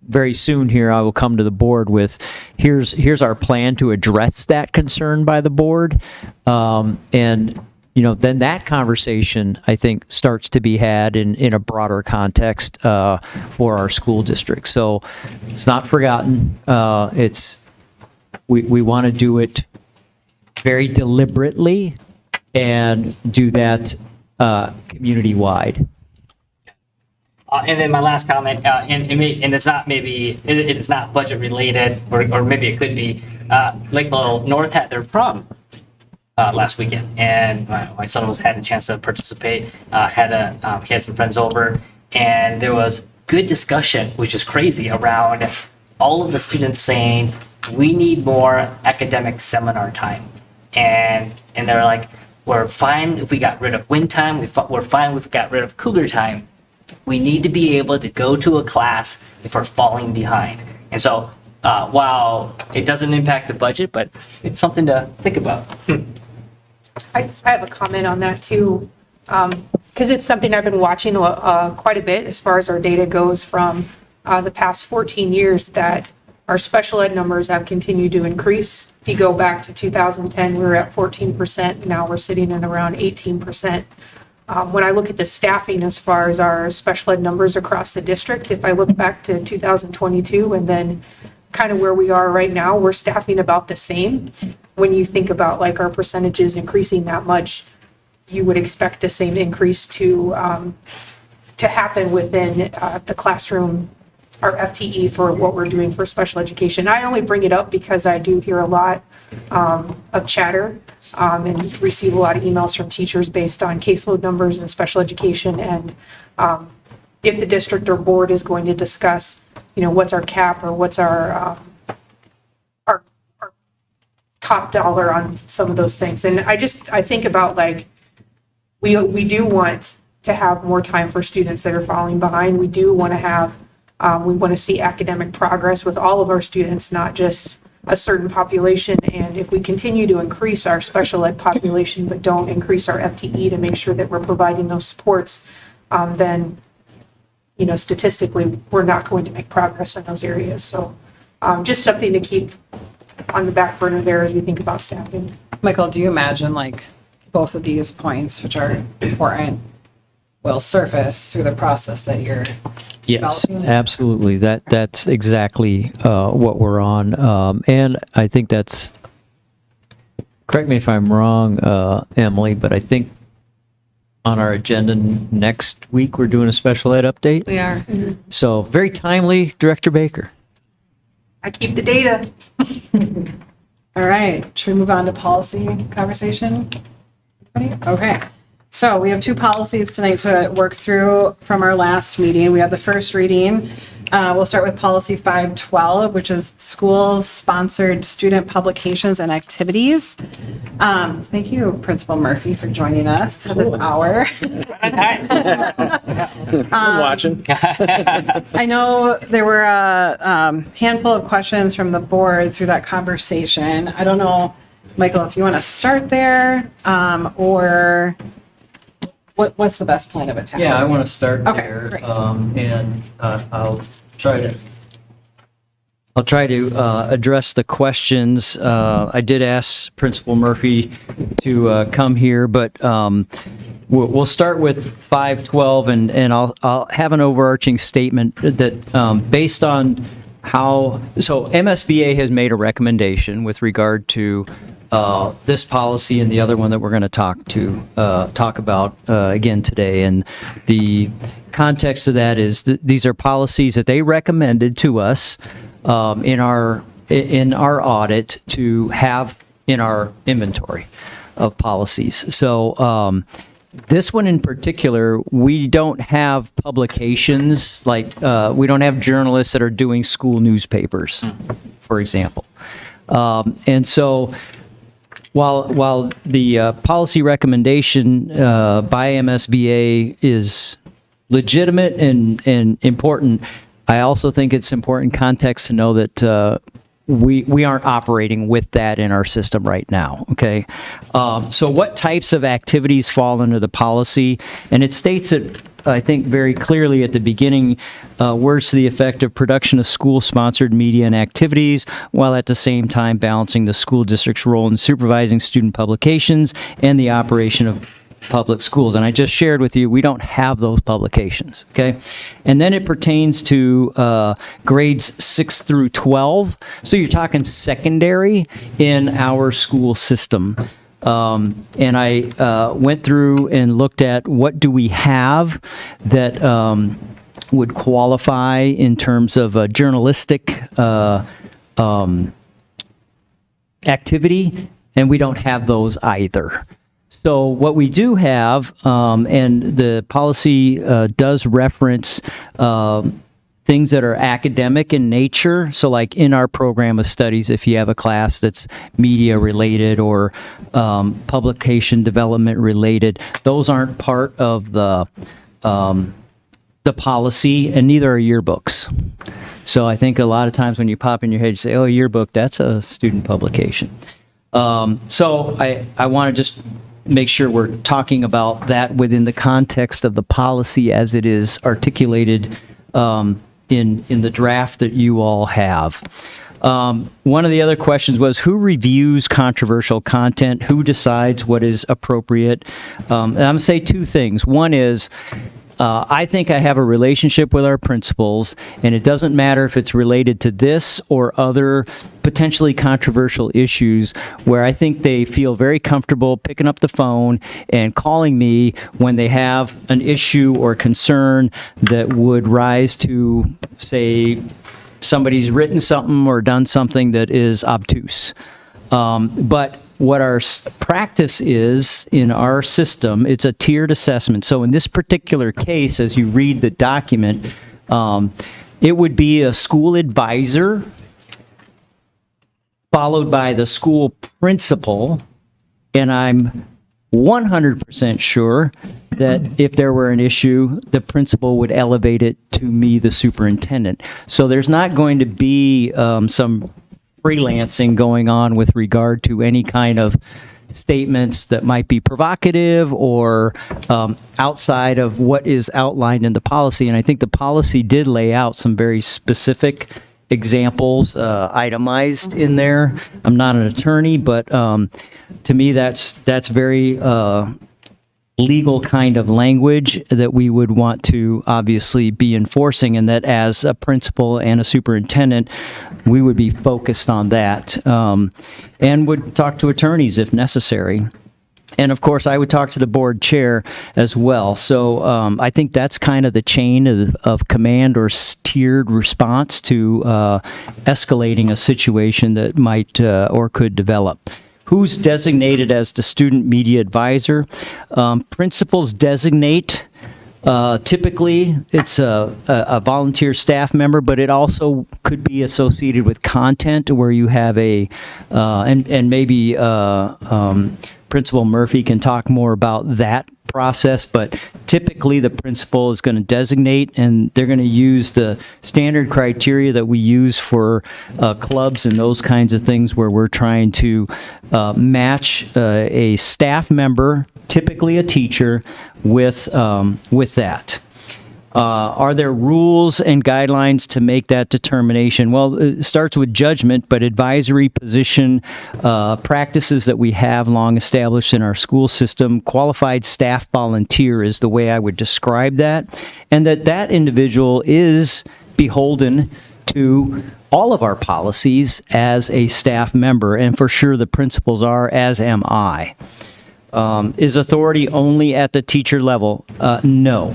very soon here I will come to the board with here's our plan to address that concern by the board, and then that conversation I think starts to be had in a broader context for our school district. So it's not forgotten. We want to do it very deliberately and do that community-wide. And then my last comment, and it's not maybe, it's not budget related, or maybe it could be, Lakeville North had their prom last weekend, and my son had a chance to participate, he had some friends over, and there was good discussion, which is crazy, around all of the students saying, we need more academic seminar time. And they're like, we're fine if we got rid of wind time, we're fine if we got rid of cougar time. We need to be able to go to a class if we're falling behind. And so, while it doesn't impact the budget, but it's something to think about. I have a comment on that too, because it's something I've been watching quite a bit as far as our data goes from the past 14 years that our special ed numbers have continued to increase. If you go back to 2010, we were at 14%. Now we're sitting at around 18%. When I look at the staffing as far as our special ed numbers across the district, if I look back to 2022 and then kind of where we are right now, we're staffing about the same. When you think about like our percentages increasing that much, you would expect the same increase to happen within the classroom, our FTE for what we're doing for special education. I only bring it up because I do hear a lot of chatter and receive a lot of emails from teachers based on caseload numbers in special education. And if the district or board is going to discuss, what's our cap or what's our top dollar on some of those things. And I think about like, we do want to have more time for students that are falling behind. We do want to have, we want to see academic progress with all of our students, not just a certain population. And if we continue to increase our special ed population, but don't increase our FTE to make sure that we're providing those supports, then, statistically, we're not going to make progress in those areas. So just something to keep on the back burner there as we think about staffing. Michael, do you imagine like both of these points, which are important, will surface through the process that you're Yes, developing? absolutely. That's exactly what we're on. And I think that's, correct me if I'm wrong, Emily, but I think on our agenda next week, we're doing a special ed update. We are. So very timely, Director Baker. I keep the data. All right, should we move on to policy conversation? Okay, so we have two policies tonight to work through from our last meeting. We had the first reading. We'll start with policy 512, which is school-sponsored student publications and activities. Thank you, Principal Murphy, for joining us at this hour. Watching. I know there were a handful of questions from the board through that conversation. I don't know, Michael, if you want to start there, or what's the best plan of attack? Yeah, I want to start Okay, there. great. And I'll try to address the questions. I did ask Principal Murphy to come here, but we'll start with 512, and I'll have an overarching statement that based on so MSBA has made a recommendation with regard to this policy and the other one that we're going to talk about again today. And the context of that is these are policies that they recommended to us in our audit to have in our inventory of policies. So this one in particular, we don't have publications like we don't have journalists that are doing school newspapers, for example. And so while the policy recommendation by MSBA is legitimate and important, I also think it's important context to know that we aren't operating with that in our system right now, okay? So what types of activities fall under the policy? And it states it, I think, very clearly at the beginning, words to the effect of production of school-sponsored media and activities, while at the same time balancing the school district's role in supervising student publications and the operation of public schools. And I just shared with you, we don't have those publications, okay? And then it pertains to grades 6 through 12. So you're talking secondary in our school system. And I went through and looked at what do we have that would qualify in terms of a journalistic activity, and we don't have those either. So what we do have, and the policy does reference things that are academic in nature. So like in our program of studies, if you have a class that's media related or publication development related, those aren't part of the policy, and neither are yearbooks. So I think a lot of times when you pop in your head, you say, oh, yearbook, that's a student publication. So I want to just make sure we're talking about that within the context of the policy as it is articulated in the draft that you all have. One of the other questions was, who reviews controversial content? Who decides what is appropriate? And I'm going to say two things. One is, I think I have a relationship with our principals, and it doesn't matter if it's related to this or other potentially controversial issues, where I think they feel very comfortable picking up the phone and calling me when they have an issue or concern that would rise to, say, somebody's written something or done something that is obtuse. But what our practice is in our system, it's a tiered assessment. So in this particular case, as you read the document, it would be a school advisor followed by the school principal, and I'm 100% sure that if there were an issue, the principal would elevate it to me, the superintendent. So there's not going to be some freelancing going on with regard to any kind of statements that might be provocative or outside of what is outlined in the policy. And I think the policy did lay out some very specific examples itemized in there. I'm not an attorney, but to me, that's very legal kind of language that we would want to obviously be enforcing, and that as a principal and a superintendent, we would be focused on that and would talk to attorneys if necessary. And of course, I would talk to the board chair as well. So I think that's kind of the chain of command or tiered response to escalating a situation that might or could develop. Who's designated as the student media advisor? Principals designate. Typically, it's a volunteer staff member, but it also could be associated with content where you have a, and maybe Principal Murphy can talk more about that process, but typically the principal is going to designate, and they're going to use the standard criteria that we use for clubs and those kinds of things, where we're trying to match a staff member, typically a teacher, with that. Are there rules and guidelines to make that determination? Well, it starts with judgment, but advisory position practices that we have long established in our school system. Qualified staff volunteer is the way I would describe that, and that individual is beholden to all of our policies as a staff member, and for sure the principals are, as am I. Is authority only at the teacher level? No.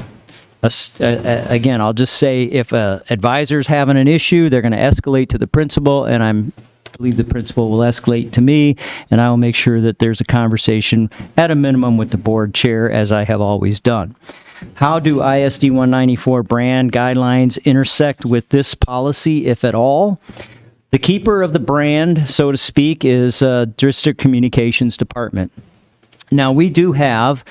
Again, I'll just say, if a advisor's having an issue, they're going to escalate to the principal, and I believe the principal will escalate to me, and I will make sure that there's a conversation at a minimum with the board chair, as I have always done. How do ISD 194 brand guidelines intersect with this policy, if at all? The keeper of the brand, so to speak, is District Communications Department. Now, we do have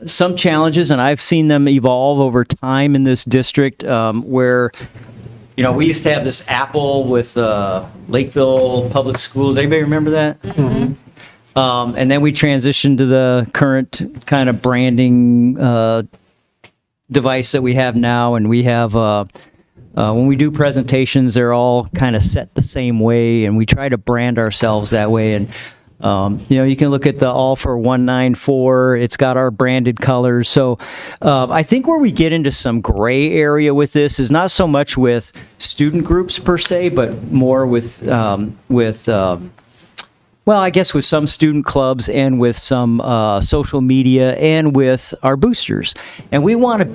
some challenges, and I've seen them evolve over time in this district, where, we used to have this apple with Lakeville Public Schools. Anybody remember that? Mm-hmm. And then we transitioned to the current kind of branding device that we have now, and we have, when we do presentations, they're all kind of set the same way, and we try to brand ourselves that way. And You can look at the All for 194. It's got our branded colors. So I think where we get into some gray area with this is not so much with student groups per se, but more with well, I guess with some student clubs and with some social media and with our boosters. And we want to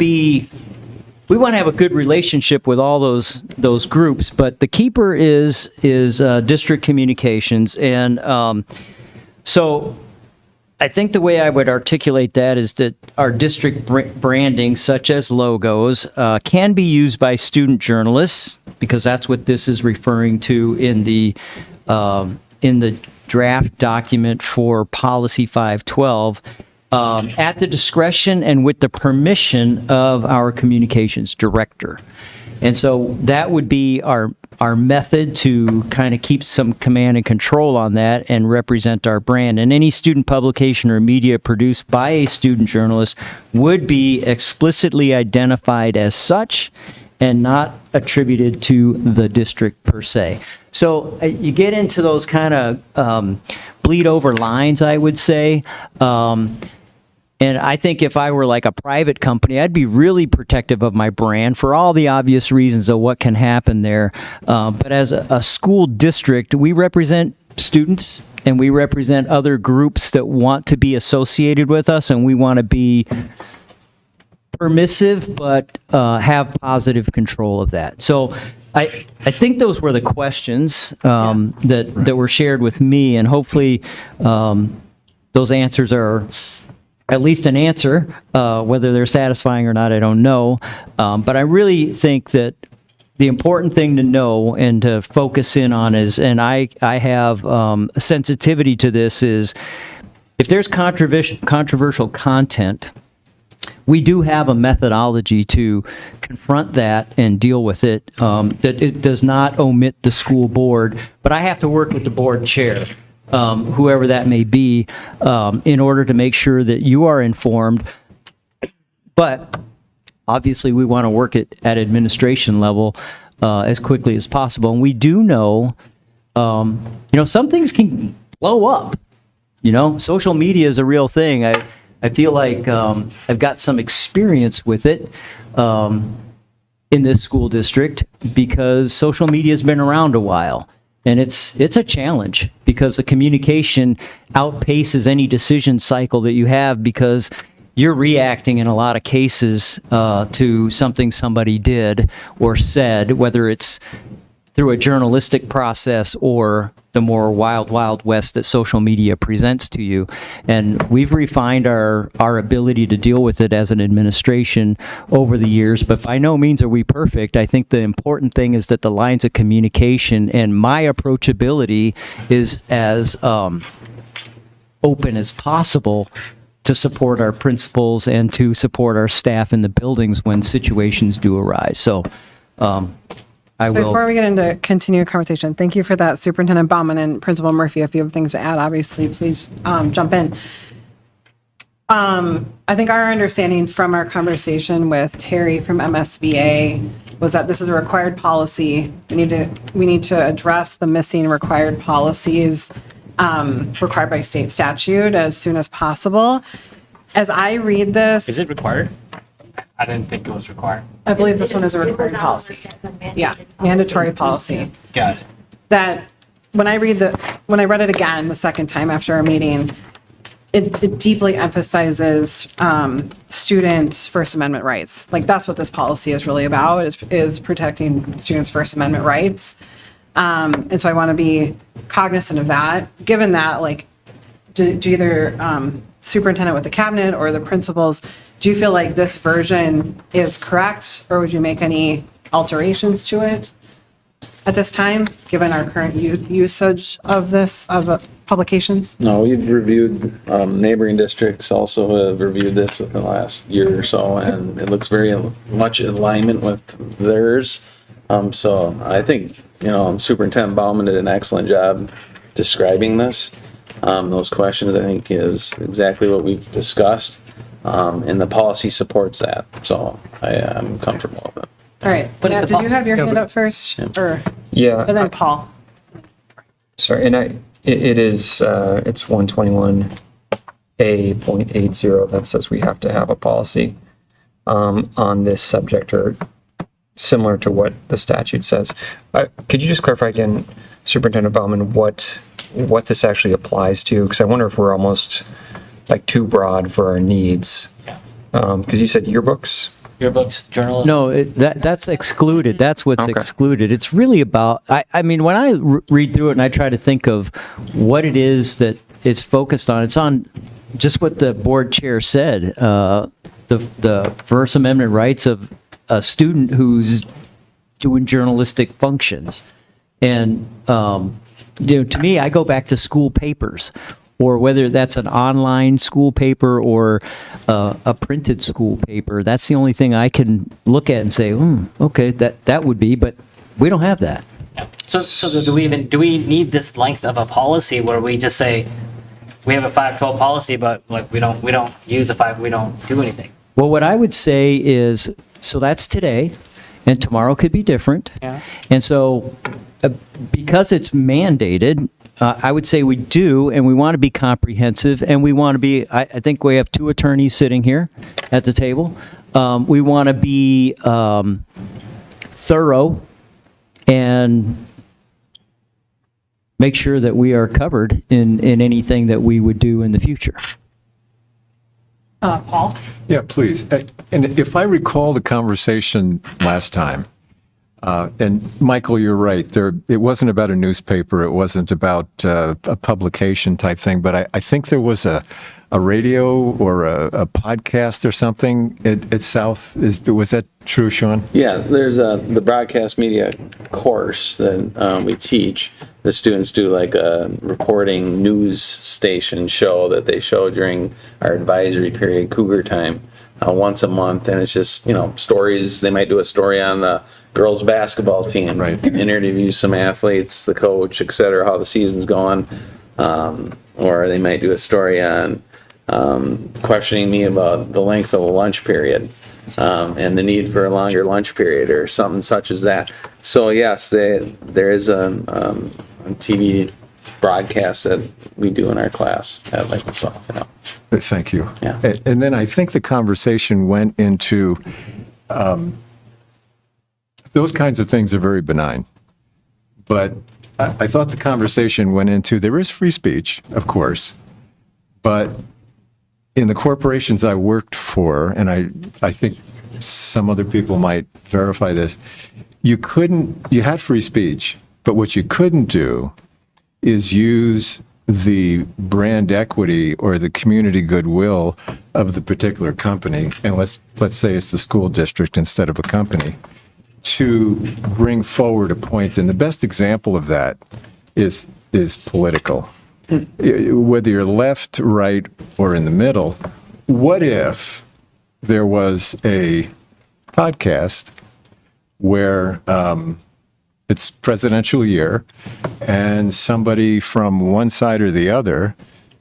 have a good relationship with all those groups, but the keeper is district communications. And so I think the way I would articulate that is that our district branding, such as logos, can be used by student journalists, because that's what this is referring to in the draft document for Policy 512, at the discretion and with the permission of our communications director. And so that would be our method to kind of keep some command and control on that and represent our brand. And any student publication or media produced by a student journalist would be explicitly identified as such and not attributed to the district per se. So you get into those kind of bleed over lines, I would say. And I think if I were like a private company, I'd be really protective of my brand for all the obvious reasons of what can happen there. But as a school district, we represent students and we represent other groups that want to be associated with us, and we want to be permissive, but have positive control of that. So I think those were the questions that were shared with me, and hopefully those answers are at least an answer. Whether they're satisfying or not, I don't know. But I really think that the important thing to know and to focus in on is, and I have a sensitivity to this, is if there's controversial content, we do have a methodology to confront that and deal with it, that it does not omit the school board, but I have to work with the board chair, whoever that may be, in order to make sure that you are informed. But obviously, we want to work it at administration level as quickly as possible. And we do know, some things can blow up. Social media is a real thing. I feel like I've got some experience with it in this school district because social media has been around a while. And it's a challenge because the communication outpaces any decision cycle that you have, because you're reacting in a lot of cases to something somebody did or said, whether it's through a journalistic process or the more wild, wild west that social media presents to you. And we've refined our ability to deal with it as an administration over the years, but by no means are we perfect. I think the important thing is that the lines of communication and my approachability is as open as possible to support our principals and to support our staff in the buildings when situations do arise. So I will. Before we get into continued conversation, thank you for that, Superintendent Bauman and Principal Murphy. If you have things to add, obviously, please jump in. I think our understanding from our conversation with Terry from MSBA was that this is a required policy. We need to address the missing required policies required by state statute as soon as possible. As I read this, Is it required? I didn't think it was required. I believe this one is a required policy. Yeah, mandatory policy. Got it. That when I read it again the second time after our meeting, it deeply emphasizes students' First Amendment rights. Like, that's what this policy is really about, is protecting students' First Amendment rights. And so I want to be cognizant of that. Given that, like, do either superintendent with the cabinet or the principals, do you feel like this version is correct, or would you make any alterations to it at this time, given our current usage of this, of publications? No, we've reviewed, neighboring districts also have reviewed this within the last year or so, and it looks very much in alignment with theirs. So I think, Superintendent Bauman did an excellent job describing this. Those questions, I think, is exactly what we've discussed, and the policy supports that. So I'm comfortable with it. All right, Matt, did you have your hand up first? Or, Yeah. and then Paul? Sorry, and It is, it's 121A.80 that says we have to have a policy on this subject, or similar to what the statute says. Could you just clarify again, Superintendent Bauman, what this actually applies to? Because I wonder if we're almost like too broad for our needs. Because you said yearbooks? Yearbooks, journalism? No, that's excluded. That's what's Okay. excluded. It's really about, I mean, when I read through it and I try to think of what it is that it's focused on, it's on just what the board chair said, the First Amendment rights of a student who's doing journalistic functions. And, to me, I go back to school papers, or whether that's an online school paper or a printed school paper. That's the only thing I can look at and say, okay, that would be, but we don't have that. So do we need this length of a policy where we just say, we have a 512 policy, but like we don't use we don't do anything? Well, what I would say is, so that's today, and tomorrow could be different. Yeah. And so, because it's mandated, I would say we do, and we want to be comprehensive, and we want to be, I think we have 2 attorneys sitting here at the table. We want to be thorough and make sure that we are covered in anything that we would do in the future. Paul? Yeah, please. And if I recall the conversation last time, and Michael, you're right, it wasn't about a newspaper, it wasn't about a publication type thing, but I think there was a radio or a podcast or something at South. Was that true, Sean? Yeah, there's the broadcast media course that we teach. The students do like a reporting news station show that they show during our advisory period, Cougar Time, once a month. And it's just, stories. They might do a story on the girls basketball team, Right. interview some athletes, the coach, et cetera, how the season's going. Or they might do a story on questioning me about the length of a lunch period. And the need for a longer lunch period or something such as that. So yes, there is a TV broadcast that we do in our class at Lakeville South. Yeah. Thank you. Yeah. And then I think the conversation went into, those kinds of things are very benign. But I thought the conversation went into, there is free speech, of course, but in the corporations I worked for, and I think some other people might verify this, you had free speech, but what you couldn't do is use the brand equity or the community goodwill of the particular company, and let's say it's the school district instead of a company, to bring forward a point. And the best example of that is political. Whether you're left, right, or in the middle, what if there was a podcast where it's presidential year and somebody from one side or the other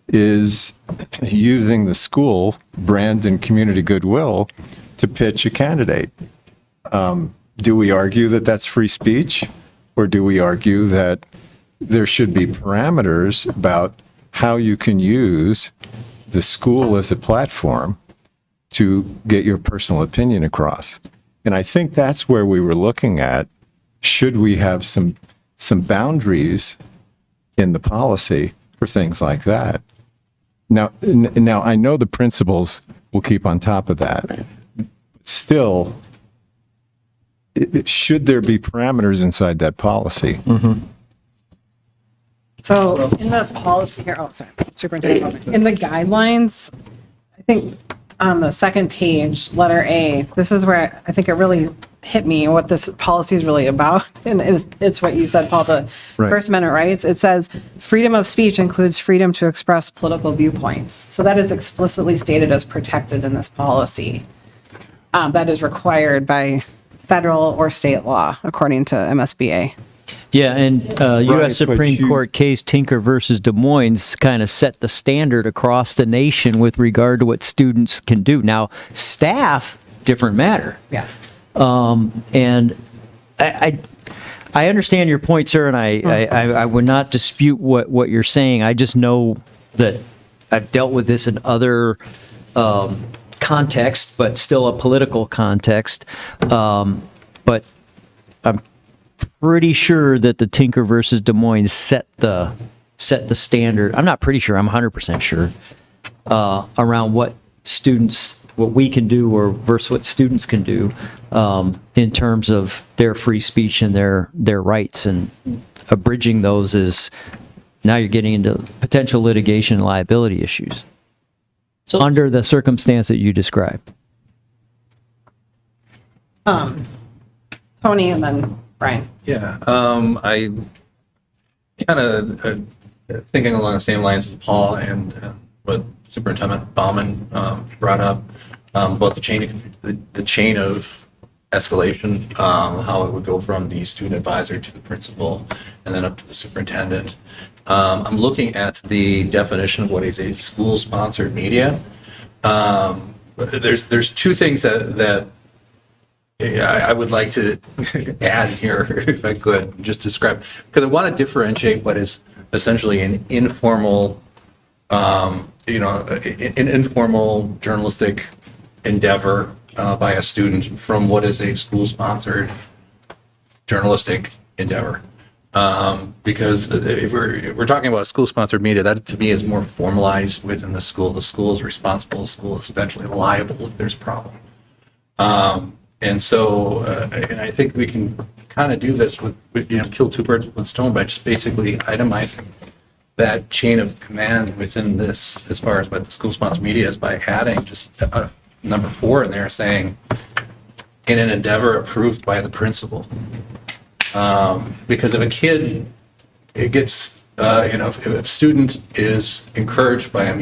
is using the school brand and community goodwill to pitch a candidate? Do we argue that that's free speech, or do we argue that there should be parameters about how you can use the school as a platform to get your personal opinion across? And I think that's where we were looking at, should we have some boundaries in the policy for things like that? Now I know the principals will keep on top of that. Still, should there be parameters inside that policy? Mm-hmm. So in the policy here, Superintendent, in the guidelines, I think on the second page, letter A, this is where I think it really hit me what this policy is really about. And it's what you said, Paul, the Right. First Amendment rights. It says freedom of speech includes freedom to express political viewpoints. So that is explicitly stated as protected in this policy. That is required by federal or state law, according to MSBA. Yeah, and Right, U.S. Supreme but you- Court case Tinker versus Des Moines kind of set the standard across the nation with regard to what students can do. Now, staff, different matter. Yeah. And I I understand your point, sir, and I would not dispute what you're saying. I just know that I've dealt with this in other context, but still a political context. But I'm pretty sure that the Tinker versus Des Moines set the standard. I'm not pretty sure, I'm 100% sure, around what we can do or versus what students can do in terms of their free speech and their rights, and abridging those is, now you're getting into potential litigation and liability issues. So under the circumstance that you described. Tony and then Brian. Yeah, I kind of thinking along the same lines as Paul and what Superintendent Bauman brought up about the chain of escalation, how it would go from the student advisor to the principal and then up to the superintendent. I'm looking at the definition of what is a school-sponsored media. There's two things that I would like to add here, if I could, just describe, because I want to differentiate what is essentially an informal, an informal journalistic endeavor by a student from what is a school-sponsored journalistic endeavor. Because if we're talking about a school-sponsored media, that to me is more formalized within the school. The school is responsible. The school is eventually liable if there's a problem. And so, and I think we can kind of do this with kill two birds with one stone by just basically itemizing that chain of command within this, as far as what the school-sponsored media is, by adding just number 4 in there, saying in an endeavor approved by the principal. Because if a kid, it gets, if a student is encouraged by a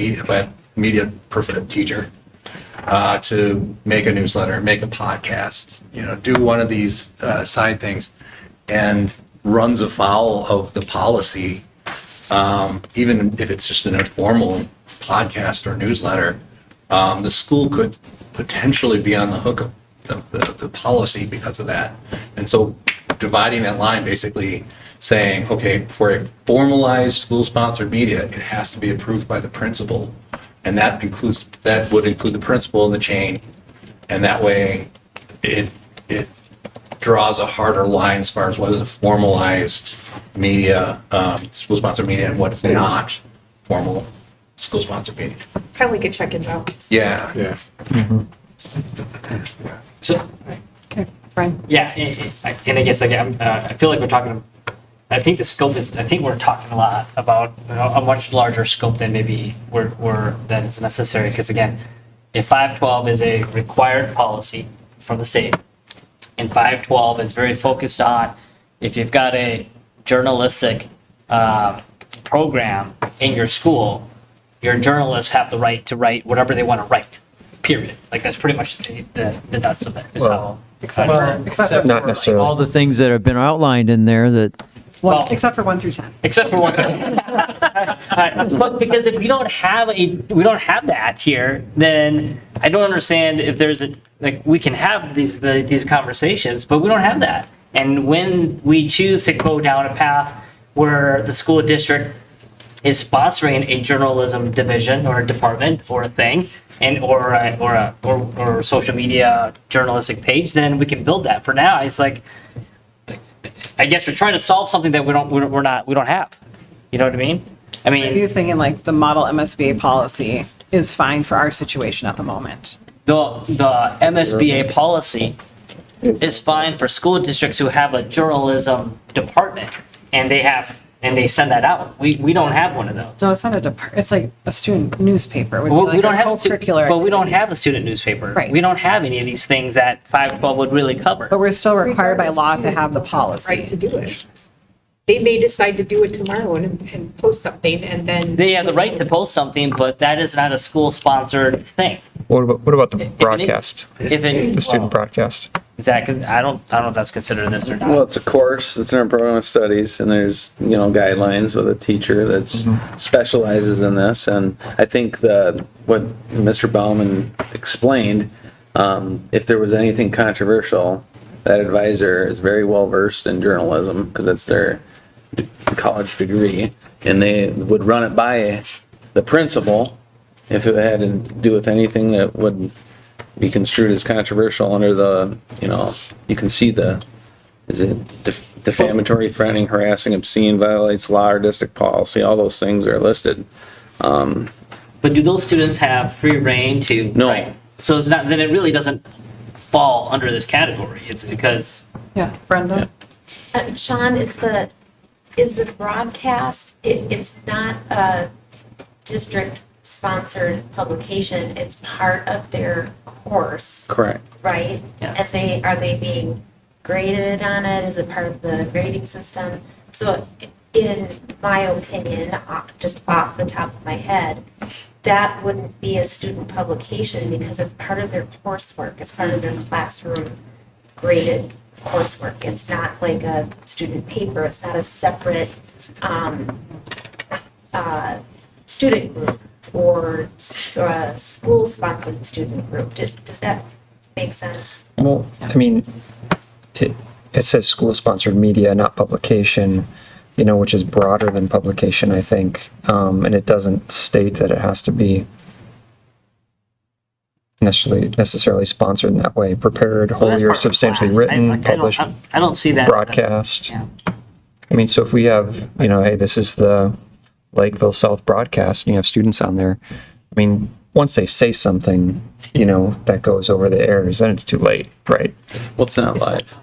media teacher to make a newsletter, make a podcast, do one of these side things, and runs afoul of the policy, even if it's just an informal podcast or newsletter, the school could potentially be on the hook of the policy because of that. And so dividing that line, basically saying, okay, for a formalized school-sponsored media, it has to be approved by the principal, and that would include the principal in the chain, and that way it draws a harder line as far as what is a formalized media, school-sponsored media, and what is not formal school-sponsored media. It's kind of like a check and balance. Yeah. So, Okay, Brian. yeah, and I guess I feel like we're talking. I think the scope is. I think we're talking a lot about a much larger scope than maybe than is necessary. Because again, if 512 is a required policy from the state, and 512 is very focused on if you've got a journalistic program in your school, your journalists have the right to write whatever they want to write. Period. Like that's pretty much the nuts of it. Is how Except Not necessarily. All the things that have been outlined in there that, except for 1 through 10. Except for one thing. But because if we don't have that here, then I don't understand if there's we can have these conversations, but we don't have that. And when we choose to go down a path where the school district is sponsoring a journalism division or a department or a thing, and or social media journalistic page, then we can build that. For now, it's like, I guess we're trying to solve something that we don't have. You know what I mean? I mean, Are you thinking like the model MSBA policy is fine for our situation at the moment? the MSBA policy is fine for school districts who have a journalism department, and they send that out. We don't have one of those. No, it's not a department. It's like a student newspaper. It would Well, be like we don't a have co-curricular but we don't activity. have a student newspaper. Right. We don't have any of these things that 512 would really cover. But we're still required by law to have the Right policy. to do it. They may decide to do it tomorrow and post something, and then. They have the right to post something, but that is not a school-sponsored thing. What about the broadcast? The student broadcast? Exactly. I don't know if that's considered this or not. Well, it's a course, it's in our program of studies, and there's, guidelines with a teacher that's specializes in this. And I think what Mr. Bauman explained, if there was anything controversial, that advisor is very well versed in journalism because it's their college degree, and they would run it by the principal if it had to do with anything that would be construed as controversial under the, you can see is it defamatory, threatening, harassing, obscene, violates law or district policy, all those things are listed. But do those students have free reign to? No. Right, so it's not, then it really doesn't fall under this category. It's because. Yeah, Brenda? Sean, is the broadcast, it's not a district-sponsored publication, it's part of their course, Correct. right? Yes. And are they being graded on it? Is it part of the grading system? So in my opinion, just off the top of my head, that wouldn't be a student publication because it's part of their coursework. It's part of their classroom graded coursework. It's not like a student paper. It's not a separate student group or school-sponsored student group. Does that make sense? Well, I mean, it says school-sponsored media, not publication, which is broader than publication, I think. And it doesn't state that it has to be necessarily sponsored in that way. Prepared, Well, wholly that's or part of the substantially class. written, published, I don't see that. broadcast. Yeah. I mean, so if we have, hey, this is the Lakeville South broadcast, and you have students on there, I mean, once they say something, that goes over the airs, then it's too late, right? Well, it's not live.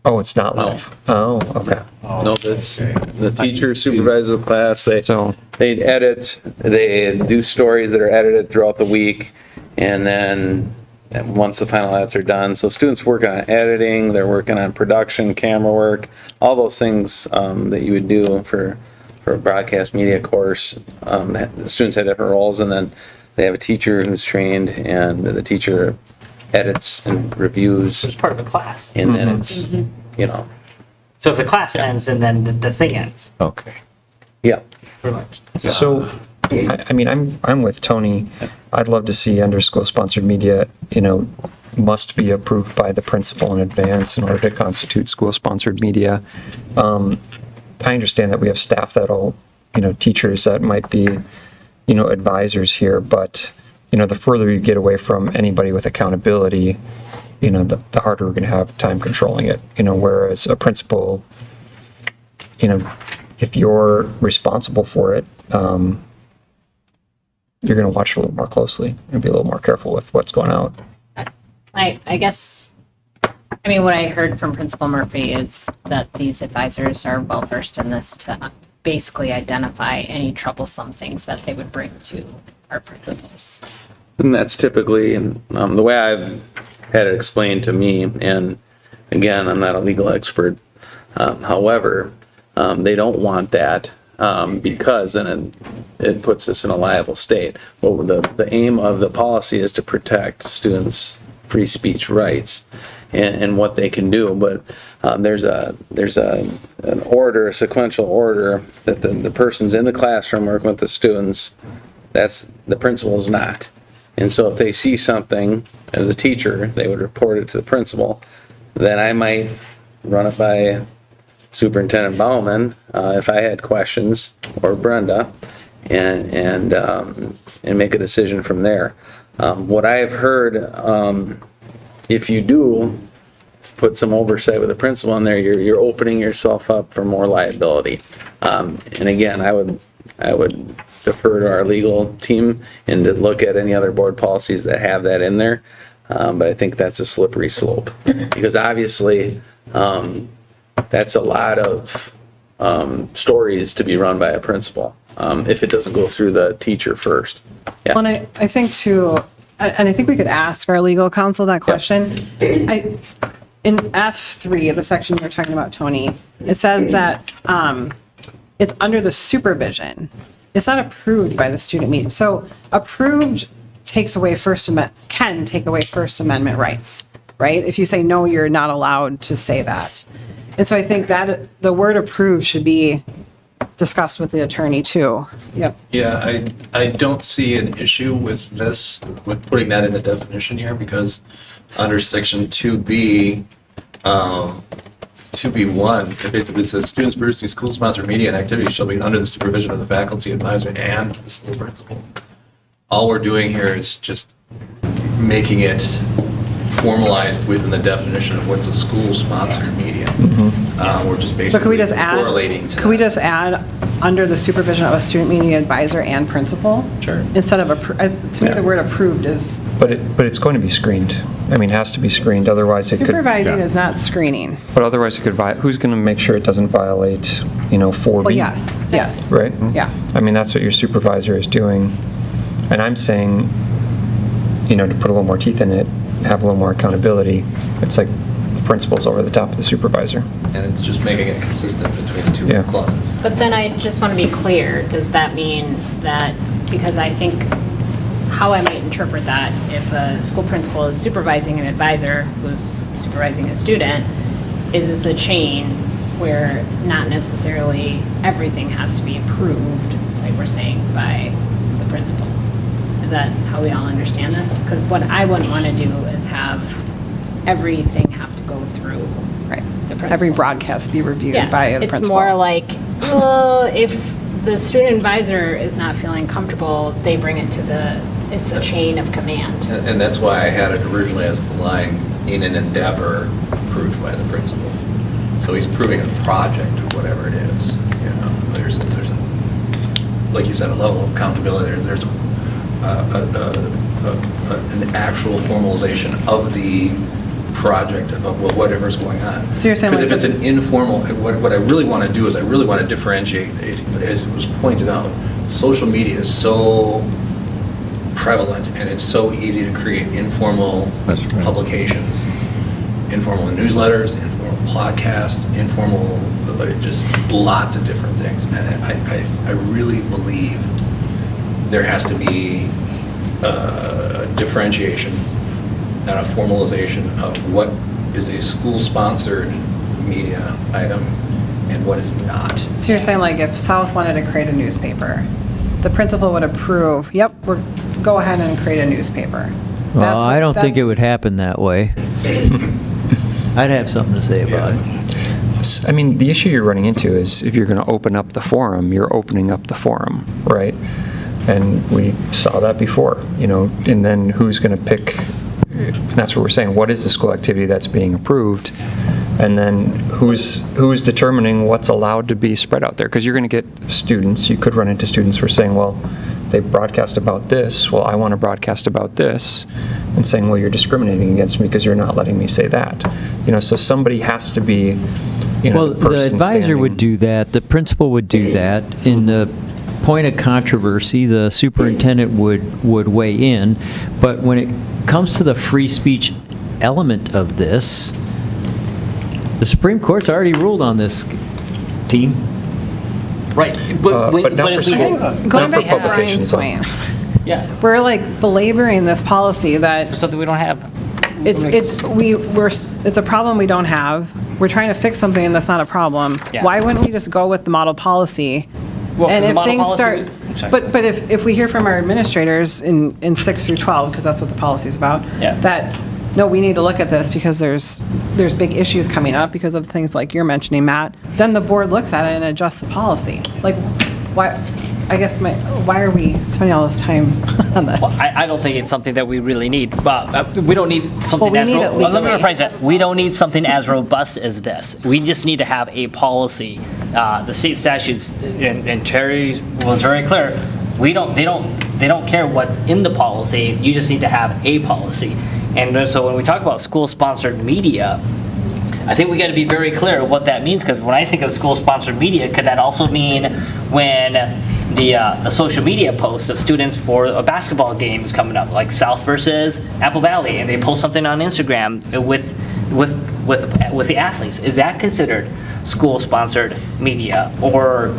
Oh, it's not live. Oh, okay. No, that's, the teacher supervises the class, they So, edit, they do stories that are edited throughout the week, and then once the final edits are done, so students work on editing, they're working on production, camera work, all those things that you would do for a broadcast media course. The students have different roles, and then they have a teacher who's trained, and the teacher edits and reviews, It's part of the class. and then it's, So if the class ends, and then the thing ends. Okay. yeah. Pretty much. so, I mean, I'm with Tony. I'd love to see under school-sponsored media, must be approved by the principal in advance in order to constitute school-sponsored media. I understand that we have staff that'll, teachers that might be, advisors here, but, the further you get away from anybody with accountability, the harder we're going to have time controlling it. Whereas a principal, if you're responsible for it, you're going to watch it a little more closely and be a little more careful with what's going out. I guess, what I heard from Principal Murphy is that these advisors are well versed in this to basically identify any troublesome things that they would bring to our principals. And that's typically, and the way I've had it explained to me, and again, I'm not a legal expert, however, they don't want that because then it puts us in a liable state. Well, the aim of the policy is to protect students' free speech rights and what they can do, but there's an order, a sequential order that the person's in the classroom working with the students. That's the principal's not. And so if they see something as a teacher, they would report it to the principal. Then I might run it by Superintendent Bauman if I had questions, or Brenda, and make a decision from there. What I have heard, if you do put some oversight with the principal in there, you're opening yourself up for more liability. And again, I would defer to our legal team and to look at any other board policies that have that in there. But I think that's a slippery slope because obviously that's a lot of stories to be run by a principal if it doesn't go through the teacher first. Yeah. Well, and I think too, and I think we could ask our legal counsel that question. In F3, the section you're talking about, Tony, it says that it's under the supervision. It's not approved by the student meeting. So approved takes away can take away First Amendment rights, right? If you say, no, you're not allowed to say that. And so I think that the word approved should be discussed with the attorney too. Yep. Yeah, I don't see an issue with this, with putting that in the definition here, because under section 2B, 2B1, it basically says students producing school-sponsored media and activities shall be under the supervision of the faculty advisor and the school principal. All we're doing here is just making it formalized within the definition of what's a school-sponsored media. We're just So could we basically just add, correlating to could we that. just add under the supervision of a student media advisor and principal? Sure. Instead of, to me, the word approved is, But it's going to be screened. I mean, it has to be screened, otherwise it could. supervising is not screening. But otherwise it could, who's going to make sure it doesn't violate, 4B? Well, yes. Right? Yeah. I mean, that's what your supervisor is doing. And I'm saying, to put a little more teeth in it, have a little more accountability, it's like the principal's over the top of the supervisor. And it's just making it consistent between the two Yeah. clauses. But then I just want to be clear, does that mean that, because I think how I might interpret that, if a school principal is supervising an advisor who's supervising a student, is it's a chain where not necessarily everything has to be approved, like we're saying, by the principal. Is that how we all understand this? Because what I wouldn't want to do is have everything have to go through Right. the principal. Every broadcast be reviewed Yeah, by the it's principal. more like, well, if the student advisor is not feeling comfortable, they bring it to it's a chain of command. And that's why I had it originally as the line, in an endeavor approved by the principal. So he's approving a project or whatever it is, there's a, like you said, a level of accountability, there's an actual formalization of the project, of whatever's going on. So you're saying Because if like it's an informal, what I really want to do is I really want to differentiate, as it was pointed out, social media is so prevalent and it's so easy to create informal That's right. publications, informal newsletters, informal podcasts, informal, just lots of different things. And I really believe there has to be a differentiation and a formalization of what is a school-sponsored media item and what is not. So you're saying like if South wanted to create a newspaper, the principal would approve, yep, go ahead and create a newspaper. Well, I don't think it would happen that way. I'd have something to say about it. I mean, the issue you're running into is if you're going to open up the forum, you're opening up the forum, right? And we saw that before, and then who's going to pick, and that's what we're saying, what is the school activity that's being approved? And then who's determining what's allowed to be spread out there? Because you're going to get students, you could run into students who are saying, well, they broadcast about this, well, I want to broadcast about this, and saying, well, you're discriminating against me because you're not letting me say that. So somebody has to be, Well, the person the advisor would standing- do that, the principal would do that. In the point of controversy, the superintendent would weigh in. But when it comes to the free speech element of this, the Supreme Court's already ruled on this, team. Right, but not if for we- school. Going Not for back to Brian's publications, though. point, Yeah, we're like belaboring this policy that something we don't have. it's a problem we don't have. We're trying to fix something that's not a problem. Yeah. Why wouldn't we just go with the model policy? Well, 'cause And the if model things policy start, would- sorry. but if we hear from our administrators in 6 through 12, because that's what the policy is about, Yeah. that, no, we need to look at this because there's big issues coming up because of things like you're mentioning, Matt, then the board looks at it and adjusts the policy. Like, why, I guess why are we spending all this time on this? Well, I don't think it's something that we really need. We don't need something we as need it let me legally. rephrase that. We don't need something as robust as this. We just need to have a policy. The state statutes, and Terry was very clear. They don't care what's in the policy. You just need to have a policy. And so when we talk about school-sponsored media, I think we got to be very clear what that means, because when I think of school-sponsored media, could that also mean when the social media post of students for a basketball game is coming up, like South versus Apple Valley, and they post something on Instagram with the athletes? Is that considered school-sponsored media, or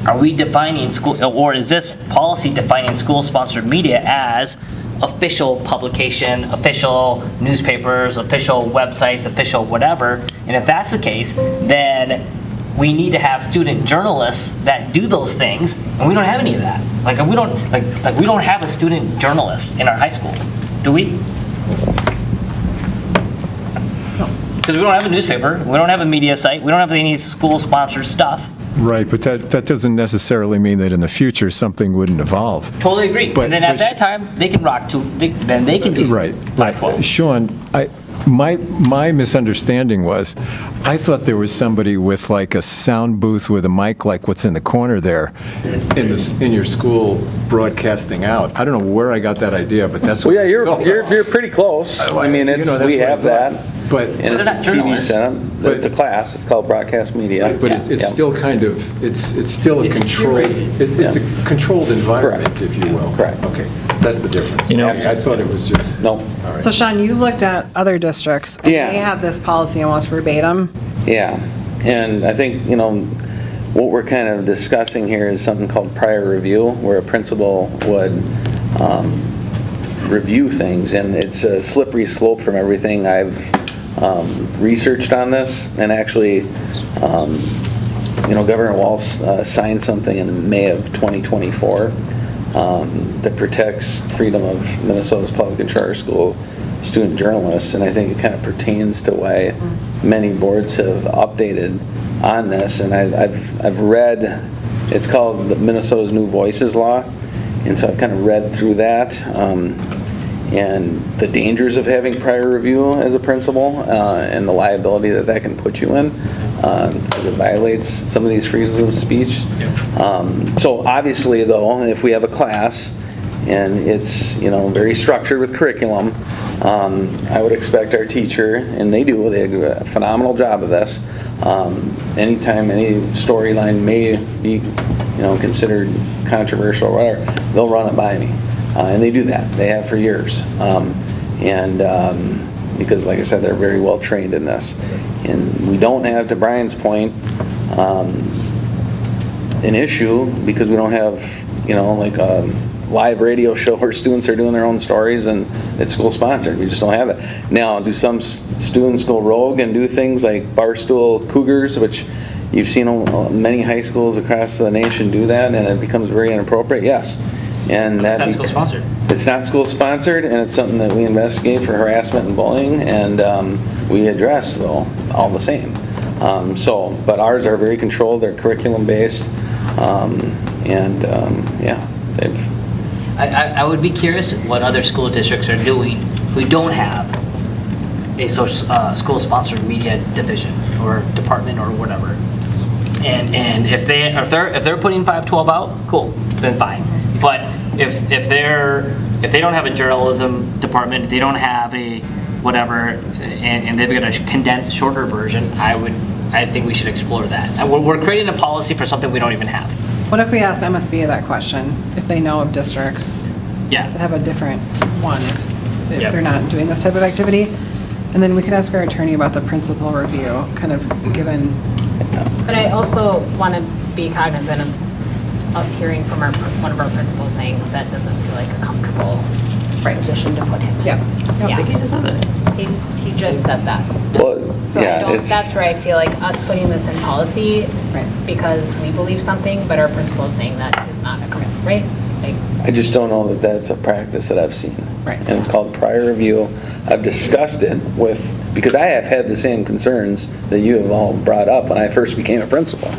are we defining school, or is this policy defining school-sponsored media as official publication, official newspapers, official websites, official whatever? And if that's the case, then we need to have student journalists that do those things, and we don't have any of that. Like we don't have a student journalist in our high school, do we? because we don't have a newspaper, we don't have a media site, we don't have any school-sponsored stuff. Right, but that doesn't necessarily mean that in the future, something wouldn't evolve. Totally agree. But- And then at but- that time, they can rock to, then they can do. Right. 512. Sean, my misunderstanding was, I thought there was somebody with like a sound booth with a mic like what's in the corner there in your school broadcasting out. I don't know where I got that idea, but that's Well, what yeah, I felt. you're pretty close. I mean, You it's, know, that's we what I have thought. that. But And they're it's a not TV journalists. center. But- It's a class. It's called broadcast media. But Yeah. it's still kind of, it's still a It's controlled, curated. it's a controlled environment, Correct. if you will. Correct. Okay, that's the difference. You know- Okay, I thought it was just. No. All right. So Sean, you looked at other districts, and Yeah. they have this policy almost verbatim. Yeah, and I think, you know, what we're kind of discussing here is something called prior review, where a principal would review things, and it's a slippery slope from everything I've researched on this, and actually, you know, Governor Walz signed something in May of 2024 that protects freedom of Minnesota's public and charter school student journalists, and I think it kind of pertains to why many boards have updated on this, and I've read, it's called the Minnesota's New Voices Law, and so I've kind of read through that, and the dangers of having prior review as a principal, and the liability that that can put you in, because it violates some of these freedom of speech. So obviously, though, if we have a class, and it's, you know, very structured with curriculum, I would expect our teacher, and they do a phenomenal job of this, anytime any storyline may be, you know, considered controversial or whatever, they'll run it by me. And they do that. They have for years. Because, like I said, they're very well trained in this. And we don't have, to Brian's point, an issue because we don't have, you know, like a live radio show where students are doing their own stories and it's school sponsored. We just don't have it. Now, do some students go rogue and do things like Barstool Cougars, which you've seen many high schools across the nation do that, and it becomes very inappropriate? Yes. And It's not school sponsored. It's not school sponsored, and it's something that we investigate for harassment and bullying, and we address, though, all the same. But ours are very controlled, they're curriculum based, yeah, they've. I would be curious what other school districts are doing who don't have a school-sponsored media division or department or whatever. And if they're putting 512 out, cool, then fine. But if they don't have a journalism department, they don't have a whatever, and they've got a condensed, shorter version, I think we should explore that. And we're creating a policy for something we don't even have. What if we ask MSBA that question, if they know of districts Yeah. that have a different one, if Yeah. they're not doing this type of activity? And then we could ask our attorney about the principal review, kind of given. But I also want to be cognizant of us hearing from one of our principals saying that doesn't feel like a comfortable position to put him in. Yeah. Yeah. He just said that. Well, So yeah, that's where I feel like us putting this in policy Right. because we believe something, but our principal is saying that is not a correct, right? Like, I just don't know that that's a practice that I've seen. Right. And it's called prior review. I've discussed it because I have had the same concerns that you have all brought up when I first became a principal.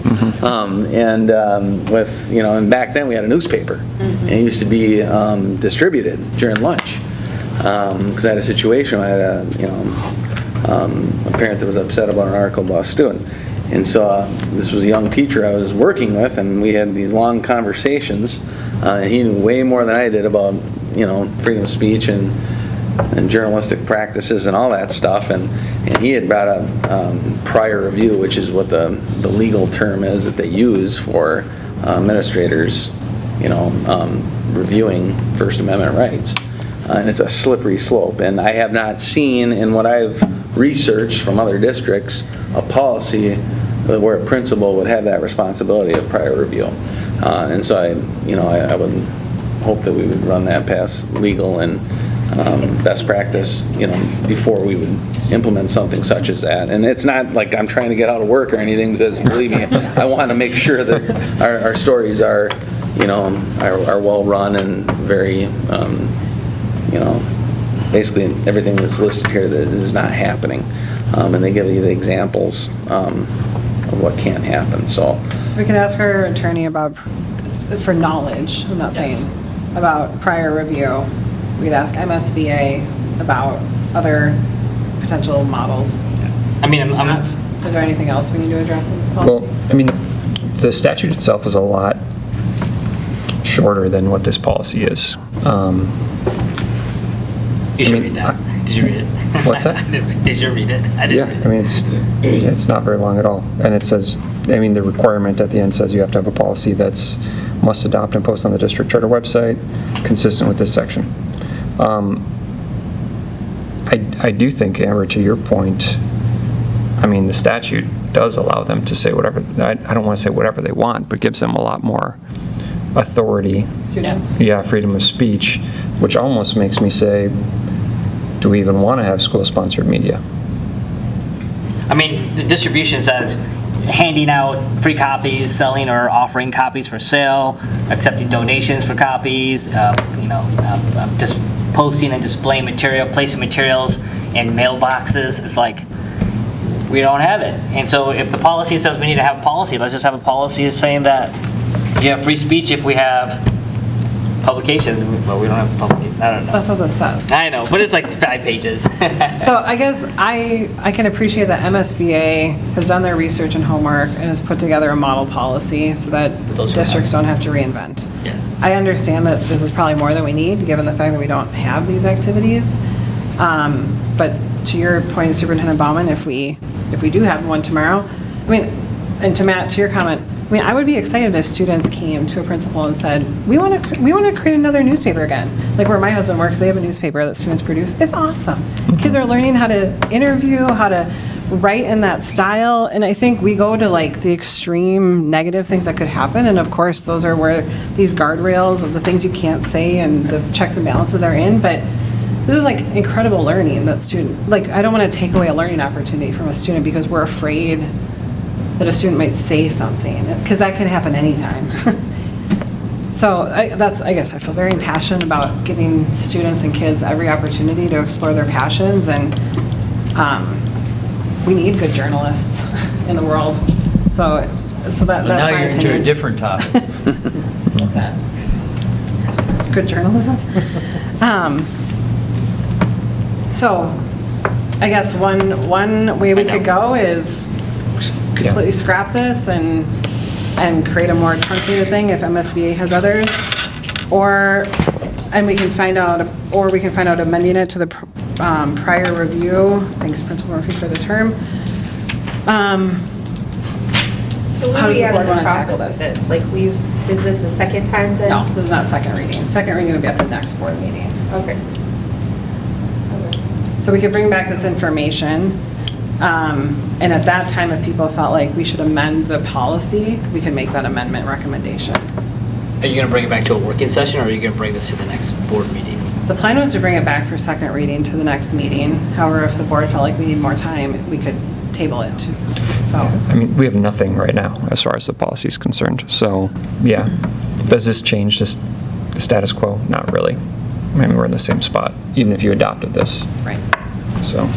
With, you know, and back then we had a newspaper. And it used to be distributed during lunch. Because I had a situation, I had a parent that was upset about an article about a student. And so this was a young teacher I was working with, and we had these long conversations. And he knew way more than I did about, you know, freedom of speech and journalistic practices and all that stuff. And he had brought up prior review, which is what the legal term is that they use for administrators, you know, reviewing First Amendment rights. And it's a slippery slope. And I have not seen, in what I've researched from other districts, a policy where a principal would have that responsibility of prior review. And so I would hope that we would run that past legal and best practice, you know, before we would implement something such as that. And it's not like I'm trying to get out of work or anything, because believe me, I want to make sure that our stories are, you know, are well run and very, you know, basically everything that's listed here that is not happening. And they give you the examples of what can't happen, so. So we could ask our attorney about, for knowledge, I'm not saying, about prior review. We'd ask MSBA about other potential models. I mean, Matt, is there anything else we need to address in this policy? Well, I mean, the statute itself is a lot shorter than what this policy is. You should read that. Did you read it? What's that? Did you read it? I Yeah, didn't I read mean, it's not very long at all. And it says, I mean, the requirement at the end says you have to have a policy that's must adopt and post on the district charter website, consistent with this section. I do think, Amber, to your point, I mean, the statute does allow them to say whatever, I don't want to say whatever they want, but gives them a lot more authority. Students? Yeah, freedom of speech, which almost makes me say, do we even want to have school-sponsored media? I mean, the distribution says handing out free copies, selling or offering copies for sale, accepting donations for copies, just posting and displaying material, placing materials in mailboxes. It's like, we don't have it. And so if the policy says we need to have a policy, let's just have a policy saying that you have free speech if we have publications. Well, we don't have publications. I don't know. That's what this says. I know, but it's like 5 pages. So I guess I can appreciate that MSBA has done their research and homework and has put together a model policy so that Those who districts don't have to reinvent. Yes. I understand that this is probably more than we need, given the fact that we don't have these activities. But to your point, Superintendent Baumann, if we do have one tomorrow, I mean, and to Matt, to your comment, I mean, I would be excited if students came to a principal and said, we want to create another newspaper again. Like where my husband works, they have a newspaper that students produce. It's awesome. Kids are learning how to interview, how to write in that style. And I think we go to like the extreme negative things that could happen. And of course, those are where these guardrails of the things you can't say and the checks and balances are in. But this is like incredible learning that student, like I don't want to take away a learning opportunity from a student because we're afraid that a student might say something, because that can happen anytime. So I guess I feel very impassioned about giving students and kids every opportunity to explore their passions, and we need good journalists in the world. So that's Well, my now you're into a opinion. different topic. What's that? Good journalism. So I guess one way we could go is completely scrap this and create a more truncated thing if MSBA has others, or we can find out amending it to the prior review. Thanks, Principal Murphy, for the term. So How where does we the at board in the want to tackle process of this? this? Like is this the second time then? No, this is not second reading. Second reading will be at the next board meeting. Okay. So we could bring back this information, and at that time, if people felt like we should amend the policy, we could make that amendment recommendation. Are you going to bring it back to a working session, or are you going to bring this to the next board meeting? The plan was to bring it back for second reading to the next meeting. However, if the board felt like we need more time, we could table it. So, I mean, we have nothing right now as far as the policy is concerned. So, yeah. Does this change the status quo? Not really. I mean, we're in the same spot, even if you adopted this. right. So,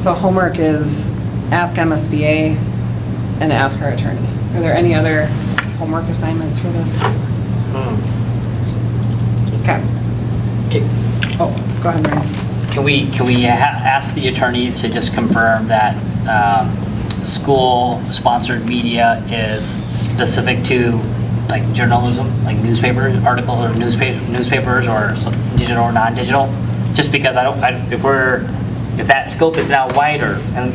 So homework is ask MSBA and ask our attorney. Are there any other homework assignments for this? Okay. Oh, go ahead, Mary. Can we ask the attorneys to just confirm that school-sponsored media is specific to like journalism, like newspaper articles or newspapers or digital or non-digital? Just because if that scope is now wider, and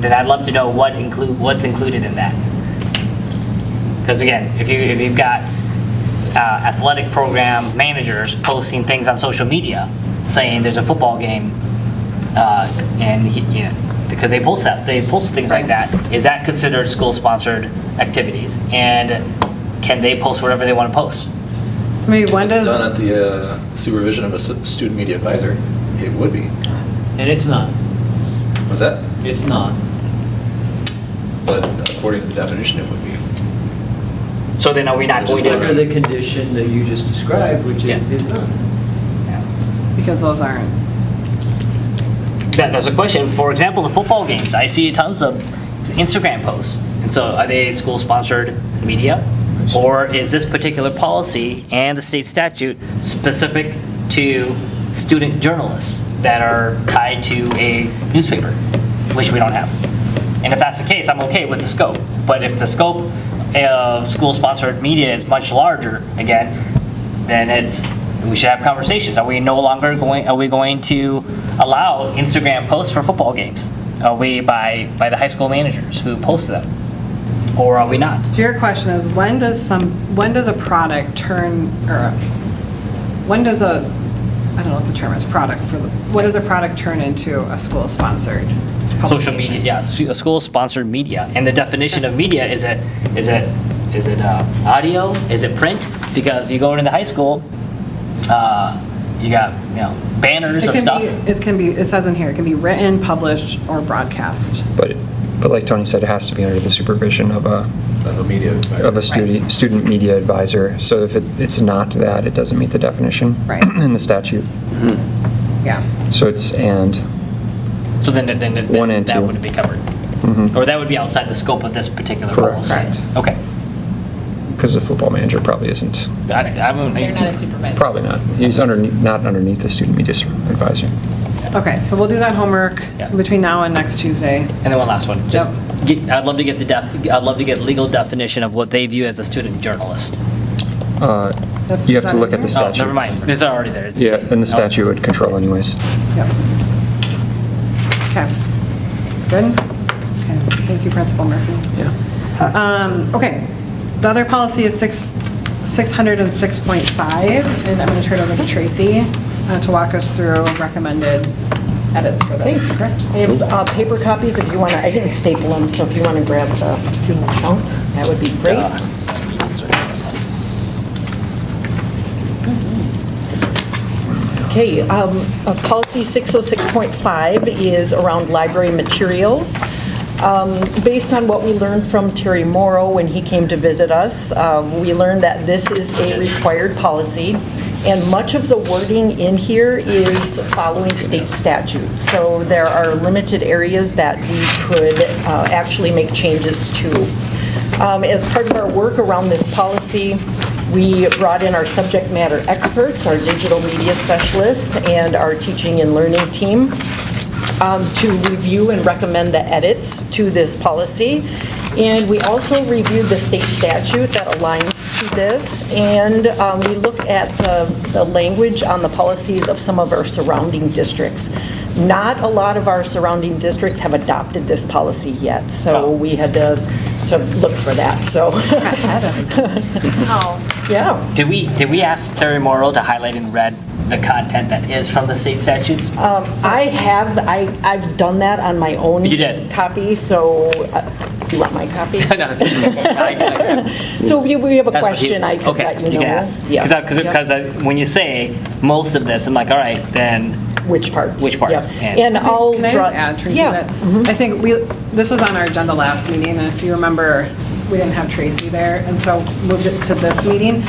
then I'd love to know what's included in that. Because again, if you've got athletic program managers posting things on social media saying there's a football game, because they post things like that, is that considered school-sponsored activities? And can they post whatever they want to post? So maybe when It's does, done at the supervision of a student media advisor. It would be. And it's not. Was that? It's not. But according to the definition, it would be. So then are we not going Under the to? condition that you just described, which Yeah. is not. because those aren't, That's a question. For example, the football games, I see tons of Instagram posts. And so are they school-sponsored media? Or is this particular policy and the state statute specific to student journalists that are tied to a newspaper, which we don't have? And if that's the case, I'm okay with the scope. But if the scope of school-sponsored media is much larger, again, then we should have conversations. Are we going to allow Instagram posts for football games? Are we by the high school managers who post them? Or are we not? So your question is, when does a product turn, or when does I don't know what the term is, what does a product turn into a school-sponsored publication? Social media, yes, a school-sponsored media. And the definition of media, is it audio? Is it print? Because you go into the high school, you got, banners of stuff. It says in here, it can be written, published, or broadcast. But like Tony said, it has to be under the supervision of a student media advisor. So if it's not that, it doesn't meet the definition in the statute. Yeah. So it's and. So then One and that two. wouldn't be covered. Or that would be outside the scope of this particular Correct. policy. Okay. Because the football manager probably isn't. They're not a supervisor. Probably not. He's not underneath the student media advisor. Okay, so we'll do that homework between now and next Tuesday. And then one last one. I'd love to get legal definition of what they view as a student journalist. You have to look at the statute. Oh, never mind. This is already there. Yeah, and the statute would control anyways. Yep. Okay. Good? Okay, thank you, Principal Murphy. Yeah. Okay, the other policy is 606.5, and I'm going to turn it over to Tracy to walk us through recommended edits for this, correct? I have paper copies if you want to, I didn't staple them, so if you want to grab the chunk, that would be great. Okay, policy 606.5 is around library materials. Based on what we learned from Terry Morrow when he came to visit us, we learned that this is a required policy, and much of the wording in here is following state statute. So there are limited areas that we could actually make changes to. As part of our work around this policy, we brought in our subject matter experts, our digital media specialists, and our teaching and learning team to review and recommend the edits to this policy. And we also reviewed the state statute that aligns to this, and we looked at the language on the policies of some of our surrounding districts. Not a lot of our surrounding districts have adopted this policy yet, so we had to look for that, so. Yeah. Did we ask Terry Morrow to highlight in red the content that is from the state statutes? I've done that on my own copy, so do you want my copy? No, it's okay. So if we have a question, I can let you know. You can ask. Yeah. Because when you say most of this, I'm like, all right, then. Which parts? Which parts? Yep. And I'll Can I just add, Tracy, that I think this was on our agenda last meeting, and if you remember, we didn't have Tracy there, and so moved it to this meeting.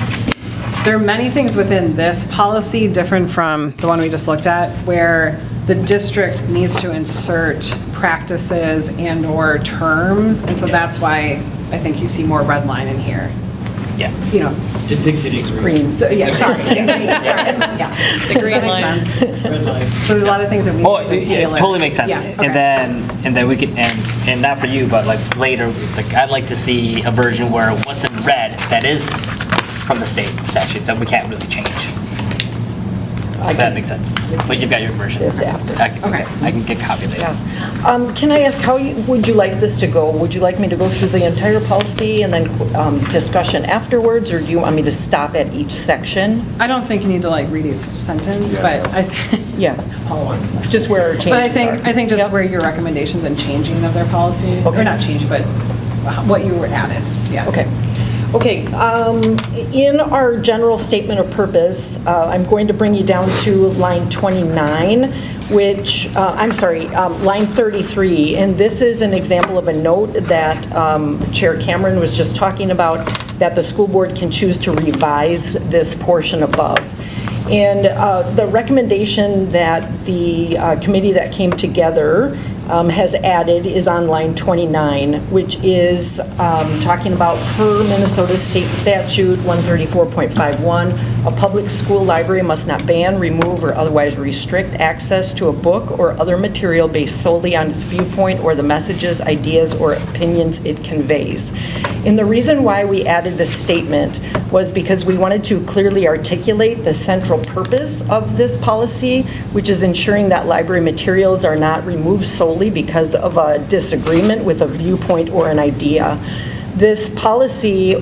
There are many things within this policy different from the one we just looked at, where the district needs to insert practices and/or terms, and so that's why I think you see more red line in here. Yeah. You know. Depicted in green. Yeah, sorry. Yeah. The green line. Red line. So there's a lot of things that we need to It tailor. totally makes sense. Yeah, okay. And then we can, and not for you, but like later, like I'd like to see a version where what's in red that is from the state statutes that we can't really change. That makes sense. But you've got your version. This after. I can get a copy of it. Yeah. Can I ask, would you like this to go? Would you like me to go through the entire policy and then discussion afterwards, or do you want me to stop at each section? I don't think you need to like read each sentence, but I think. Yeah. All ones. Just where changes But are. I think just where your recommendations and changing of their policy, or not change, but what you were added, yeah. Okay. Okay, in our general statement of purpose, I'm going to bring you down to line 29, which, line 33, and this is an example of a note that Chair Cameron was just talking about, that the school board can choose to revise this portion above. And the recommendation that the committee that came together has added is on line 29, which is talking about per Minnesota State Statute 134.51, a public school library must not ban, remove, or otherwise restrict access to a book or other material based solely on its viewpoint or the messages, ideas, or opinions it conveys. And the reason why we added this statement was because we wanted to clearly articulate the central purpose of this policy, which is ensuring that library materials are not removed solely because of a disagreement with a viewpoint or an idea. This policy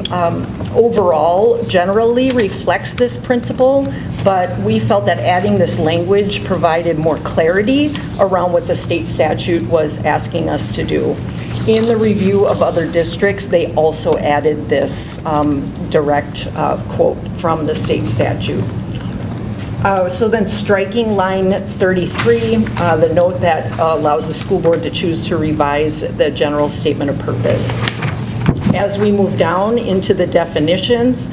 overall generally reflects this principle, but we felt that adding this language provided more clarity around what the state statute was asking us to do. In the review of other districts, they also added this direct quote from the state statute. So then striking line 33, the note that allows the school board to choose to revise the general statement of purpose. As we move down into the definitions,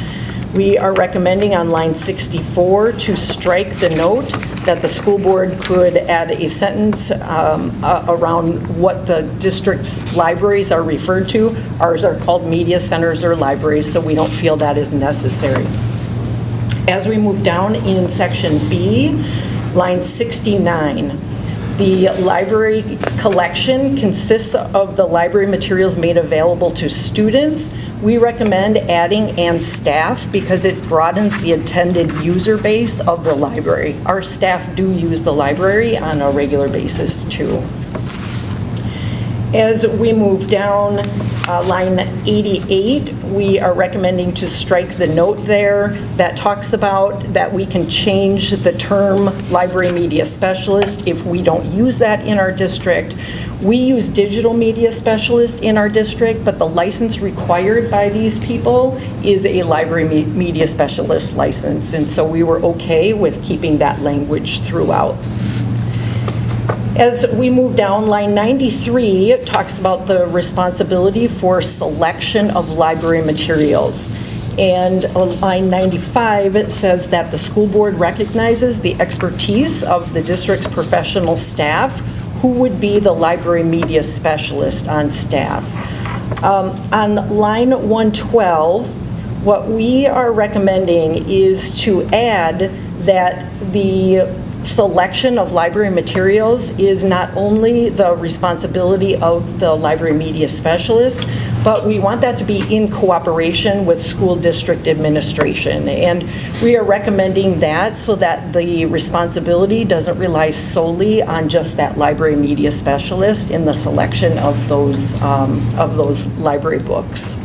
we are recommending on line 64 to strike the note that the school board could add a sentence around what the district's libraries are referred to. Ours are called media centers or libraries, so we don't feel that is necessary. As we move down in section B, line 69, the library collection consists of the library materials made available to students. We recommend adding "and staff" because it broadens the intended user base of the library. Our staff do use the library on a regular basis too. As we move down line 88, we are recommending to strike the note there that talks about that we can change the term library media specialist if we don't use that in our district. We use digital media specialist in our district, but the license required by these people is a library media specialist license, and so we were okay with keeping that language throughout. As we move down, line 93 talks about the responsibility for selection of library materials. And line 95, it says that the school board recognizes the expertise of the district's professional staff, who would be the library media specialist on staff. On line 112, what we are recommending is to add that the selection of library materials is not only the responsibility of the library media specialist, but we want that to be in cooperation with school district administration. And we are recommending that so that the responsibility doesn't rely solely on just that library media specialist in the selection of those library books.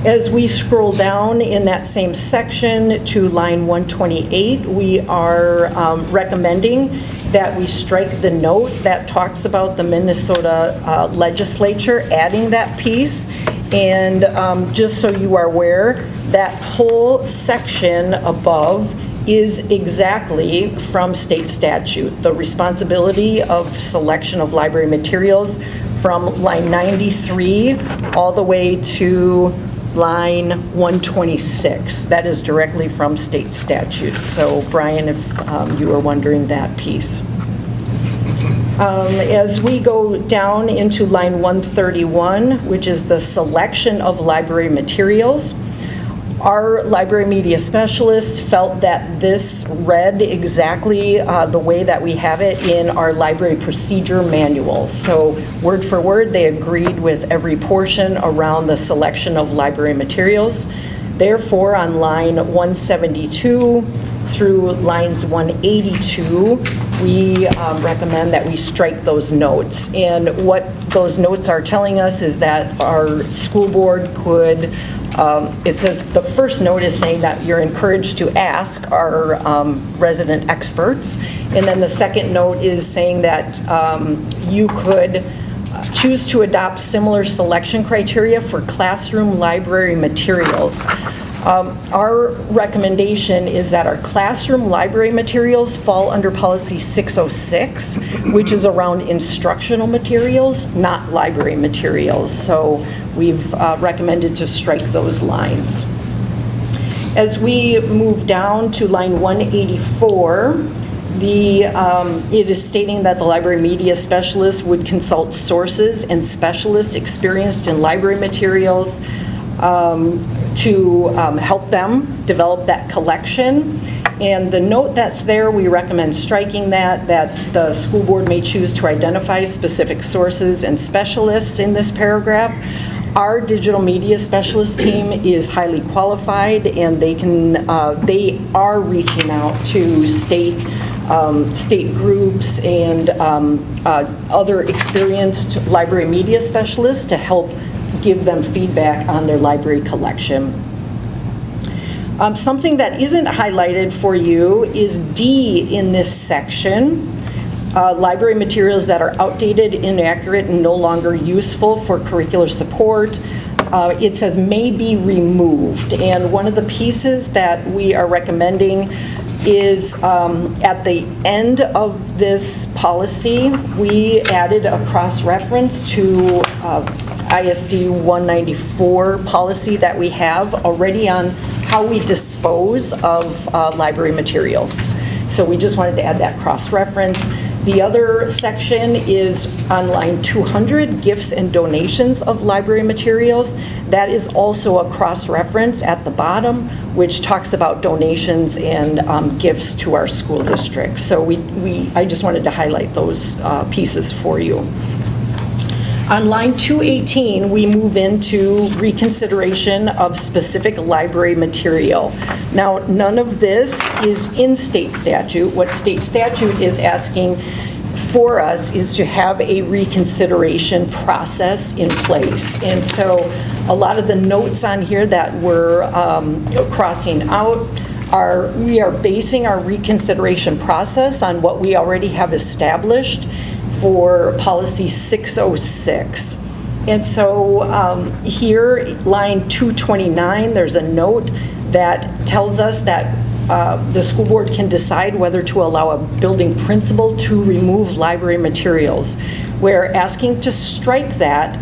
As we scroll down in that same section to line 128, we are recommending that we strike the note that talks about the Minnesota legislature adding that piece. And just so you are aware, that whole section above is exactly from state statute. The responsibility of selection of library materials from line 93 all the way to line 126. That is directly from state statute. So Brian, if you were wondering that piece. As we go down into line 131, which is the selection of library materials, our library media specialists felt that this read exactly the way that we have it in our library procedure manual. So word for word, they agreed with every portion around the selection of library materials. Therefore, on line 172 through lines 182, we recommend that we strike those notes. And what those notes are telling us is that our school board could it says, the first note is saying that you're encouraged to ask our resident experts. And then the second note is saying that you could choose to adopt similar selection criteria for classroom library materials. Our recommendation is that our classroom library materials fall under policy 606, which is around instructional materials, not library materials. So we've recommended to strike those lines. As we move down to line 184, it is stating that the library media specialist would consult sources and specialists experienced in library materials to help them develop that collection. And the note that's there, we recommend striking that the school board may choose to identify specific sources and specialists in this paragraph. Our digital media specialist team is highly qualified, and they are reaching out to state groups and other experienced library media specialists to help give them feedback on their library collection. Something that isn't highlighted for you is D in this section. Library materials that are outdated, inaccurate, and no longer useful for curricular support. It says may be removed. And one of the pieces that we are recommending is at the end of this policy, we added a cross-reference to ISD 194 policy that we have already on how we dispose of library materials. So we just wanted to add that cross-reference. The other section is on line 200, gifts and donations of library materials. That is also a cross-reference at the bottom, which talks about donations and gifts to our school district. So I just wanted to highlight those pieces for you. On line 218, we move into reconsideration of specific library material. Now, none of this is in state statute. What state statute is asking for us is to have a reconsideration process in place. And so a lot of the notes on here that we're crossing out we are basing our reconsideration process on what we already have established for policy 606. And so here, line 229, there's a note that tells us that the school board can decide whether to allow a building principal to remove library materials. We're asking to strike that,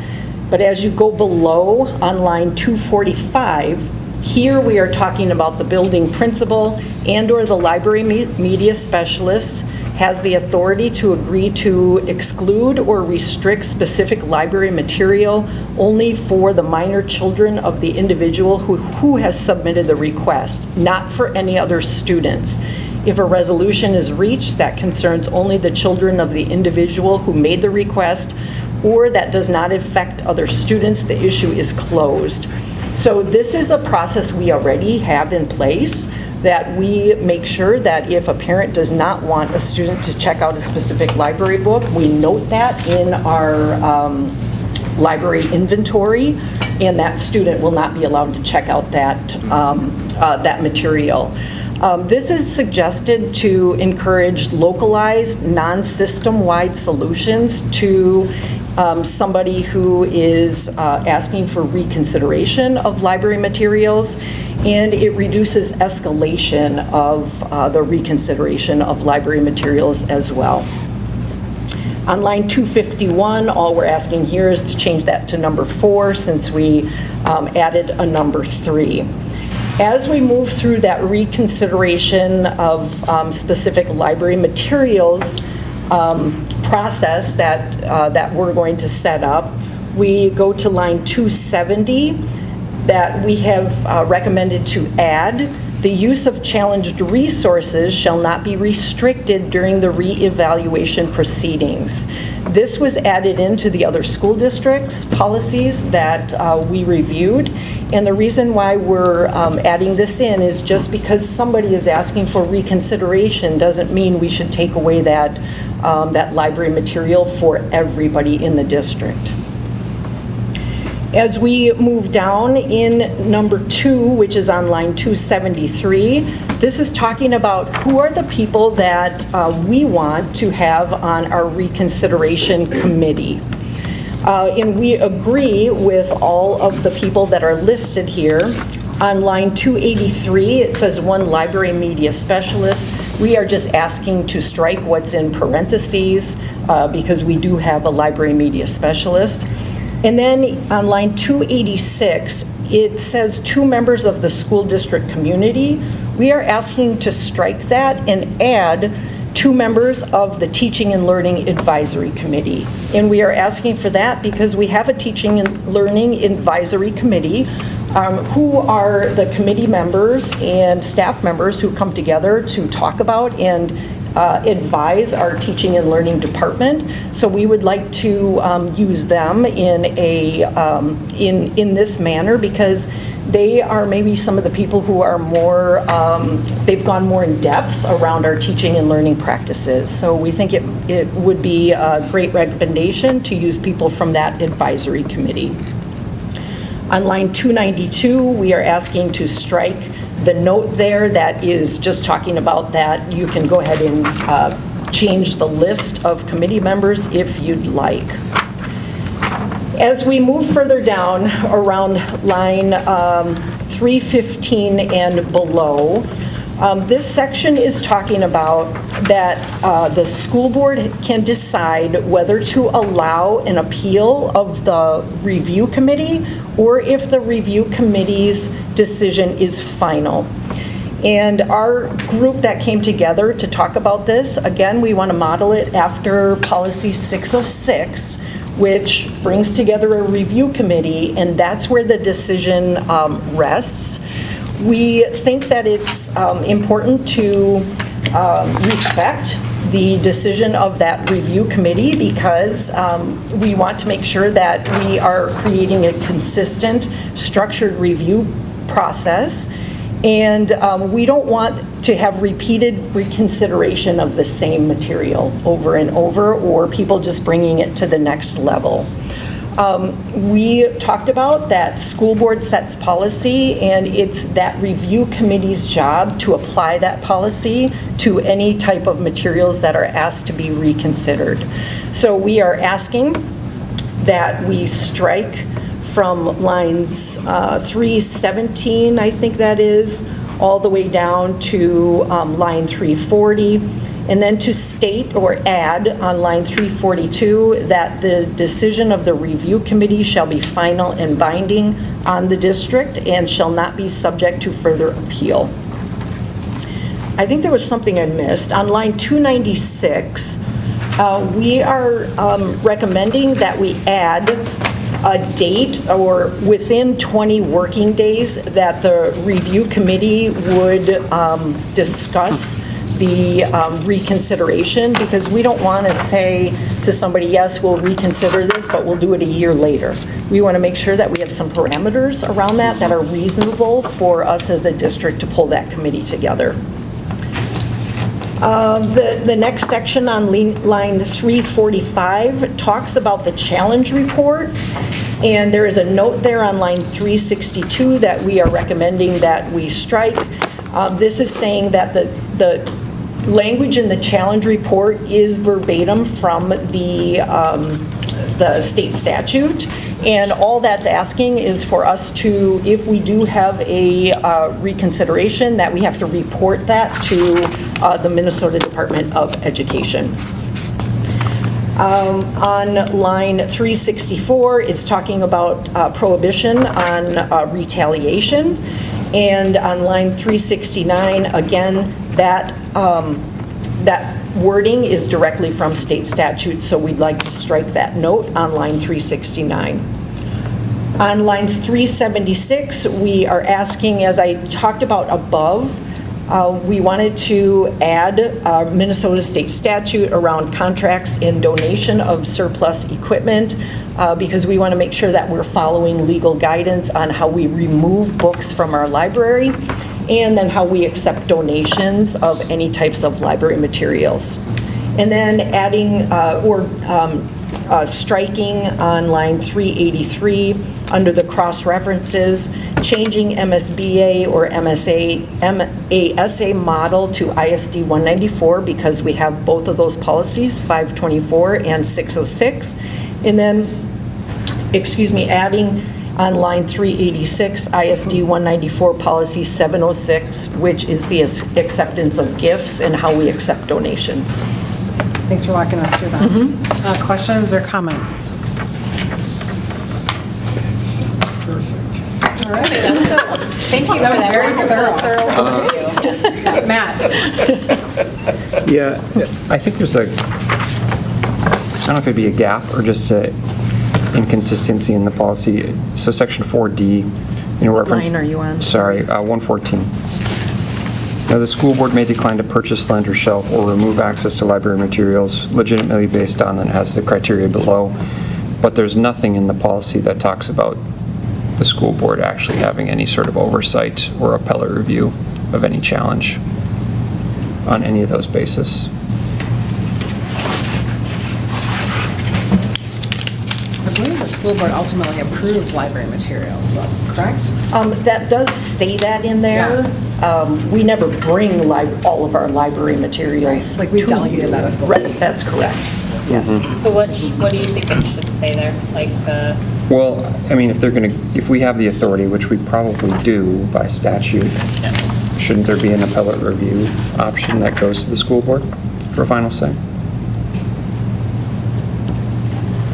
but as you go below on line 245, here we are talking about the building principal and/or the library media specialist has the authority to agree to exclude or restrict specific library material only for the minor children of the individual who has submitted the request, not for any other students. If a resolution is reached that concerns only the children of the individual who made the request or that does not affect other students, the issue is closed. So this is a process we already have in place, that we make sure that if a parent does not want a student to check out a specific library book, we note that in our library inventory, and that student will not be allowed to check out that material. This is suggested to encourage localized, non-system-wide solutions to somebody who is asking for reconsideration of library materials, and it reduces escalation of the reconsideration of library materials as well. On line 251, all we're asking here is to change that to number 4 since we added a number 3. As we move through that reconsideration of specific library materials process that we're going to set up, we go to line 270 that we have recommended to add. The use of challenged resources shall not be restricted during the reevaluation proceedings. This was added into the other school districts' policies that we reviewed, and the reason why we're adding this in is just because somebody is asking for reconsideration doesn't mean we should take away that library material for everybody in the district. As we move down in number 2, which is on line 273, this is talking about who are the people that we want to have on our reconsideration committee. And we agree with all of the people that are listed here. On line 283, it says 1 library media specialist. We are just asking to strike what's in parentheses because we do have a library media specialist. And then on line 286, it says 2 members of the school district community. We are asking to strike that and add 2 members of the Teaching and Learning Advisory Committee. And we are asking for that because we have a Teaching and Learning Advisory Committee who are the committee members and staff members who come together to talk about and advise our teaching and learning department. So we would like to use them in this manner because they are maybe some of the people who are more, they've gone more in depth around our teaching and learning practices. So we think it would be a great recommendation to use people from that advisory committee. On line 292, we are asking to strike the note there that is just talking about that you can go ahead and change the list of committee members if you'd like. As we move further down around line 315 and below, this section is talking about that the school board can decide whether to allow an appeal of the review committee or if the review committee's decision is final. And our group that came together to talk about this, again, we want to model it after policy 606, which brings together a review committee, and that's where the decision rests. We think that it's important to respect the decision of that review committee because we want to make sure that we are creating a consistent, structured review process. And we don't want to have repeated reconsideration of the same material over and over, or people just bringing it to the next level. We talked about that school board sets policy, and it's that review committee's job to apply that policy to any type of materials that are asked to be reconsidered. So we are asking that we strike from lines 317, I think that is, all the way down to line 340, and then to state or add on line 342 that the decision of the review committee shall be final and binding on the district and shall not be subject to further appeal. I think there was something I missed. On line 296, we are recommending that we add a date or within 20 working days that the review committee would discuss the reconsideration, because we don't want to say to somebody, yes, we'll reconsider this, but we'll do it a year later. We want to make sure that we have some parameters around that that are reasonable for us as a district to pull that committee together. The next section on line 345 talks about the challenge report, and there is a note there on line 362 that we are recommending that we strike. This is saying that the language in the challenge report is verbatim from the state statute, and all that's asking is for us to, if we do have a reconsideration, that we have to report that to the Minnesota Department of Education. On line 364, it's talking about prohibition on retaliation. And on line 369, again, that wording is directly from state statute, so we'd like to strike that note on line 369. On lines 376, we are asking, as I talked about above, we wanted to add Minnesota state statute around contracts and donation of surplus equipment because we want to make sure that we're following legal guidance on how we remove books from our library and then how we accept donations of any types of library materials. And then adding striking on line 383 under the cross references, changing MSBA or MASA model to ISD 194 because we have both of those policies, 524 and 606. And then, adding on line 386, ISD 194 policy 706, which is the acceptance of gifts and how we accept donations. Thanks for walking us through that. Questions or comments? Perfect. All Thank you, that was very thorough. Matt? Yeah, I think there's I don't know if it'd be a gap or just a inconsistency in the policy. So section 4D, reference. line are you on? Sorry, 114. Now, the school board may decline to purchase, lend, or shelf, or remove access to library materials legitimately based on, and has the criteria below. But there's nothing in the policy that talks about the school board actually having any sort of oversight or appellate review of any challenge on any of those bases. I believe the school board ultimately approves library materials, correct? That does say that in there. We never bring all of our library materials. Like we've to delegated you. that authority. Right, that's correct. Yes. So what do you think it should say there? Like the, Well, I mean, if we have the authority, which we probably do by statute, shouldn't there be an appellate review option that goes to the school board for a final say?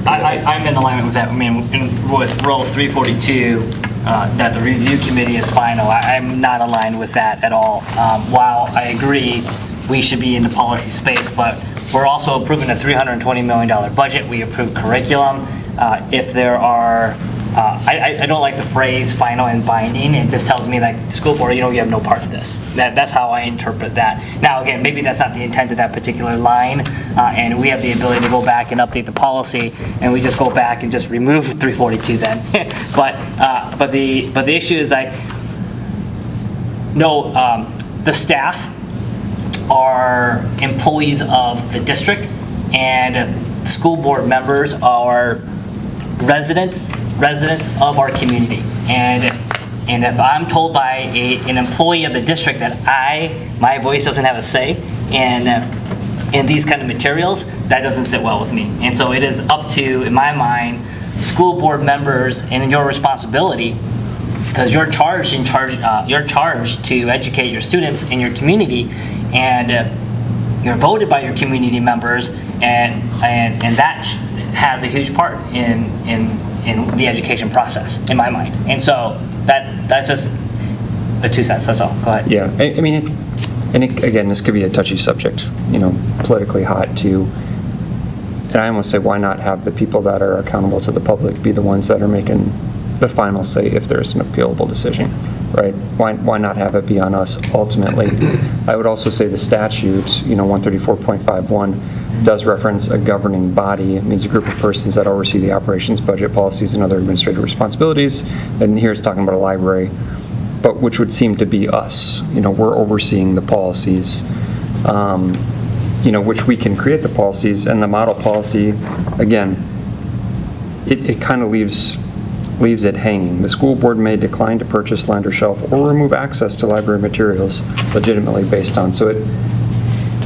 I'm in alignment with that. I mean, with Rule 342, that the review committee is final, I'm not aligned with that at all. While I agree we should be in the policy space, but we're also approving a $320 million budget. We approved curriculum. If there are, I don't like the phrase final and binding. It just tells me that school board, you have no part of this. That's how I interpret that. Now, again, maybe that's not the intent of that particular line, and we have the ability to go back and update the policy, and we just go back and just remove 342 then. but the issue is the staff are employees of the district, and school board members are residents of our community. And if I'm told by an employee of the district that my voice doesn't have a say in these kind of materials, that doesn't sit well with me. And so it is up to, in my mind, school board members and your responsibility, because you're charged to educate your students in your community, and you're voted by your community members, and that has a huge part in the education process, in my mind. And so that's just a 2 cents, that's all. Go ahead. Yeah, I mean, again, this could be a touchy subject, politically hot too. And I almost say, why not have the people that are accountable to the public be the ones that are making the final say if there's an appealable decision, right? Why not have it be on us ultimately? I would also say the statute, 134.51, does reference a governing body. It means a group of persons that oversee the operations, budget, policies, and other administrative responsibilities. And here it's talking about a library, but which would seem to be us. We're overseeing the policies, which we can create the policies, and the model policy, again, it kind of leaves it hanging. The school board may decline to purchase, lend, or shelf, or remove access to library materials legitimately based on. So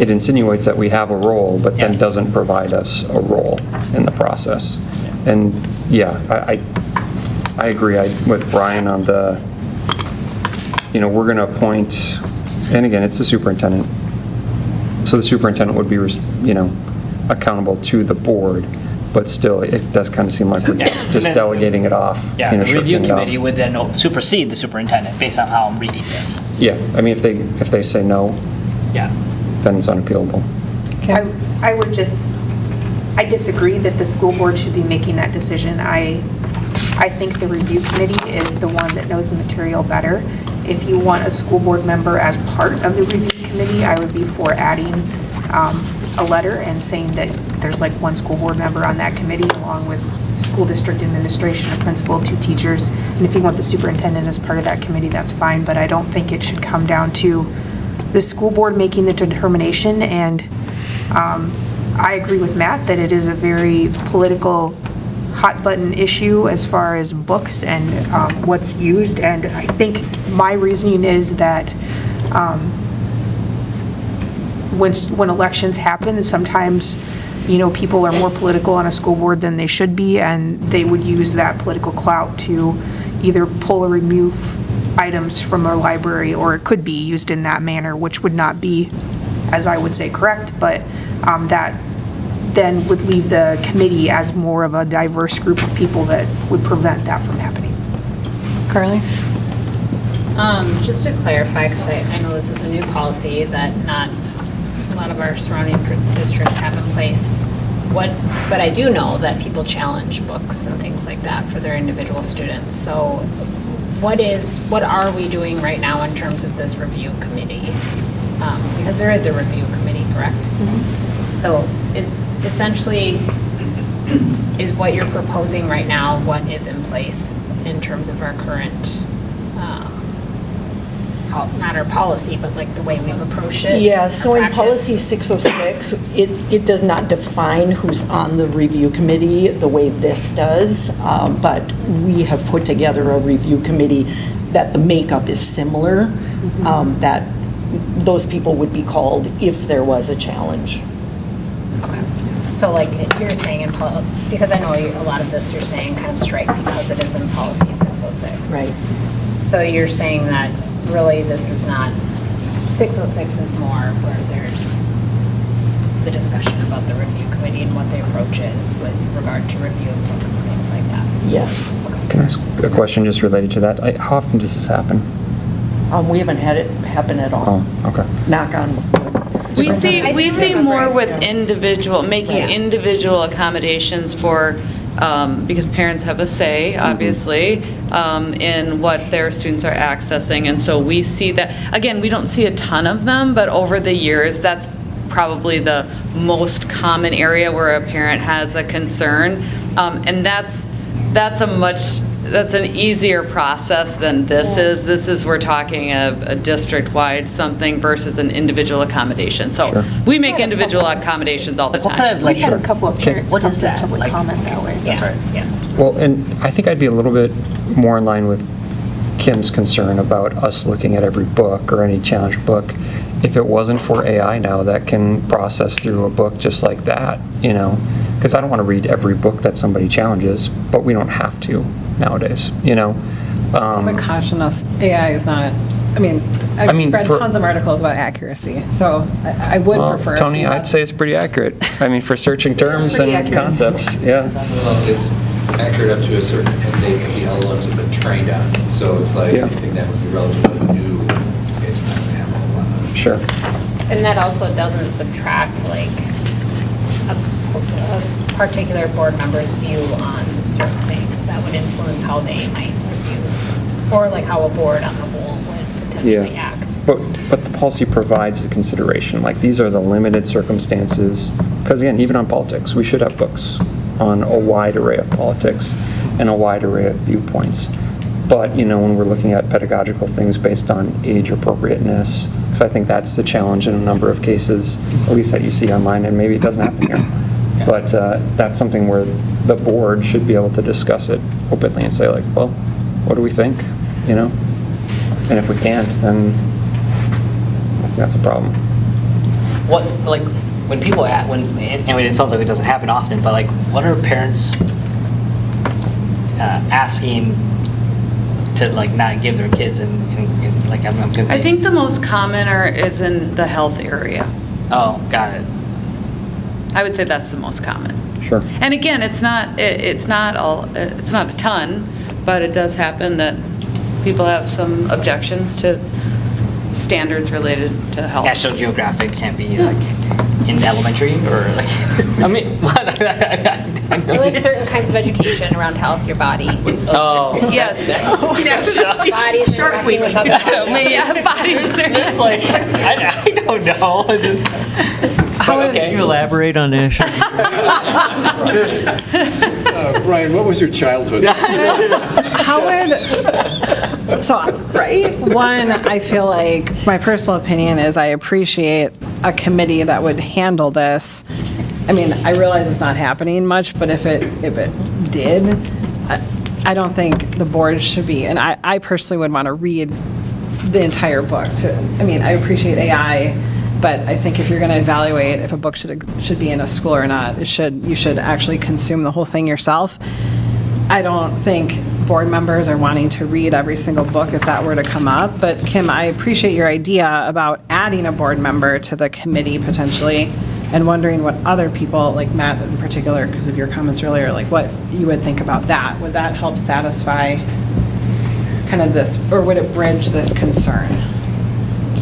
it insinuates that we have a role, but then doesn't provide us a role in the process. And I agree with Brian on the, we're going to appoint, and again, it's the superintendent. So the superintendent would be, accountable to the board, but still, it does kind of seem like we're just delegating it off. Yeah, the review committee would then supersede the superintendent based on how I'm reading this. Yeah, I mean, if they say no, then it's unappealable. I disagree that the school board should be making that decision. I think the review committee is the one that knows the material better. If you want a school board member as part of the review committee, I would be for adding a letter and saying that there's like one school board member on that committee along with school district administration, a principal, 2 teachers. And if you want the superintendent as part of that committee, that's fine, but I don't think it should come down to the school board making the determination. And I agree with Matt that it is a very political hot button issue as far as books and what's used. And I think my reasoning is that when elections happen, sometimes, people are more political on a school board than they should be, and they would use that political clout to either pull or remove items from our library, or it could be used in that manner, which would not be, as I would say, correct, but that then would leave the committee as more of a diverse group of people that would prevent that from happening. Carly? Just to clarify, because I know this is a new policy that not a lot of our surrounding districts have in place. But I do know that people challenge books and things like that for their individual students. So what are we doing right now in terms of this review committee? Because there is a review committee, correct? Mm-hmm. So essentially, is what you're proposing right now what is in place in terms of our current, not our policy, but like the way we've approached it? Yeah, so our in practice? policy 606, it does not define who's on the review committee the way this does, but we have put together a review committee that the makeup is similar, that those people would be called if there was a challenge. Okay. So like you're saying because I know a lot of this you're saying kind of strike because it is in policy 606. Right. So you're saying that really this is not, 606 is more where there's the discussion about the review committee and what the approach is with regard to review of books and things like that. Yes. Can I ask a question just related to that? How often does this happen? We haven't had it happen at all. Oh, okay. Knock on wood. We see more with making individual accommodations for, because parents have a say, obviously, in what their students are accessing. And so we see that, again, we don't see a ton of them, but over the years, that's probably the most common area where a parent has a concern. And that's an easier process than this is. This is, we're talking a district-wide something versus an individual accommodation. So we make individual accommodations all the time. We've had a couple of parents come to public comment that way. Yeah. Well, and I think I'd be a little bit more in line with Kim's concern about us looking at every book or any challenged book. If it wasn't for AI now that can process through a book just like that, because I don't want to read every book that somebody challenges, but we don't have to nowadays, I would caution us, AI is not, I've read tons of articles about accuracy, so I would prefer. Tony, I'd say it's pretty accurate. For searching terms and accurate. concepts, yeah. It's accurate up to a certain, and the LLMs have been trained on. So it's like anything that would be relatively new, it's not going to have a lot of. Sure. And that also doesn't subtract like a particular board member's view on certain things that would influence how they might review, or like how a board on the whole would potentially act. But the policy provides a consideration, like these are the limited circumstances, because again, even on politics, we should have books on a wide array of politics and a wide array of viewpoints. But, when we're looking at pedagogical things based on age appropriateness, because I think that's the challenge in a number of cases, at least that you see online, and maybe it doesn't happen here. But that's something where the board should be able to discuss it openly and say like, well, what do we think, And if we can't, then that's a problem. What, like, when people, it sounds like it doesn't happen often, but like, what are parents asking to like not give their kids and like, I'm confused. I think the most common is in the health area. Oh, got it. I would say that's the most common. Sure. And again, it's not a ton, but it does happen that people have some objections to standards related to health. National Geographic can't be like in elementary or like, Or like certain kinds of education around health, your body. Oh. Yes. Bodies. Shark Week. Yeah, bodies. It's like, I don't know. Can you elaborate on national? Brian, what was your childhood? One, I feel like, my personal opinion is I appreciate a committee that would handle this. I realize it's not happening much, but if it did, I don't think the board should be, and I personally would want to read the entire book I appreciate AI, but I think if you're going to evaluate if a book should be in a school or not, you should actually consume the whole thing yourself. I don't think board members are wanting to read every single book if that were to come up, but Kim, I appreciate your idea about adding a board member to the committee potentially, and wondering what other people, like Matt in particular, because of your comments earlier, like what you would think about that. Would that help satisfy kind of this, or would it bridge this concern?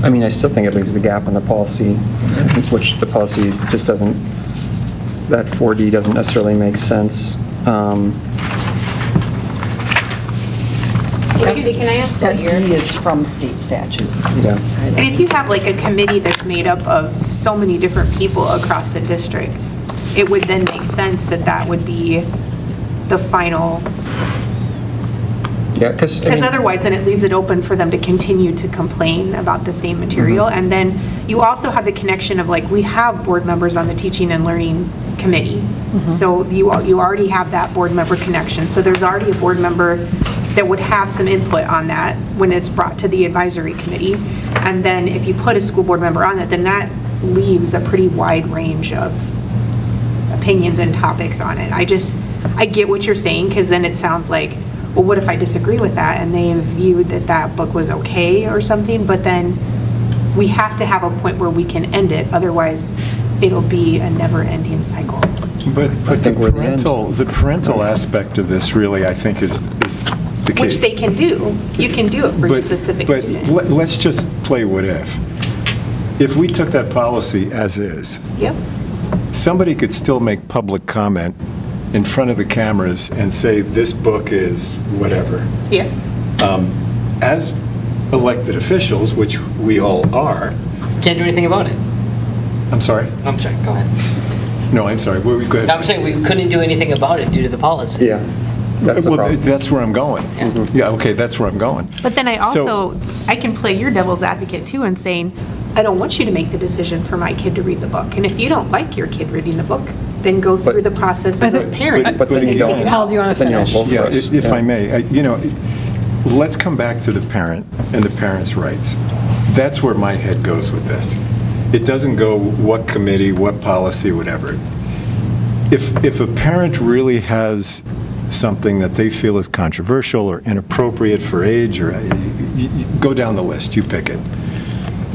I mean, I still think it leaves the gap in the policy, which the policy just doesn't, that 4D doesn't necessarily make sense. Kelsey, can I ask what your? is from state statute. Yeah. And if you have like a committee that's made up of so many different people across the district, it would then make sense that that would be the final, Yeah, because. because otherwise then it leaves it open for them to continue to complain about the same material. Mm-hmm. And then you also have the connection of like, we have board members on the teaching and learning committee. Mm-hmm. So you already have that board member connection. So there's already a board member that would have some input on that when it's brought to the advisory committee. And then if you put a school board member on it, then that leaves a pretty wide range of opinions and topics on it. I get what you're saying, because then it sounds like, well, what if I disagree with that and they viewed that that book was okay or something? But then we have to have a point where we can end it, otherwise it'll be a never-ending cycle. But think we're the end. the parental aspect of this really, I think, is the key. Which they can do. You can do it for a specific student. But let's just play what if. If we took that policy as is, Yep. somebody could still make public comment in front of the cameras and say, this book is whatever. Yeah. As elected officials, which we all are. Can't do anything about it. I'm sorry? I'm sorry, go ahead. No, I'm sorry. Go ahead. I'm saying we couldn't do anything about it due to the policy. Yeah, that's the Well, problem. that's where I'm going. Yeah, okay, that's where I'm going. But then I So- also, I can play your devil's advocate too and saying, I don't want you to make the decision for my kid to read the book. And if you don't like your kid reading the book, then go through the process as a parent. But then you don't. Paul, do you want to Then you don't finish? vote for Yeah, us. if Yeah. I may, let's come back to the parent and the parent's rights. That's where my head goes with this. It doesn't go what committee, what policy, whatever. If a parent really has something that they feel is controversial or inappropriate for age, or you go down the list, you pick it.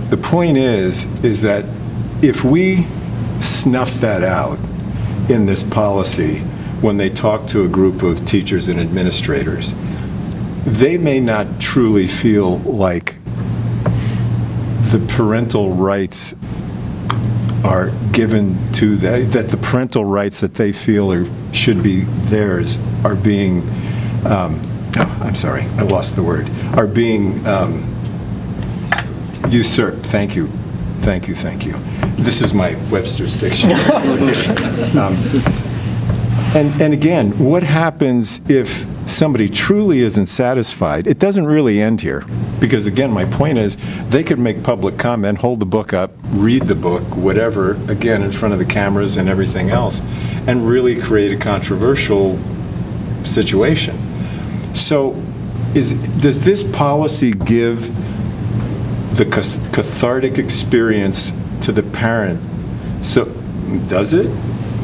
The point is that if we snuff that out in this policy when they talk to a group of teachers and administrators, they may not truly feel like the parental rights are given to that the parental rights that they feel should be theirs are being, I'm sorry, I lost the word, are being usurped. Thank you. This is my Webster's dictionary. And again, what happens if somebody truly isn't satisfied? It doesn't really end here. Because again, my point is, they could make public comment, hold the book up, read the book, whatever, again, in front of the cameras and everything else, and really create a controversial situation. So does this policy give the cathartic experience to the parent? So does it?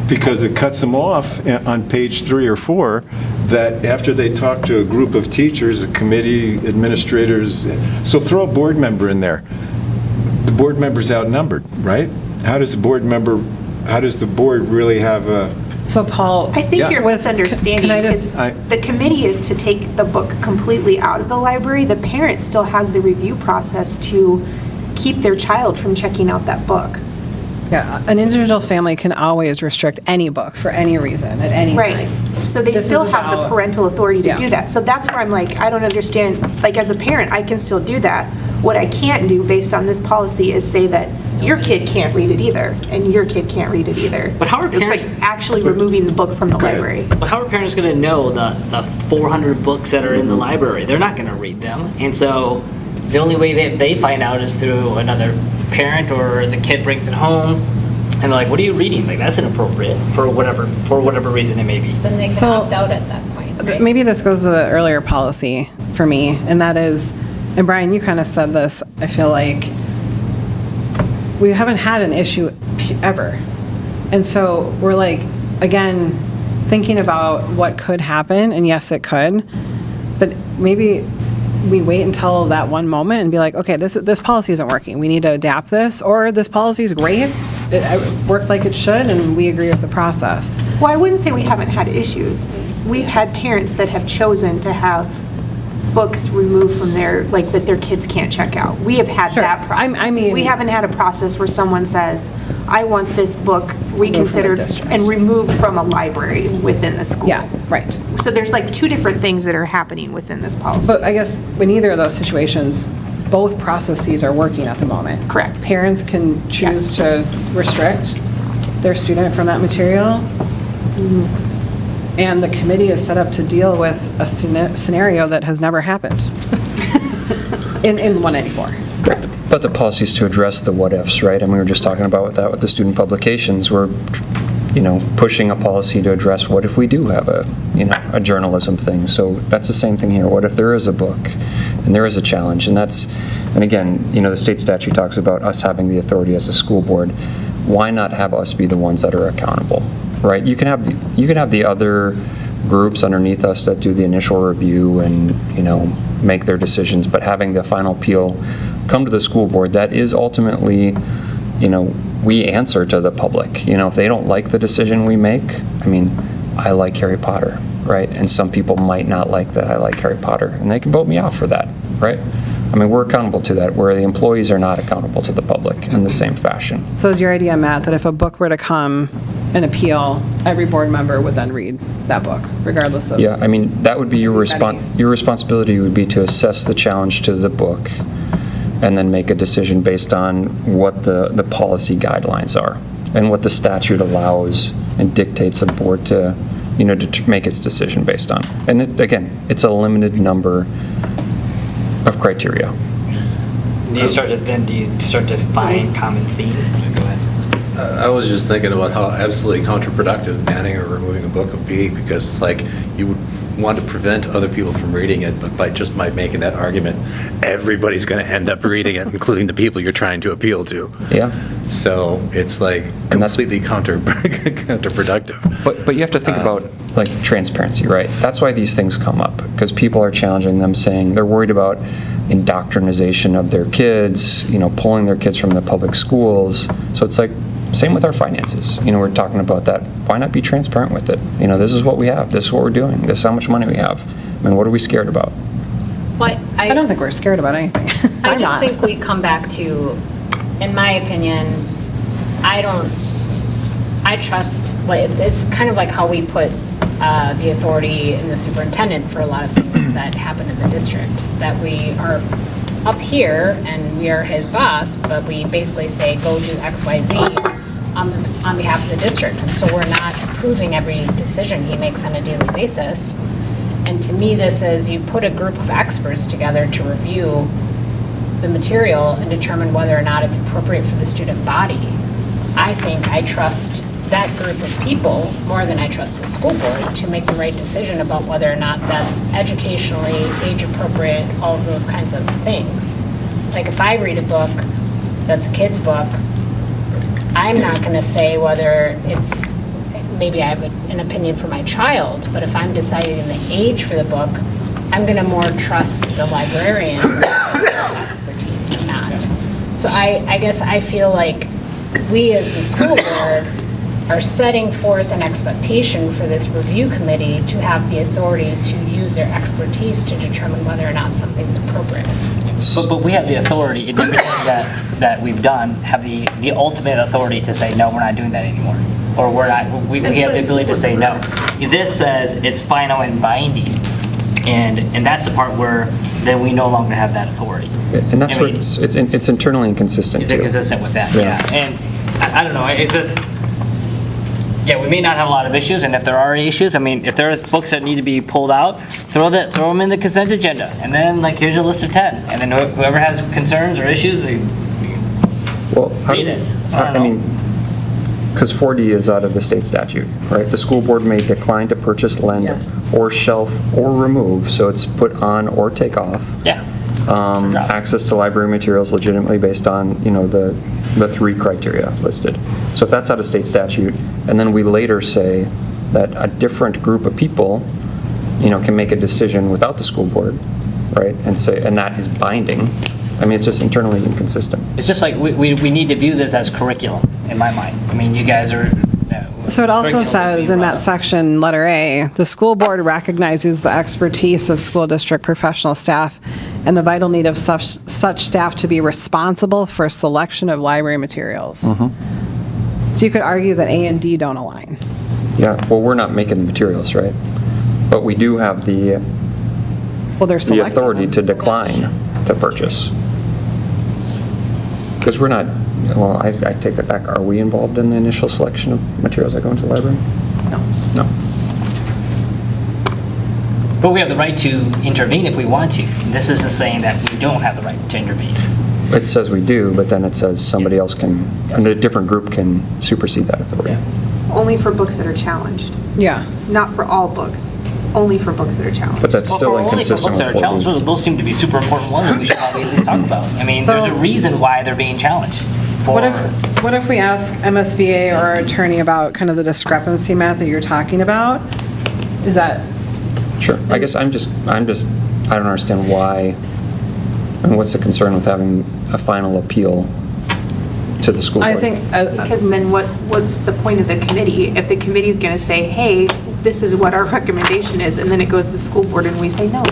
Because it cuts them off on page 3 or 4 that after they talk to a group of teachers, a committee, administrators, so throw a board member in there. The board member's outnumbered, right? How does the board really have a... So Paul. I think you're misunderstanding, Can I because just- the committee is to take the book completely out of the library. The parent still has the review process to keep their child from checking out that book. Yeah, an individual family can always restrict any book for any reason, at any Right. time. So they This still is have the about- parental authority to Yeah. do that. So that's where I'm like, I don't understand, like, as a parent, I can still do that. What I can't do based on this policy is say that your kid can't read it either, and your kid can't read it either. But how are parents- It's like actually removing the book from the library. But how are parents going to know the 400 books that are in the library? They're not going to read them. And so the only way that they find out is through another parent, or the kid brings it home. And they're like, what are you reading? Like, that's inappropriate for whatever reason it may be. Then they can opt out at that point, right? Maybe this goes to the earlier policy for me, and that is, and Brian, you kind of said this, I feel like we haven't had an issue ever. And so we're like, again, thinking about what could happen, and yes, it could, but maybe we wait until that one moment and be like, okay, this policy isn't working. We need to adapt this, or this policy is great. It worked like it should, and we agree with the process. Well, I wouldn't say we haven't had issues. We've had parents that have chosen to have books removed from their, like, that their kids can't check out. We have had that process. I mean- We haven't had a process where someone says, I want this book reconsidered district. and removed from a library within the school. Yeah, right. So there's like two different things that are happening within this policy. But I guess in either of those situations, both processes are working at the moment. Correct. Parents can choose to restrict their student from that material. And the committee is set up to deal with a scenario that has never happened in 194. But the policies to address the what-ifs, right? And we were just talking about that with the student publications. We're, pushing a policy to address what if we do have a journalism thing. So that's the same thing here. What if there is a book and there is a challenge? And again, the state statute talks about us having the authority as a school board. Why not have us be the ones that are accountable, right? You can have the other groups underneath us that do the initial review and, make their decisions, but having the final appeal come to the school board, that is ultimately, we answer to the public. If they don't like the decision we make, I like Harry Potter, right? And some people might not like that I like Harry Potter, and they can vote me off for that, right? We're accountable to that, where the employees are not accountable to the public in the same fashion. So is your idea, Matt, that if a book were to come and appeal, every board member would then read that book, regardless of? Yeah, that would be your responsibility would be to assess the challenge to the book and then make a decision based on what the policy guidelines are and what the statute allows and dictates a board to, to make its decision based on. And again, it's a limited number of criteria. Do you start to find common themes? Go ahead. I was just thinking about how absolutely counterproductive banning or removing a book would be, because it's like you would want to prevent other people from reading it, but by making that argument, everybody's going to end up reading it, including the people you're trying to appeal to. Yeah. So it's like completely counterproductive. But you have to think about transparency, right? That's why these things come up, because people are challenging them, saying they're worried about indoctrination of their kids, pulling their kids from the public schools. So it's like, same with our finances. We're talking about that. Why not be transparent with it? This is what we have. This is what we're doing. This is how much money we have. What are we scared about? Well, I don't think we're scared about anything. I just think we come back to, in my opinion, I trust, it's kind of like how we put the authority in the superintendent for a lot of things that happen in the district, that we are up here and we are his boss, but we basically say, go do X, Y, Z on behalf of the district. And so we're not approving every decision he makes on a daily basis. And to me, this is you put a group of experts together to review the material and determine whether or not it's appropriate for the student body. I think I trust that group of people more than I trust the school board to make the right decision about whether or not that's educationally age appropriate, all of those kinds of things. Like if I read a book that's a kid's book, I'm not going to say whether it's, maybe I have an opinion for my child, but if I'm deciding the age for the book, I'm going to more trust the librarian expertise than not. So I guess I feel like we as the school board are setting forth an expectation for this review committee to have the authority to use their expertise to determine whether or not something's appropriate. But we have the authority, in everything that we've done, have the ultimate authority to say, no, we're not doing that anymore. Or we have the ability to say no. This says it's final and binding, and that's the part where then we no longer have that authority. And that's where it's internally inconsistent. Is it consistent with that? Yeah. And I don't know, it's just, we may not have a lot of issues, and if there are issues, if there are books that need to be pulled out, throw them in the consent agenda, and then here's your list of 10, and then whoever has concerns or issues, they read it. Because 4D is out of the state statute, right? The school board may decline to purchase, lend, or shelf, or remove, so it's put on or take off. Yeah. Access to library materials legitimately based on, the 3 criteria listed. So if that's out of state statute, and then we later say that a different group of people, can make a decision without the school board, right? And that is binding. It's just internally inconsistent. It's just like we need to view this as curriculum, in my mind. You guys are, So it also Curriculum says being in brought that up. section, letter A, the school board recognizes the expertise of school district professional staff and the vital need of such staff to be responsible for selection of library materials. So you could argue that A and D don't align. Yeah, well, we're not making the materials, right? But we do have the Well, they're the selecting authority them. to decline to purchase. Because we're not, well, I take that back. Are we involved in the initial selection of materials that go into the library? No. No. But we have the right to intervene if we want to. This isn't saying that we don't have the right to intervene. It says we do, but then it says somebody else can, and a different group can supersede that authority. Only for books that are challenged, Yeah. not for all books, only for books that are challenged. But that's Well, still for only for inconsistent books that with are 4B. challenged, those seem to be super important ones that we should probably at least talk about. I mean, there's a So- reason why they're being challenged. What if we ask MSBA or our attorney about kind of the discrepancy math that you're talking about? Is that, Sure. I guess I don't understand why, and what's the concern with having a final appeal to the school board? I think, Because then what's the point of the committee? If the committee's going to say, hey, this is what our recommendation is, and then it goes to the school board and we say no.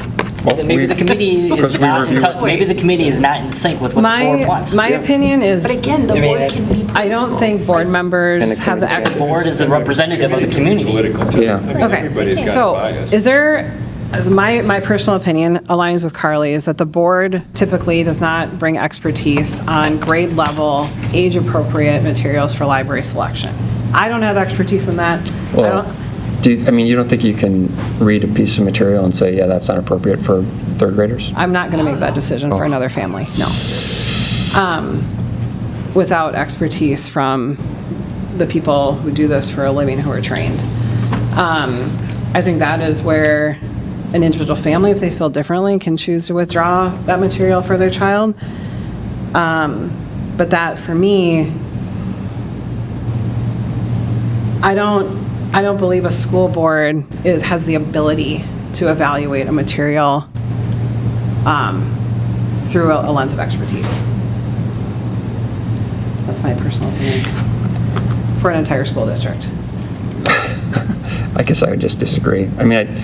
Well, Then maybe the committee because is we not, review- maybe the committee is not in sync with what the board wants. my opinion is. But again, the I mean, board can be. I don't think board And members the have the committee. The board is a representative of the community. Political too. Yeah. I mean, everybody's Okay, got so bias. is there, as my personal opinion aligns with Carly's, that the board typically does not bring expertise on grade level, age appropriate materials for library selection. I don't have expertise in that. I Well, don't- you don't think you can read a piece of material and say, yeah, that's not appropriate for third graders? I'm not going to make that decision for another family, no. Without expertise from the people who do this for a living, who are trained. I think that is where an individual family, if they feel differently, can choose to withdraw that material for their child. But that, for me, I don't believe a school board has the ability to evaluate a material through a lens of expertise. That's my personal opinion for an entire school district. I guess I would just disagree. I mean,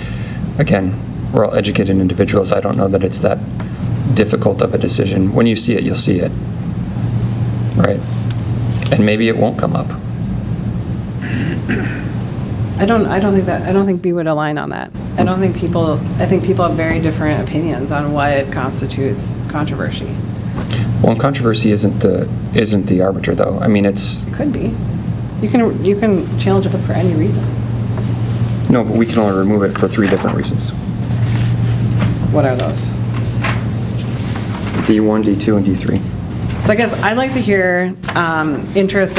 again, we're all educated individuals. I don't know that it's that difficult of a decision. When you see it, you'll see it, right? And maybe it won't come up. I don't think B would align on that. I think people have very different opinions on what constitutes controversy. Well, and controversy isn't the arbiter, though. I mean, it's, It could be. You can challenge a book for any reason. no, but we can only remove it for 3 different reasons. What are those? D1, D2, and D3. So I guess I'd like to hear interest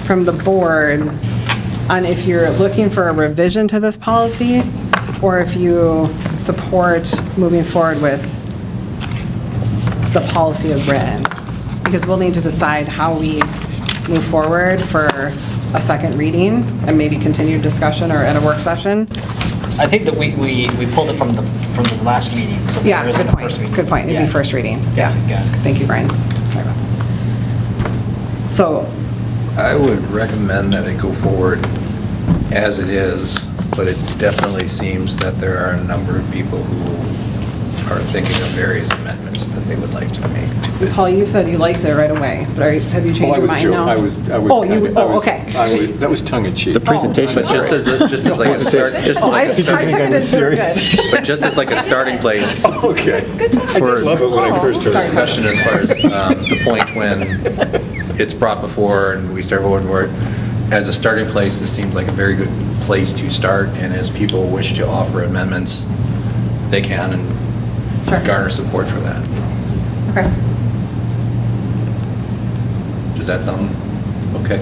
from the board on if you're looking for a revision to this policy, or if you support moving forward with the policy as written. Because we'll need to decide how we move forward for a second reading and maybe continued discussion or at a work session. I think that we pulled it from the last meeting, so Yeah, there isn't good a first point, reading. good point. It'd be Yeah. first reading. Yeah, got it. Thank you, Brian. Sorry about that. So, I would recommend that it go forward as it is, but it definitely seems that there are a number of people who are thinking of various amendments that they would like to make to it. Paul, you said you liked it right away, but have you changed your mind now? Okay. That was tongue in cheek. The presentation. But just as like a start, just as Oh, like I a took it as very good. but just as like a starting place Okay. I for did love it when I first heard it. discussion as far as the point when it's brought before and we start voting for it. As a starting place, this seems like a very good place to start, and as people wish to offer amendments, they can and garner support for that. Okay. Does that sound okay?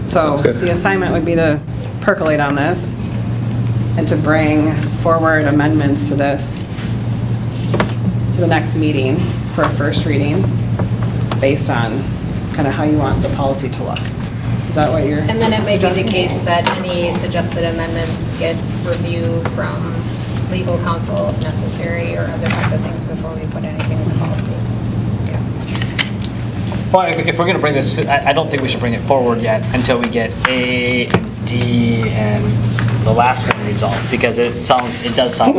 So the assignment would be to percolate on this and to bring forward amendments to this to the next meeting for a first reading based on kind of how you want the policy to look. Is that what you're And then it may be the suggesting? case that any suggested amendments get review from legal counsel if necessary, or other kinds of things before we put anything in the policy. Yeah. Well, if we're going to bring this, I don't think we should bring it forward yet until we get A and D and the last one resolved, because it does sound.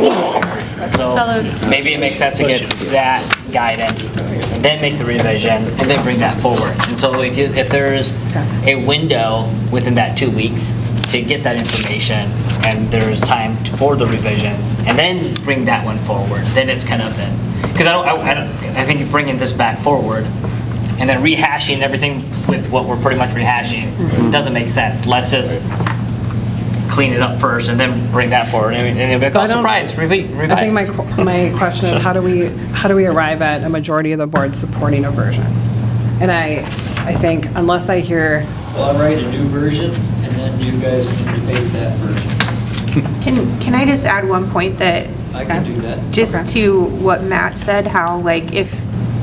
So maybe it makes sense to get that guidance, then make the revision, and then bring that forward. And so if there's a window within that 2 weeks to get that information, and there's time for the revisions, and then bring that one forward, then it's kind of then, because I think bringing this back forward and then rehashing everything with what we're pretty much rehashing doesn't make sense. Let's just clean it up first and then bring that forward. And if it's all surprise, revise. I think my question is, how do we arrive at a majority of the board supporting a version? And I think unless I hear. Well, I'll write a new version, and then you guys can debate that version. Can I just add one point that? I can do that. Just to what Matt said, how like if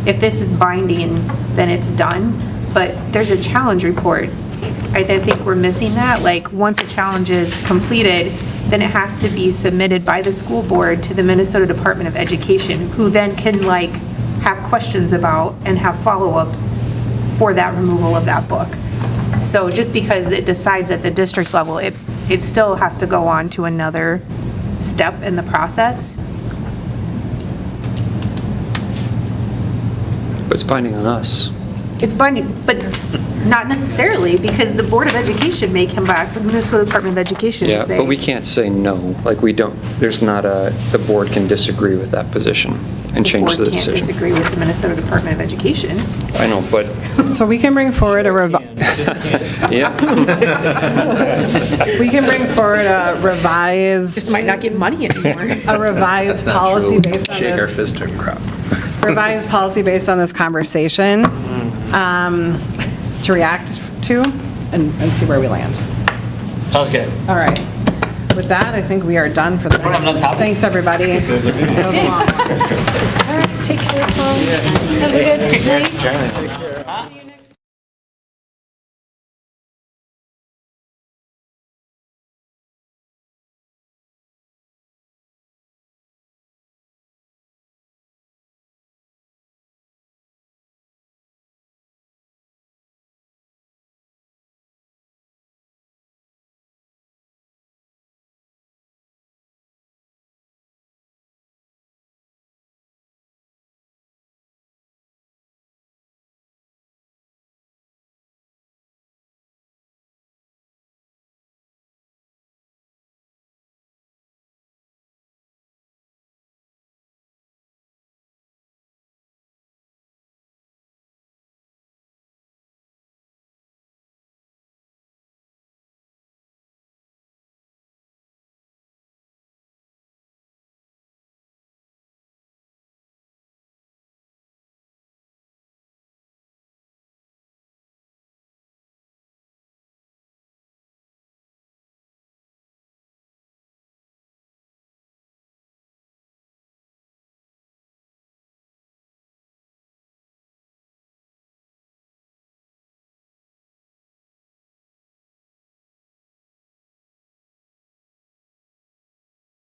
this is binding, then it's done, but there's a challenge report. I think we're missing that. Like, once a challenge is completed, then it has to be submitted by the school board to the Minnesota Department of Education, who then can like have questions about and have follow-up for that removal of that book. So just because it decides at the district level, it still has to go on to another step in the process. But it's binding on us. It's binding, but not necessarily, because the Board of Education may come back, the Minnesota Department of Education Yeah, and say. but we can't say no. Like, we don't, there's not the board can disagree with that position and change the board can't decision. disagree with the Minnesota Department of Education. I know, but. So we can bring forward Yeah. we can bring forward a revised. Just might not get money anymore. A revised That's not policy true. based on Shake our this. fist and crap. Revised policy based on this conversation, to react to and see where we land. Sounds good. All right. With that, I think we are done for the We're having night. another topic? Thanks, everybody. That was a long one. All right, take care, folks. Have a good night.